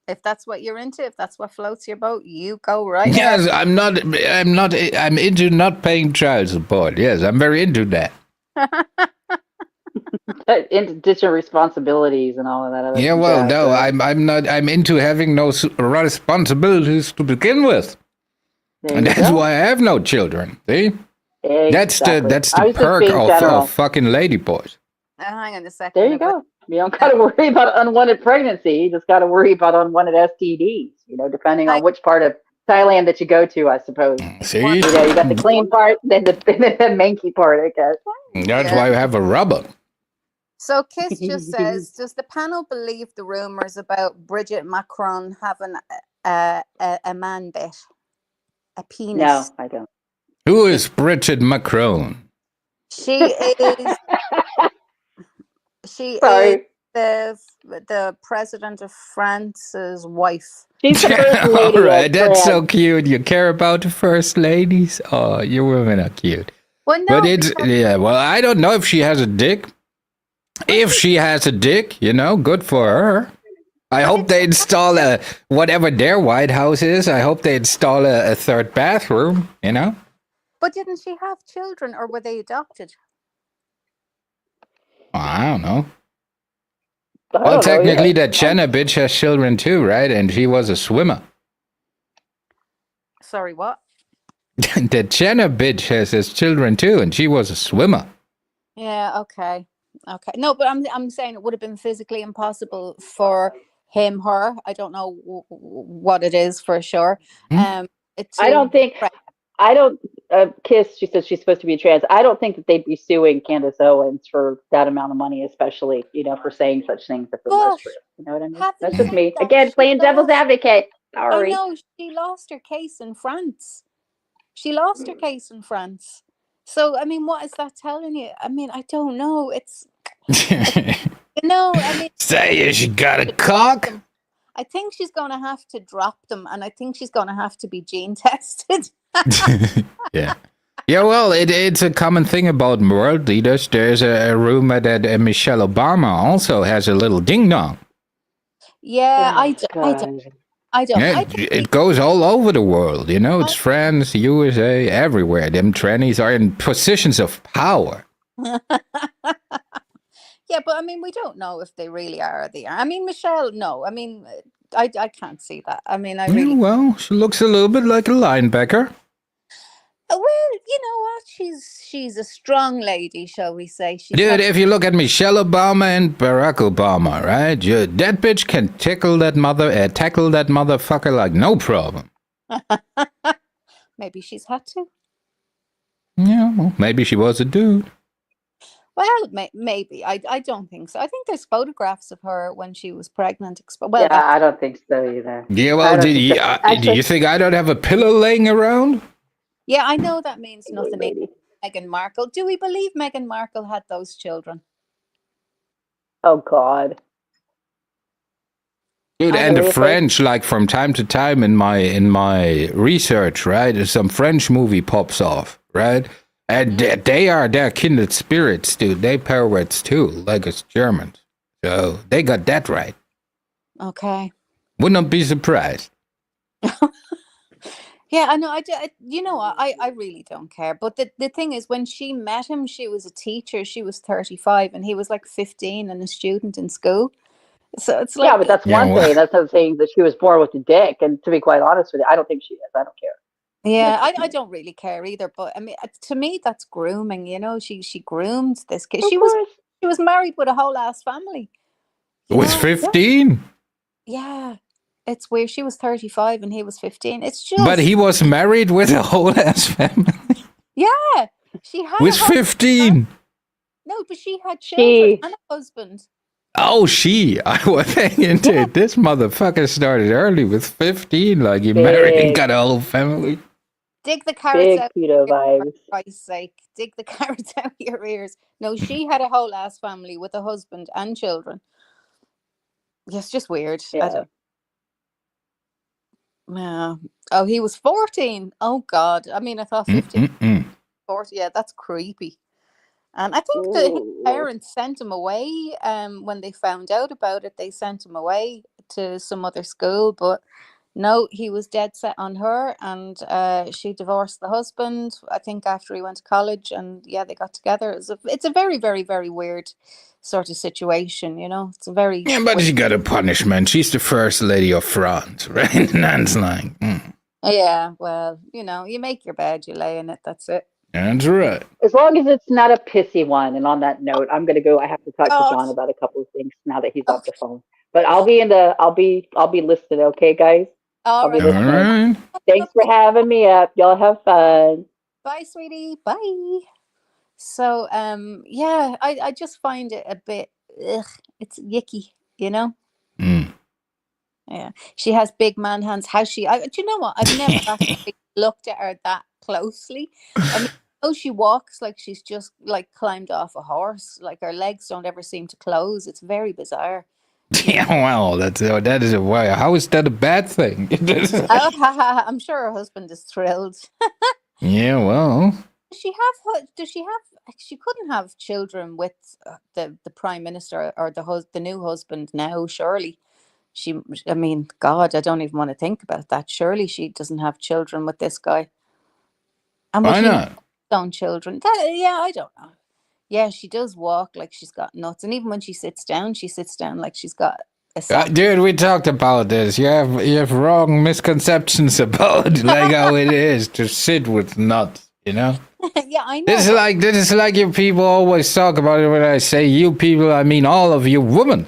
If that's what you're into, if that's what floats your boat, you go right Yes, ahead. I'm into not paying child support. Yes, I'm very into that. Additional responsibilities and all of that other Yeah, well, jazz, no, right? I'm not. I'm into having no responsibilities to begin with, There and you that's go. why I have no children. See, Exactly. that's the I was just perk being of general. fucking ladyboys. Hang on a There second. you go. You don't got to worry about unwanted pregnancy. You just got to worry about unwanted STDs, depending I on which part of Thailand that you go to, I suppose. See, You got the clean part, then the manky part, I guess. that's yeah. why I have a rubber. So Kiss just says, does the panel believe the rumors about Bridget Macron having a man bit, a penis? No, I don't. Who is Bridget Macron? She is she is Sorry. the president of France's wife. She's the first All lady of right, that's so France. cute. You care about the first ladies? Oh, you women are cute. Well, But no, it's because yeah. Well, I don't know if she has a dick. If she has a dick, good for her. I but hope they install whatever their White House is. I hope they install a third bathroom. but didn't she have children, or were they adopted? I don't know. I Well, don't know technically, either. that Jenna bitch has children too, right? And she was a swimmer. Sorry, what? That Jenna bitch has children too, and she was a swimmer. Yeah, okay. No, but I'm saying it would have been physically impossible for her. I don't know what it is for sure. Hmm? I don't think. I don't. Kiss. She says she's supposed to be trans. I don't think that they'd be suing Candace Owens for that amount of money, especially for saying such things if it was But true. You know what I mean? having That's just said me. that, Again, playing devil's advocate. I Sorry. know she lost her case in France. She lost her case in France. So I mean, what is that telling you? I mean, I don't know. I mean, Say she got a cock. I think she's going to have to drop them, and I think she's going to have to be gene tested. Yeah. Yeah, well, it's a common thing about world leaders. There's a rumor that Michelle Obama also has a little ding dong. Yeah, Oh, God. I don't. Yeah, I think it goes all over the world. It's France, USA, everywhere. Them trannies are in positions of power. yeah, but I mean, we don't know if they really are or they are. I mean, Michelle, no. I mean, I can't see that. I mean, I Yeah, really. well, she looks a little bit like a linebacker. Well, you know what? She's a strong lady, shall we say? She's Dude, had. if you look at Michelle Obama and Barack Obama, right? That bitch can tackle that motherfucker like no problem. Maybe she's had to. Yeah, well, maybe she was a dude. Well, maybe. I don't think so. I think there's photographs of her when she was pregnant. Well, Yeah, that's I don't think so either. Yeah, I well, don't do think you, so. do Actually, you think I don't have a pillow laying around? yeah. I know that means nothing. lady. Meghan Markle. Do we believe Meghan Markle had those children? Oh, God. Dude, I and the Seriously? French, like from time to time in my research, right? Some French movie pops off, right? And they're kindred spirits, dude. They poets too, like us Germans. So they got that right. Okay. Would not be surprised. Yeah, I know. I really don't care. But the thing is, when she met him, she was a teacher. She was 35, and he was like 15 and a student in school. So it's Yeah, like, but that's Yeah, one well, thing. That's not saying that she was born with a dick. And to be quite honest with you, I don't think she is. I don't care. yeah, That's just I me. don't really care either. But I mean, to me, that's grooming. She groomed this kid. Of course. She was married with a whole ass family. it was Yeah, 15, yeah. It's weird. She was 35 and he was 15. It's but just he was married with a whole ass family. yeah. She had Was a whole 15. no, but she had children She, and a husband. Oh, I was thinking, dude, this motherfucker started early with 15. Like, he married and big, got a whole family. Dig the carrots big out pedo of your ears, for vibes. Christ's sake. Dig the carrots out of your ears. No, she had a whole ass family with a husband and children. Yeah, it's just weird. I Yeah. don't. Yeah. Oh, he was 14. Oh God. I mean, I thought 15. Mm-mm-mm. course, yeah, that's creepy. And I think that his Ooh. parents sent him away. When they found out about it, they sent him away to some other school. But no, he was dead set on her, and she divorced the husband. I think after he went to college, and yeah, they got together. It's a very, very, very weird sort of situation. It's a very Yeah, but she got a punishment. She's the first lady of France, right? And that's like, yeah. Well, you make your bed, you lay in it. That's it. that's right. As long as it's not a pissy one. And on that note, I'm gonna go. I have to talk to Oh, John about a couple of things now that he's off okay. the phone. But I'll be listening, okay, guys? All I'll be right. All listening. right. Thanks for having me up. Y'all have fun. Bye, sweetie. Bye. So, yeah, I just find it a bit, ugh, it's yicky, you know? Mm. Yeah. She has big man hands. Do you know what? I've never actually looked at her that closely. I mean, she walks like she's just like climbed off a horse. Like her legs don't ever seem to close. It's very bizarre. Yeah, well, that is a way. How is that a bad thing? Oh, I'm sure her husband is thrilled. Yeah, well, Does she have? She couldn't have children with the prime minister or the new husband now. Surely I mean, God, I don't even want to think about that. Surely she doesn't have children with this guy. And would why he have not? his own children? Yeah, I don't know. Yeah, she does walk like she's got nuts, and even when she sits down like she's got a sack. Dude, we talked about this. You have wrong misconceptions about like how it is to sit with nuts. Yeah, I know. This is like you people always talk about it. When I say you people, I mean all of you women.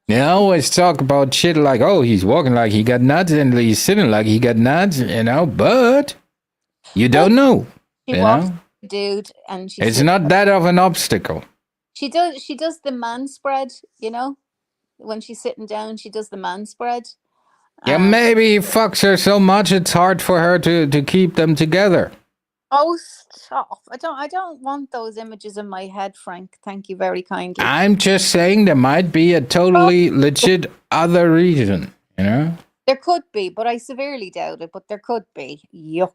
You always talk about shit like, oh, he's walking like he got nuts and he's sitting like he got nuts, but you don't know. She walks, dude, and It's not that of an obstacle. She does the man spread, when she's sitting down. She does the man spread. Yeah, maybe he fucks her so much it's hard for her to keep them together. Oh, stop! I don't want those images in my head, Frank. Thank you very kindly. I'm just saying there might be a totally legit other reason, There could be, but I severely doubt it. But there could be. Yuck.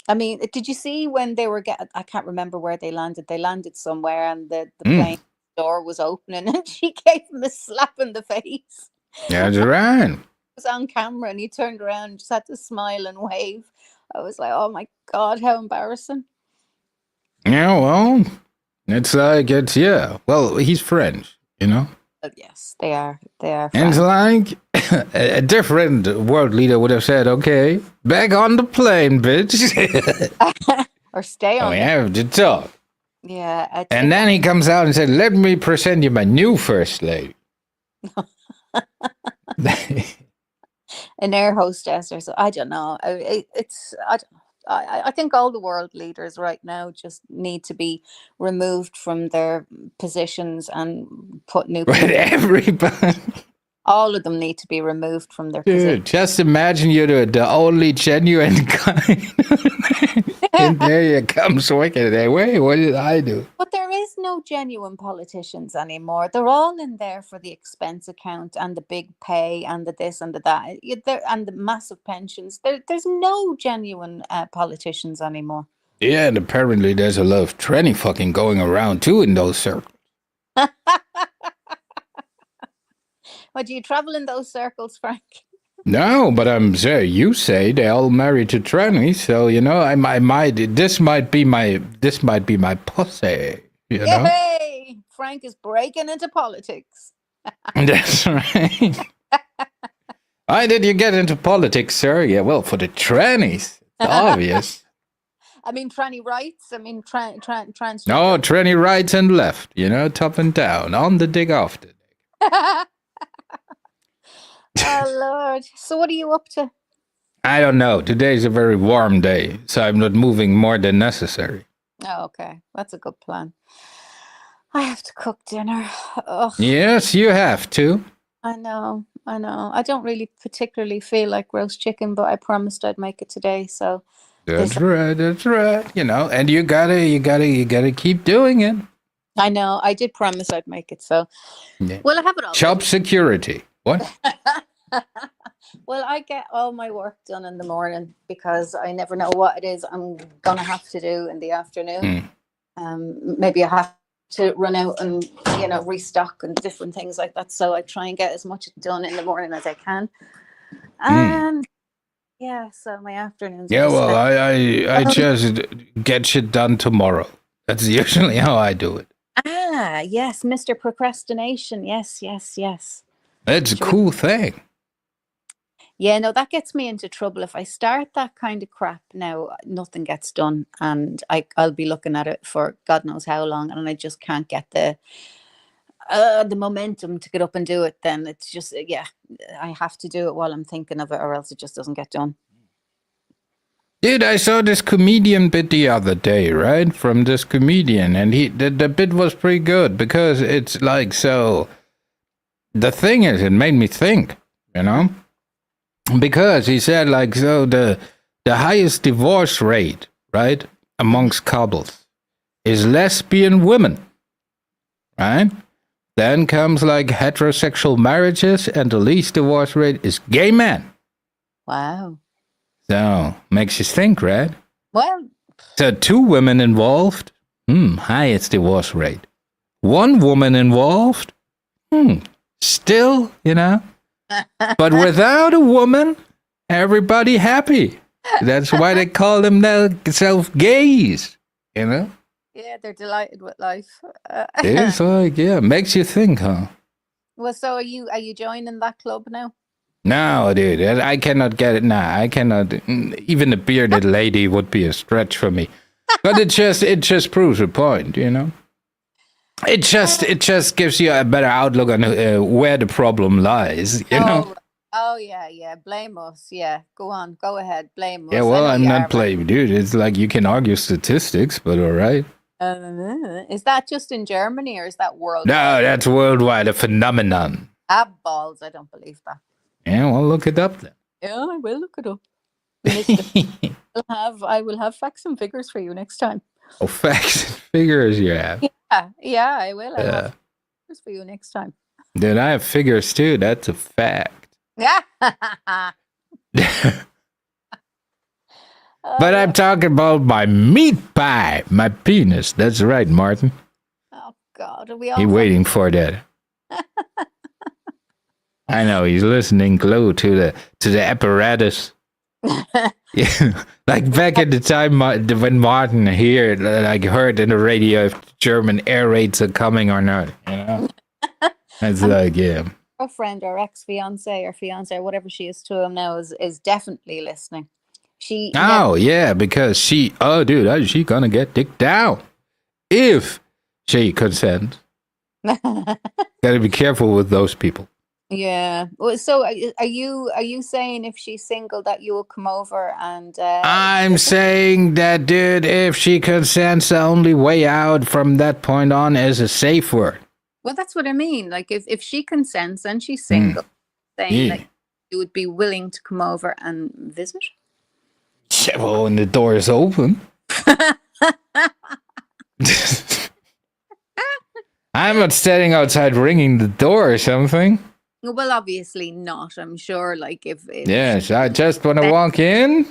I mean, did you see when they were I can't remember where they landed. They landed somewhere, and the plane door was opening, and she gave him a slap in the face. That's right. It was on camera, and he turned around and just had to smile and wave. I was like, oh my God, how embarrassing. Yeah, well, it's like, well, he's French, Yes, they are. They are. And it's like, a different world leader would have said, okay, back on the plane, bitch. Or stay on. We have to talk. Yeah. And then he comes out and said, let me present you my new first lady. An air hostess or so. I don't know. I don't know. I think all the world leaders right now just need to be removed from their positions and put new people. But everybody. All of them need to be removed from their Dude, position. just imagine you're the only genuine kind. And there you come swinging there. Wait, what did I do? But there is no genuine politicians anymore. They're all in there for the expense account and the big pay and the this and the that and the massive pensions. There's no genuine politicians anymore. Yeah, and apparently there's a lot of tranny fucking going around too in those circles. Well, do you travel in those circles, Frank? No, but I'm saying you say they're all married to trannies, so I might. This might be my pussy. Yay! Frank is breaking into politics. That's right. Why did you get into politics, sir? Yeah, well, for the trannies. It's obvious. I mean, tranny rights. I mean, trans. No, tranny right and left. Top and down, on the dick, off the dick. Oh Lord! So what are you up to? I don't know. Today's a very warm day, so I'm not moving more than necessary. Oh, okay. That's a good plan. I have to cook dinner. Ugh. Yes, you have to. I know. I don't really particularly feel like roast chicken, but I promised I'd make it today. So That's right. And you gotta keep doing it. I know. I did promise I'd make it. So Yeah. well, I have it all. Job security. What? Well, I get all my work done in the morning because I never know what it is I'm gonna have to do in the afternoon. Maybe I have to run out and restock and different things like that. So I try and get as much done in the morning as I can. And yeah, so my afternoons. Yeah, Are well, spent. I just get shit done tomorrow. That's usually how I do it. Yes, Mr. Procrastination. Yes. It's a cool thing. Yeah, no, that gets me into trouble. If I start that kind of crap now, nothing gets done, and I'll be looking at it for God knows how long, and I just can't get the momentum to get up and do it. Then it's just I have to do it while I'm thinking of it, or else it just doesn't get done. Dude, I saw this comedian bit the other day, right? From this comedian, and the bit was pretty good because it's like, so the thing is, it made me think, because he said, like, so the highest divorce rate, right, amongst couples is lesbian women, right? Then comes like heterosexual marriages, and the least divorce rate is gay men. Wow. So, makes you think, right? Well, So 2 women involved, highest divorce rate. 1 woman involved, still, But without a woman, everybody happy. That's why they call themselves gays, yeah, they're delighted with life. It's like, makes you think, huh? Well, so are you joining that club now? No, dude, I cannot get it now. I cannot. Even a bearded lady would be a stretch for me. But it just proves a point, It just gives you a better outlook on where the problem lies, Oh yeah. Blame us. Yeah, go on, go ahead. Blame us. Yeah, well, I'm not blaming, dude. It's like you can argue statistics, but all right. Is that just in Germany or is that worldwide? No, that's worldwide, a phenomenon. Balls, I don't believe that. Yeah, well, look it up then. Yeah, I will look it up. I will have facts and figures for you next time. Oh, facts and figures you have. Yeah, I will. I have figures for you next time. Dude, I have figures too. That's a fact. Yeah. But I'm talking about my meat pie, my penis. That's right, Martin. Oh God, are we all? He's waiting for that. I know he's listening glued to the apparatus. Yeah, like back in the time when Martin here heard in the radio if German air raids are coming or not. It's like Girlfriend or ex-fiance or fiance or whatever she is to him now is definitely listening. Because she gonna get dicked down if she consents. Gotta be careful with those people. Yeah. So are you saying if she's single that you will come over and? I'm saying that, dude, if she consents, the only way out from that point on is a safe word. Well, that's what I mean. Like if she consents and she's single, saying that you would be willing to come over and visit. Yeah, well, when the door is open. I'm not standing outside ringing the door or something. Well, obviously not. I'm sure. Like if yes, I just want to walk in.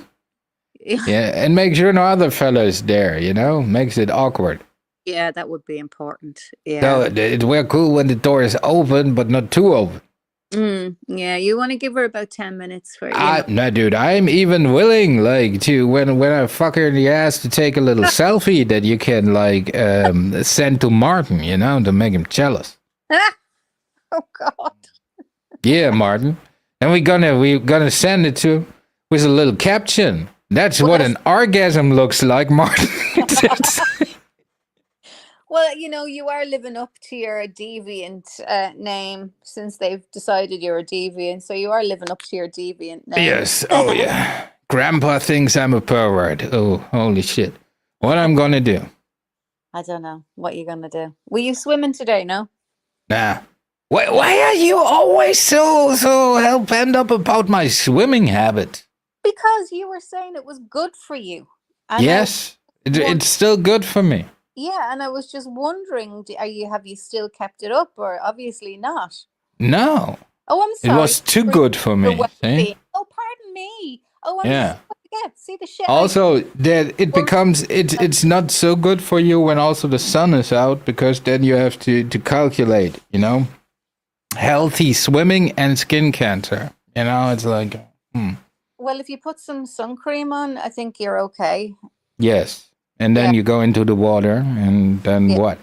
Yeah, and make sure no other fellas there. Makes it awkward. Yeah, that would be important. Yeah. So we're cool when the door is open, but not too open. Yeah, you want to give her about 10 minutes for No, dude, I'm even willing, like, to when I fuck her in the ass to take a little selfie that you can like send to Martin, to make him jealous. Oh God. Yeah, Martin, and we're gonna send it to him with a little caption. That's what an orgasm looks like, Martin. Well, you are living up to your deviant name since they've decided you're a deviant. So you are living up to your deviant name. Yes. Oh, yeah. Grandpa thinks I'm a pervert. Oh, holy shit. What I'm going to do? I don't know what you're going to do. Were you swimming today, no? Nah. Why are you always so hell-bent up about my swimming habit? Because you were saying it was good for you. Yes. It's still good for me. Yeah, and I was just wondering, have you still kept it up, or obviously not? No. Oh, I'm It sorry. was too For good for your me. See? well-being. Oh, pardon me. Oh, I'm Yeah. so forget. See the shit. I Also, that it Well- becomes it's not so good for you when also the sun is out, because then you have to calculate, healthy swimming and skin cancer. It's like, Well, if you put some sun cream on, I think you're okay. yes. And then Yeah. you go into the water, and then Yeah. what?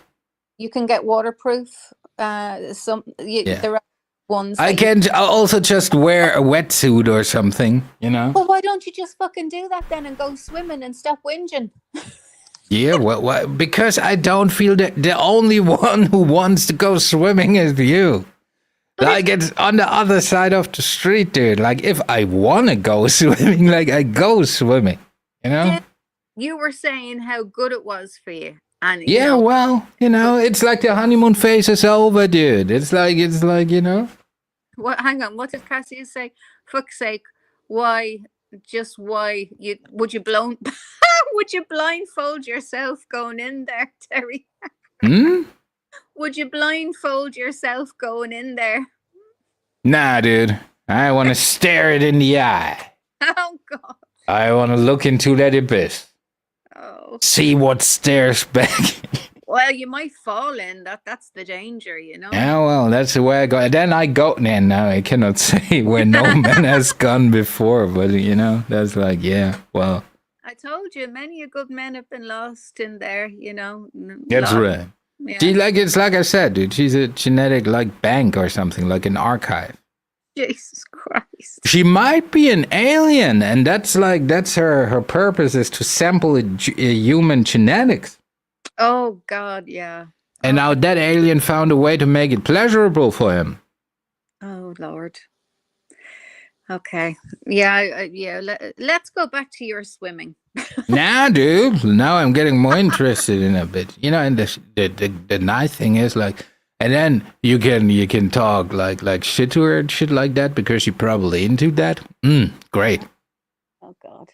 You can get waterproof. Yeah. There are ones. I that you- can also just wear a wetsuit or something, Well, why don't you just fucking do that then and go swimming and stop whinging? Yeah, well, because I don't feel that the only one who wants to go swimming is you. But Like, it's on the other side of the street, dude. Like, if I want to go swimming, like, I go swimming, Yeah. You were saying how good it was for you, and Yeah, well, it's like the honeymoon phase is over, dude. It's like, What? Hang on. What did Cassie say? Fuck's sake! Why? Just why? Would you would you blindfold yourself going in there, Terry? Would you blindfold yourself going in there? Nah, dude. I want to stare it in the eye. Oh God! I want to look into that abyss. Oh. See what stares back. Well, you might fall in. That's the danger, Yeah, well, that's the way I go. Then I go. Now I cannot say where no man has gone before, but that's like, yeah, well. I told you, many a good men have been lost in there. That's lost. right. Yeah. It's like I said, dude. She's a genetic like bank or something, like an archive. Jesus Christ. She might be an alien, and that's her purpose is to sample human genetics. Oh God, yeah. And now that alien found a way to make it pleasurable for him. Oh Lord. Okay. Yeah. Yeah. Let's go back to your swimming. Nah, dude. Now I'm getting more interested in a bit. And the nice thing is like, and then you can talk like shit to her and shit like that because you're probably into that. Great. Oh God.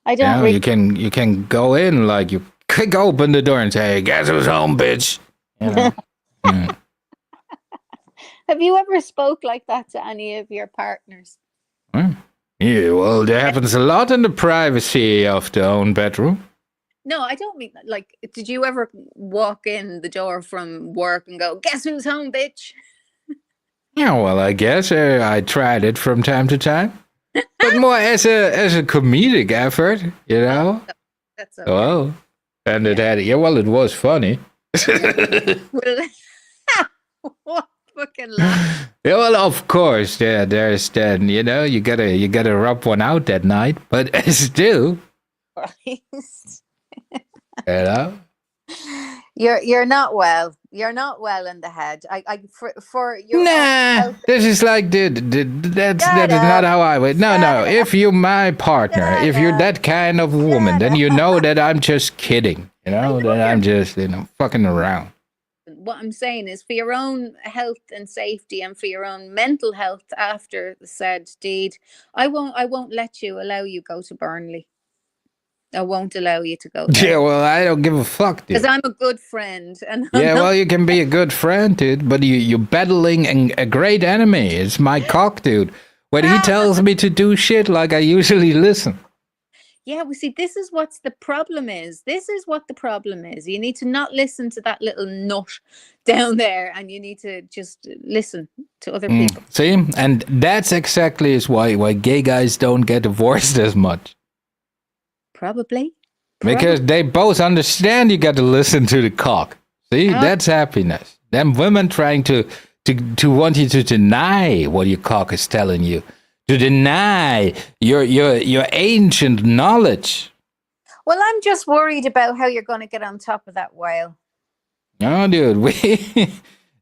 I don't. Really... You can go in like you kick open the door and say, "Hey, guess who's home, bitch." Have you ever spoke like that to any of your partners? Yeah, well, that happens a lot in the privacy of the own bedroom. No, I don't mean like. Did you ever walk in the door from work and go, "Guess who's home, bitch"? Yeah, well, I guess I tried it from time to time, but more as a comedic effort, That's okay. Well, and it had it was funny. What fucking laugh? Yeah, well, of course, yeah. There's then you gotta rub one out that night, but still, Christ. You're not well. You're not well in the head. For your Nah, this is like that is not how I would. No. If you're my partner, if you're that kind of woman, then you know that I'm just kidding. That I'm just fucking around. What I'm saying is, for your own health and safety, and for your own mental health after the said deed, I won't let you allow you go to Burnley. I won't allow you to go there. Yeah, well, I don't give a fuck, dude. Because I'm a good friend. And yeah, well, you can be a good friend, dude, but you're battling a great enemy. It's my cock, dude. When he tells me to do shit, like I usually listen. Yeah, we see, this is what the problem is. This is what the problem is. You need to not listen to that little nut down there, and you need to just listen to other people. See? And that's exactly is why gay guys don't get divorced as much. Probably. Because they both understand you got to listen to the cock. See, that's happiness. Them women trying to want you to deny what your cock is telling you, to deny your ancient knowledge. Well, I'm just worried about how you're going to get on top of that whale. Oh, dude,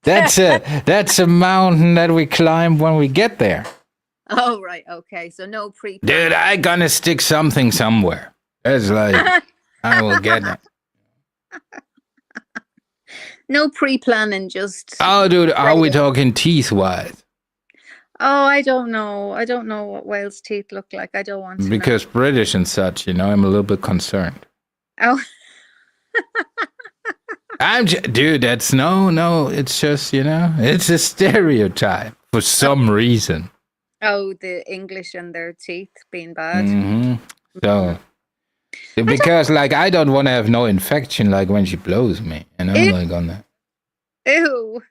that's a mountain that we climb when we get there. Oh, right, okay. So no pre. Dude, I gonna stick something somewhere. It's like, I will get it. No pre-planning, just... Oh, dude, are we talking teeth-wise? Oh, I don't know. I don't know what whales' teeth look like. I don't want to because know. British and such, I'm a little bit concerned. Oh. Dude, that's no, it's just, it's a stereotype. for some reason. Oh, the English and their teeth being bad. So, because like I don't want to have no infection like when she blows me, Ew. like on that. Ew.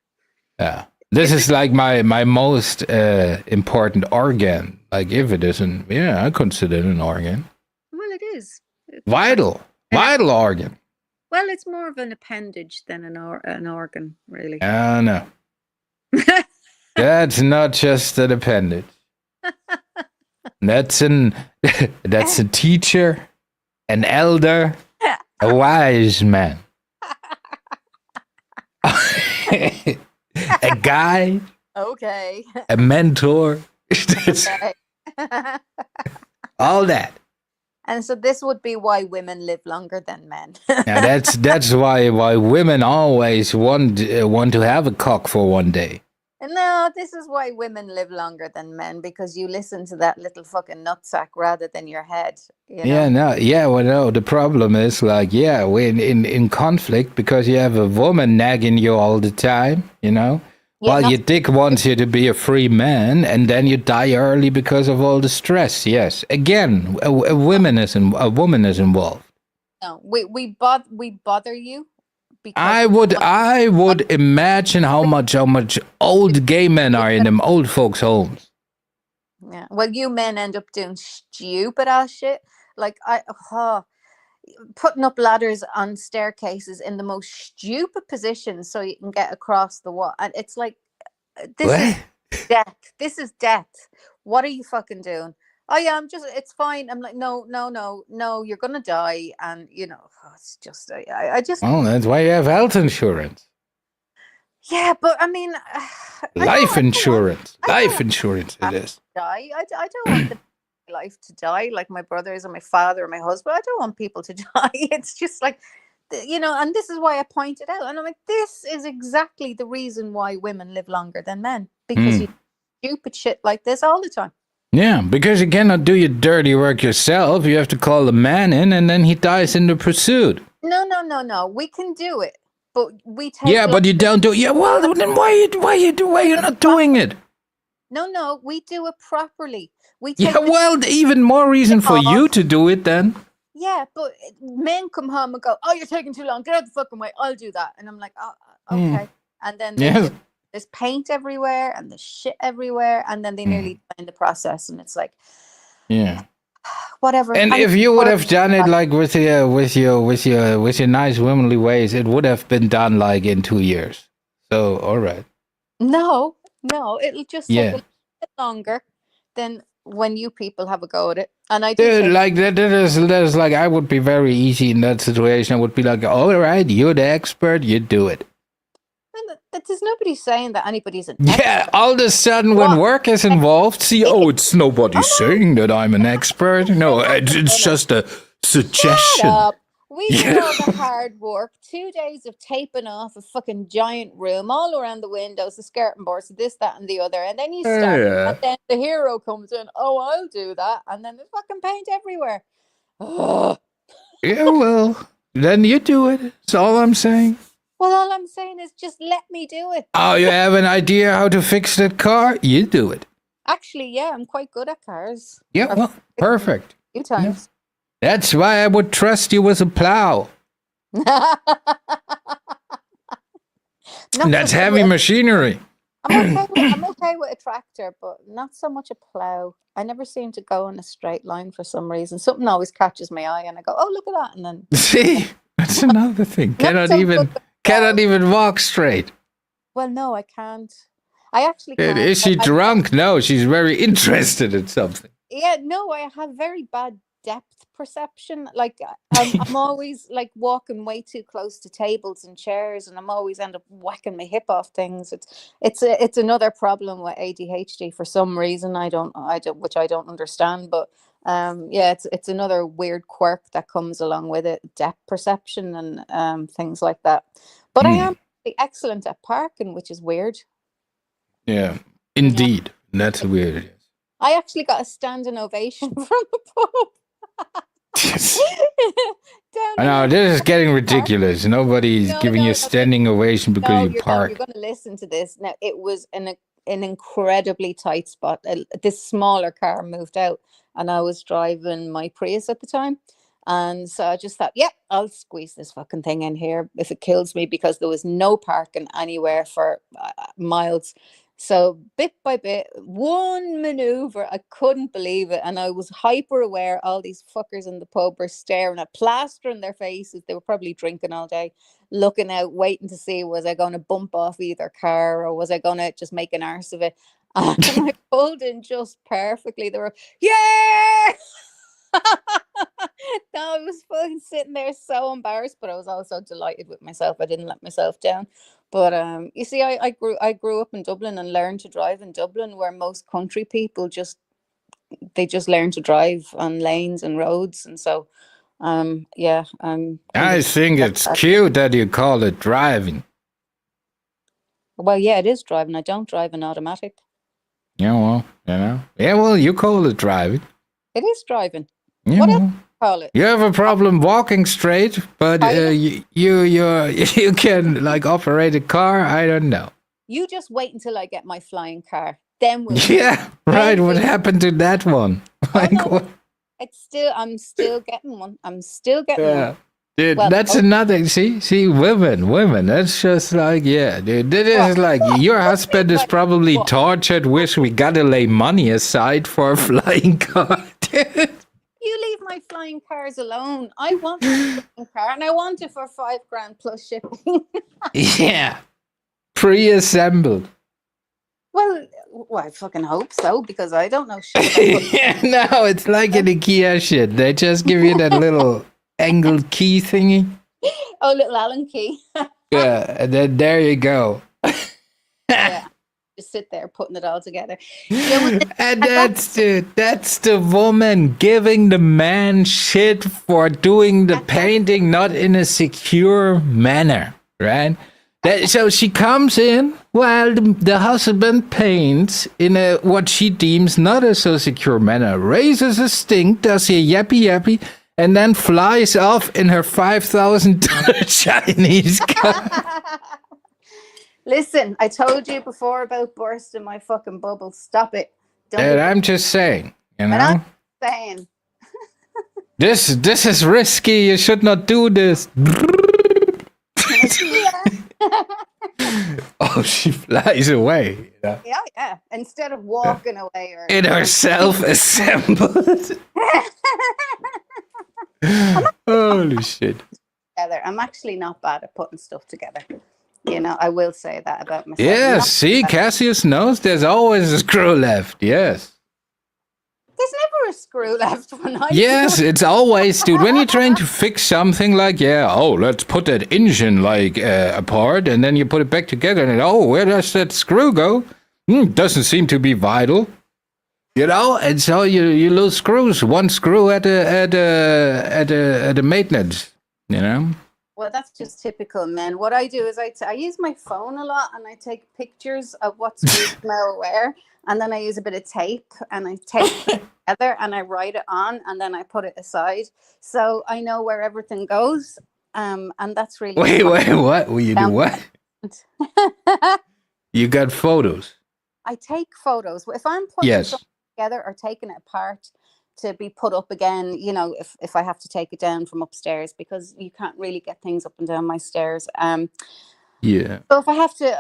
Yeah. This is like my most important organ. Like if it isn't, I consider it an organ. Well, it is. Vital organ. Well, it's more of an appendage than an organ, really. No. That's not just an appendage. That's a teacher, an elder, a wise man. A guide, Okay. a mentor, Okay. all that. And so this would be why women live longer than men. Now that's why women always want to have a cock for one day. No, this is why women live longer than men, because you listen to that little fucking nutsack rather than your head. You know? Well, no. The problem is like, we're in conflict because you have a woman nagging you all the time, while your dick wants you to be a free man, and then you die early because of all the stress. Yes, again, a woman is involved. No, we bother you. I would imagine how much old gay men are in them old folks' homes. Yeah. Well, you men end up doing stupid ass shit. Like putting up ladders on staircases in the most stupid positions so you can get across the wall. And it's like, this is death. This is death. What are you fucking doing? Oh yeah, it's fine. I'm like, no, you're gonna die. And it's just, I just. Oh, that's why you have health insurance. Yeah, but I mean, life insurance it is. Die. I don't want the life to die like my brothers or my father or my husband. I don't want people to die. It's just like, and this is why I pointed out. And I'm like, this is exactly the reason why women live longer than men, because you do stupid shit like this all the time. Yeah, because you cannot do your dirty work yourself. You have to call the man in, and then he dies in the pursuit. No. We can do it, but we take. Yeah, but you don't do it. Yeah, well, then why are you not doing it? No, we do it properly. We take even more reason for you to do it then. Yeah, but men come home and go, "Oh, you're taking too long. Get out the fucking way. I'll do that." And I'm like, "Oh, okay." And then there's paint everywhere and there's shit everywhere, and then they nearly die in the process. And it's like, whatever. And if you would have done it like with your nice womanly ways, it would have been done like in 2 years. So all right. No, it'll just take a little bit longer than when you people have a go at it. And I do like that is like, I would be very easy in that situation. I would be like, all right, you're the expert, you do it. And there's nobody saying that anybody's an expert. All of a sudden when work is involved, it's nobody saying that I'm an expert. No, it's just a suggestion. We do all the hard work, 2 days of taping off a fucking giant room all around the windows, the skirting boards, this, that, and the other. And then you start, and then the hero comes in, oh, I'll do that. And then there's fucking paint everywhere. Ugh. Yeah, well, then you do it. That's all I'm saying. Well, all I'm saying is just let me do it. Oh, you have an idea how to fix that car? You do it. Actually, yeah, I'm quite good at cars. Yeah, well, perfect. A few times. Yeah. That's why I would trust you with a plow. That's heavy machinery. I'm okay with a tractor, but not so much a plow. I never seem to go in a straight line for some reason. Something always catches my eye, and I go, "Oh, look at that!" And then see, that's another thing. Cannot even walk straight. Well, no, I can't. I actually can't. Is she drunk? No, she's very interested in something. Yeah, no, I have very bad depth perception. Like I'm always like walking way too close to tables and chairs, and I'm always end up whacking my hip off things. It's another problem with ADHD for some reason. I don't which I don't understand, but it's another weird quirk that comes along with it, depth perception and things like that. But I am excellent at parking, which is weird. Yeah, indeed. That's weird. I actually got a standing ovation from the pub. I know, this is getting ridiculous. Nobody's giving you a standing ovation because you park. You're going to listen to this. Now, it was an incredibly tight spot. This smaller car moved out, and I was driving my Prius at the time. And so I just thought, yep, I'll squeeze this fucking thing in here if it kills me, because there was no parking anywhere for miles. So bit by bit, one maneuver, I couldn't believe it. And I was hyper aware. All these fuckers in the pub were staring at plaster in their faces. They were probably drinking all day, looking out, waiting to see, was I going to bump off either car, or was I going to just make an arse of it? And I pulled in just perfectly. They were, yeah! No, I was fucking sitting there so embarrassed, but I was also delighted with myself. I didn't let myself down. But you see, I grew up in Dublin and learned to drive in Dublin, where most country people just learn to drive on lanes and roads. And so yeah, I think it's cute that you call it driving. Well, yeah, it is driving. I don't drive an automatic. Yeah, well, you know. Yeah, well, you call it driving. It is driving. Yeah, What well. else do you call it? You have a problem walking straight, but you can like operate a car. I don't know. You just wait until I get my flying car. Then we'll Yeah, right. What happened to that one? Like, no, what? I'm still getting one. I'm still getting Yeah. one. Dude, Well, that's another. See, women. That's just like, yeah, dude. That is like your husband is probably tortured. Wish we gotta lay money aside for a flying car. Dude. You leave my flying cars alone. I want my flying car, and I want it for $5,000 plus shipping. Yeah, pre-assembled. Well, I fucking hope so, because I don't know shit. Yeah, no, it's like an IKEA shit. They just give you that little angled key thingy. Oh, little Allen key. Yeah, and then there you go. Yeah, just sit there putting it all together. You know, And that's the woman giving the man shit for doing the painting not in a secure manner, right? So she comes in while the husband paints in a what she deems not a so secure manner, raises a stink, does a yappy, and then flies off in her $5,000 Chinese car. Listen, I told you before about bursting my fucking bubble. Stop it. And I'm just saying, you know, I'm saying. this is risky. You should not do this. Oh, she flies away. You know? Yeah. Instead of walking away or In herself assembled. Holy shit. together. I'm actually not bad at putting stuff together. You know, I will say that about myself. Yes, see, Cassius knows there's always a screw left. Yes. There's never a screw left when I Yes, it's always, dude. When you're trying to fix something like, let's put that engine like apart, and then you put it back together, and where does that screw go? Doesn't seem to be vital, you know. And so you lose screws. One screw at a maintenance, you know. Well, that's just typical men. What I do is I use my phone a lot, and I take pictures of what screws smell where, and then I use a bit of tape, and I tape it together, and I write it on, and then I put it aside, so I know where everything goes. And that's really Wait, what? Will you do what? You got photos? I take photos. If I'm putting Yes. something together or taking it apart to be put up again, you know, if I have to take it down from upstairs, because you can't really get things up and down my stairs. Yeah. So if I have to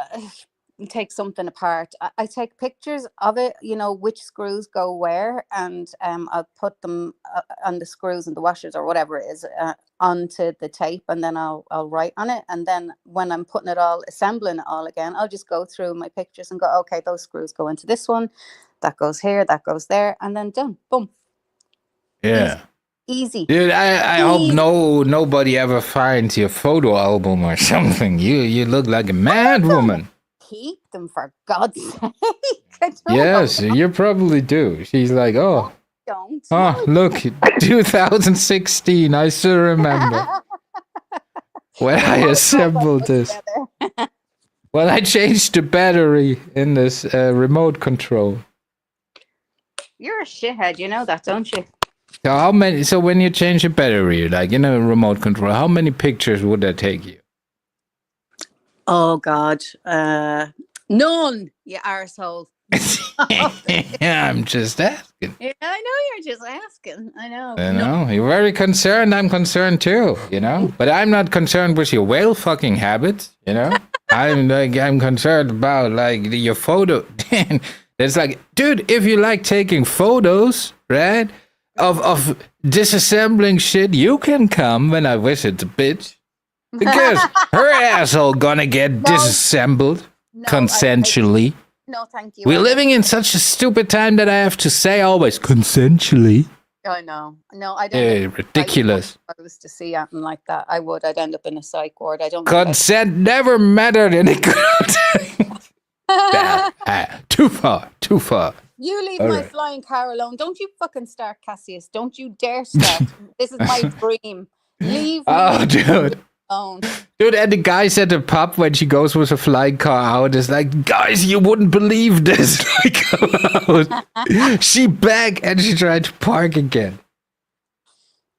take something apart, I take pictures of it, you know, which screws go where, and I'll put them on the screws and the washers or whatever it is onto the tape, and then I'll write on it, and then when I'm putting it all, assembling it all again, I'll just go through my pictures and go, okay, those screws go into this one, that goes here, that goes there, and then done, boom. Yeah. Easy. Dude, I hope nobody ever finds your photo album or something. You look like a mad woman. Keep them, for God's sake. Yes, you probably do. She's like, oh, Don't. look, 2016. I still remember when I assembled this. Well, I changed the battery in this remote control. You're a shithead, you know that, don't you? So how many? So when you change the battery, like in a remote control, how many pictures would that take you? Oh God, none. You arsehole. I'm just asking. Yeah, I know you're just asking. I know. You No. know, you're very concerned. I'm concerned too. You know, but I'm not concerned with your whale fucking habits. You know, I'm concerned about like your photo. It's like, dude, if you like taking photos, right, of disassembling shit, you can come when I visit the bitch because her asshole gonna get disassembled No, consensually. no, thank you. We're living in such a stupid time that I have to say always consensually. I know. No, I don't. Ridiculous. I was to see something like that. I would. I'd end up in a psych ward. I don't. Consent never mattered in a too far. You leave All my right. flying car alone. Don't you fucking start, Cassius. Don't you dare start. This is my dream. Leave me Oh, dude. alone. Dude, and the guys at the pub when she goes with a flying car out is like, guys, you wouldn't believe this. Like, she back and she tried to park again.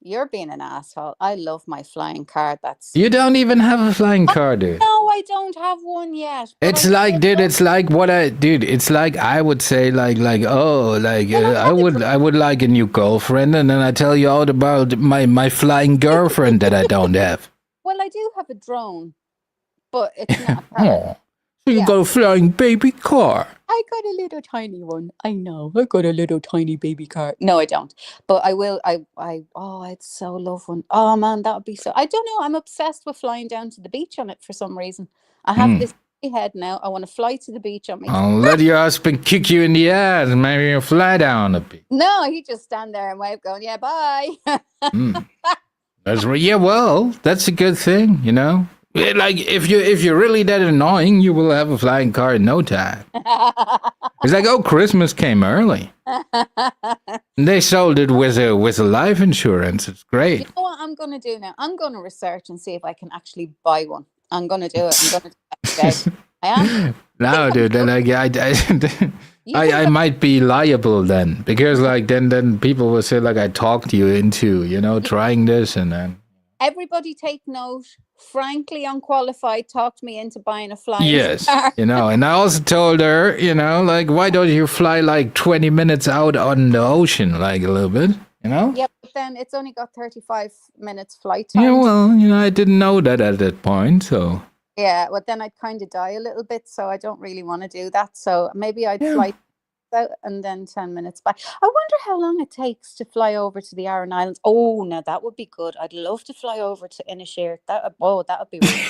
You're being an asshole. I love my flying car. That's You don't even have a flying car, dude. no, I don't have one yet. but It's I like, still dude, love- it's like what it's like I would say, I would like a new girlfriend, and then I tell you all about my flying girlfriend that I don't have. Well, I do have a drone, but it's not. a car. Oh, so you Yeah. got a flying baby car? I got a little tiny one. I know. I got a little tiny baby car. No, I don't. But I will. I'd so love one. Oh man, that would be so. I don't know. I'm obsessed with flying down to the beach on it for some reason. I have this in my head now. I want to fly to the beach on me. I'll let your husband kick you in the ass and maybe you'll fly down a bit. No, he just stand there and wave, going, "Yeah, bye." Well, that's a good thing, you know. Like if you're really that annoying, you will have a flying car in no time. It's like, oh, Christmas came early. And they sold it with a life insurance. It's great. You know what I'm going to do now? I'm going to research and see if I can actually buy one. I'm going to do it. I'm going to do it today. I am. No, dude, then I might be liable then because like then people will say like I talked you into trying this and then. Everybody take note. Frankly unqualified talked me into buying a flying Yes, car. and I also told her, like, why don't you fly like 20 minutes out on the ocean, like a little bit, Yeah, but then it's only got 35 minutes flight time. Yeah, well, I didn't know that at that point, so. Yeah, well, then I'd kind of die a little bit, so I don't really want to do that. So maybe I'd fly out and then 10 minutes back. I wonder how long it takes to fly over to the Aran Islands. Oh, now that would be good. I'd love to fly over to Inisheer. That would be really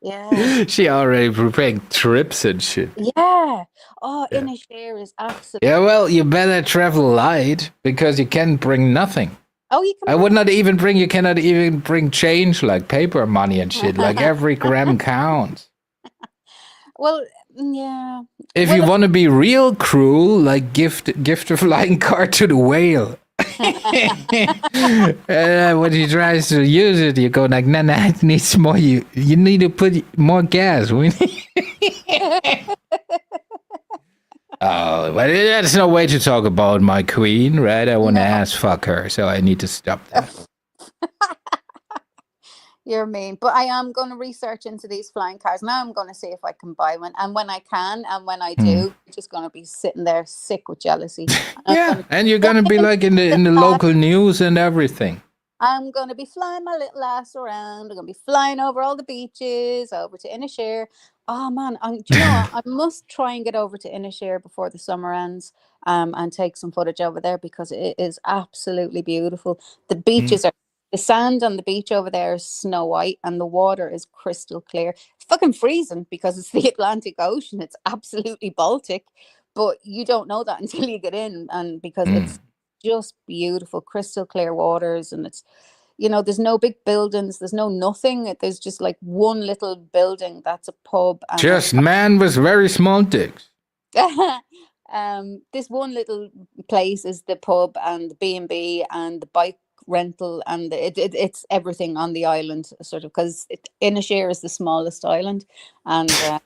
yeah. She already preparing trips and shit. Yeah. Oh, Inisheer is absolutely. Yeah, well, you better travel light because you can bring nothing. Oh, you can. You cannot even bring change like paper money and shit. Like every gram counts. Well, yeah. If you want to be real cruel, like gift a flying car to the whale. When he tries to use it, you go like, nah, it needs more. You need to put more gas. Oh, but that's no way to talk about my queen, right? I want to ass fuck her, so I need to stop that. You're mean, but I am going to research into these flying cars. Now I'm going to see if I can buy one, and when I can, and when I do, I'm just going to be sitting there sick with jealousy. Yeah, and you're going to be like in the local news and everything. I'm going to be flying my little ass around. I'm going to be flying over all the beaches, over to Inisheer. Oh man, do you know what? I must try and get over to Inisheer before the summer ends, and take some footage over there because it is absolutely beautiful. The beaches are. The sand on the beach over there is snow white and the water is crystal clear. It's fucking freezing because it's the Atlantic Ocean. It's absolutely Baltic, but you don't know that until you get in, and because it's just beautiful, crystal clear waters, and it's, there's no big buildings, there's no nothing. There's just like one little building that's a pub. And just man with very small dicks. This one little place is the pub and the B&B and the bike rental, and it's everything on the island, sort of, because Inisheer is the smallest island, and to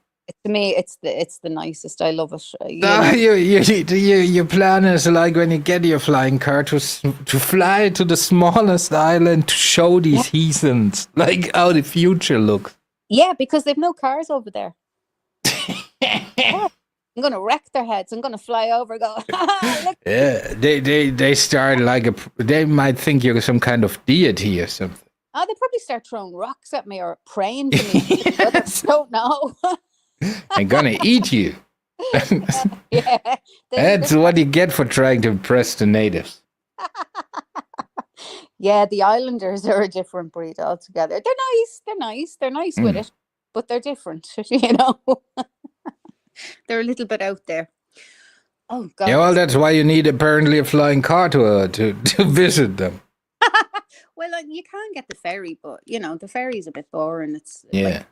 me it's the nicest. I love it. Your plan is like when you get your flying car to fly to the smallest island to show these heathens like how the future looks. Yeah, because they've no cars over there. Yeah. I'm gonna wreck their heads. I'm gonna fly over. And go. Look. Yeah, they start like they might think you're some kind of deity or something. Oh, they probably start throwing rocks at me or praying to me. Yes. I don't know. I'm gonna eat you. Yeah, That's what you get for trying to impress the natives. Yeah, the Islanders are a different breed altogether. They're nice. They're nice. They're nice with it, but they're different. You know, they're a little bit out there. Oh God. Yeah, well, that's why you need apparently a flying car to visit them. Well, like, you can get the ferry, but you know the ferry's a bit boring. It's Yeah,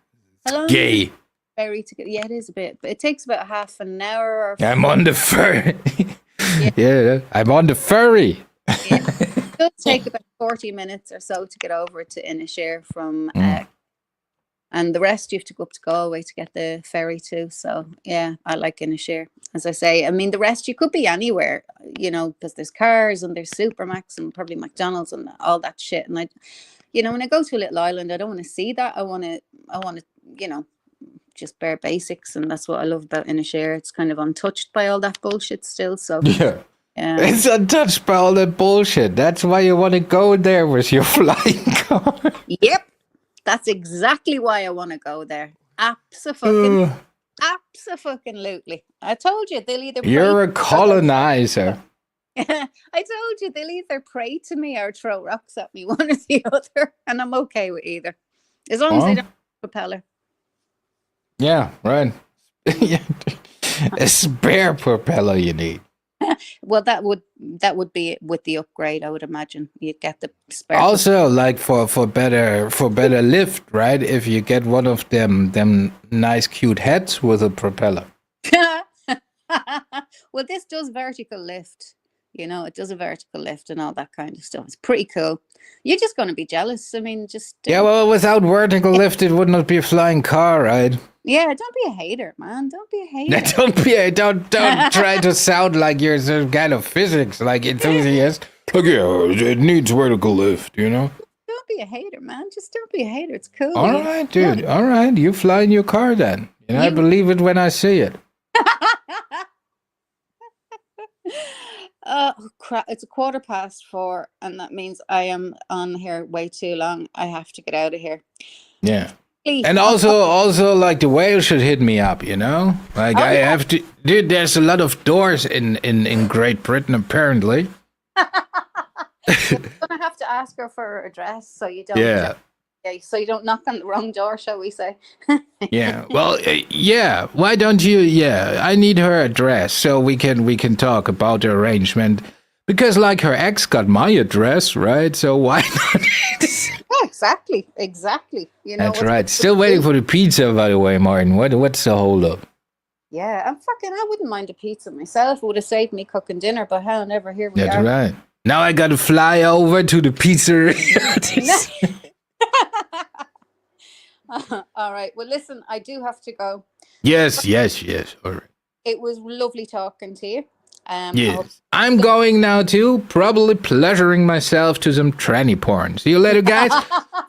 like, gay. Ferry to get. Yeah, it is a bit, but it takes about half an hour. Or I'm on the ferry. Yeah. Yeah, I'm on the ferry. Yeah. It does take about 40 minutes or so to get over to Inishere from, and the rest you have to go up to Galway to get the ferry too. So yeah, I like Inishere. As I say, I mean the rest you could be anywhere, you know, because there's cars and there's Supermax and probably McDonald's and all that shit. And I, you know, when I go to a little island, I don't want to see that. I want to, you know, just bare basics, and that's what I love about Inishere. It's kind of untouched by all that bullshit still. So Yeah. It's untouched by all that bullshit. That's why you want to go there with your flying car. Yep. That's exactly why I want to go there. Absolutely. I told you they'll either You're a colonizer. I told you they'll either pray to me or throw rocks at me, one or the other, and I'm okay with either. As long as they don't have a propeller. Yeah, right. A spare propeller you need. Well, that would be with the upgrade, I would imagine. You'd get the spare. Also, like for better lift, right? If you get one of them nice cute heads with a propeller. Well, this does vertical lift. You know, it does a vertical lift and all that kind of stuff. It's pretty cool. You're just going to be jealous. I mean, just yeah. Well, without vertical lift, it would not be a flying car, right? Yeah, don't be a hater, man. Don't be a hater. Don't try to sound like you're some kind of physics like enthusiast. Like, yeah, it needs vertical lift, you know. Don't be a hater, man. Just don't be a hater. It's cool. All right, dude. All right, you fly in your car then. You know, I believe it when I see it. Oh crap! It's 4:15, and that means I am on here way too long. I have to get out of here. Yeah. And also, like the whale should hit me up, you know. Like I have to, dude. There's a lot of doors in Great Britain, apparently. I'm gonna have to ask her for her address, so you don't. Yeah. So you don't knock on the wrong door, shall we say? Yeah. Well, yeah. Why don't you? Yeah, I need her address so we can talk about the arrangement. Because like her ex got my address, right? So why not? Yeah, exactly. You know. That's right. Still waiting for the pizza, by the way, Martin. What's the hold up? Yeah, I wouldn't mind a pizza myself. It would have saved me cooking dinner, but hell, never here we are. That's right. Now I got to fly over to the pizzeria. All right. Well, listen, I do have to go. Yes. All right. It was lovely talking to you. Yes. I'm going now too, probably pleasuring myself to some tranny porn. See you later, guys.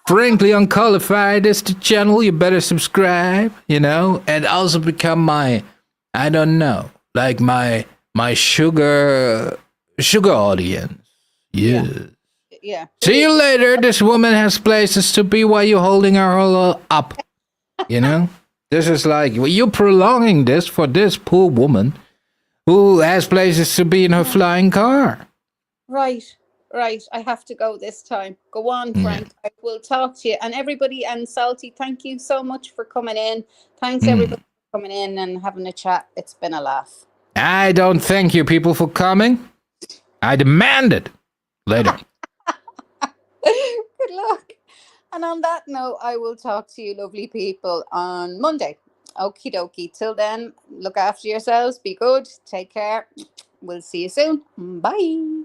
Frankly Unqualified is the channel. You better subscribe, you know, and also become my, I don't know, like my sugar audience. Yeah. See you later. This woman has places to be while you're holding her all up. You know? This is like, you're prolonging this for this poor woman who has places to be in her flying car. Right. I have to go this time. Go on, Frank. I will talk to you. And everybody, and Salty, thank you so much for coming in. Thanks, everybody, for coming in and having a chat. It's been a laugh. I don't thank you people for coming. I demand it. Later. Good luck. And on that note, I will talk to you lovely people on Monday. Okie dokie. Till then, look after yourselves. Be good. Take care. We'll see you soon. Bye.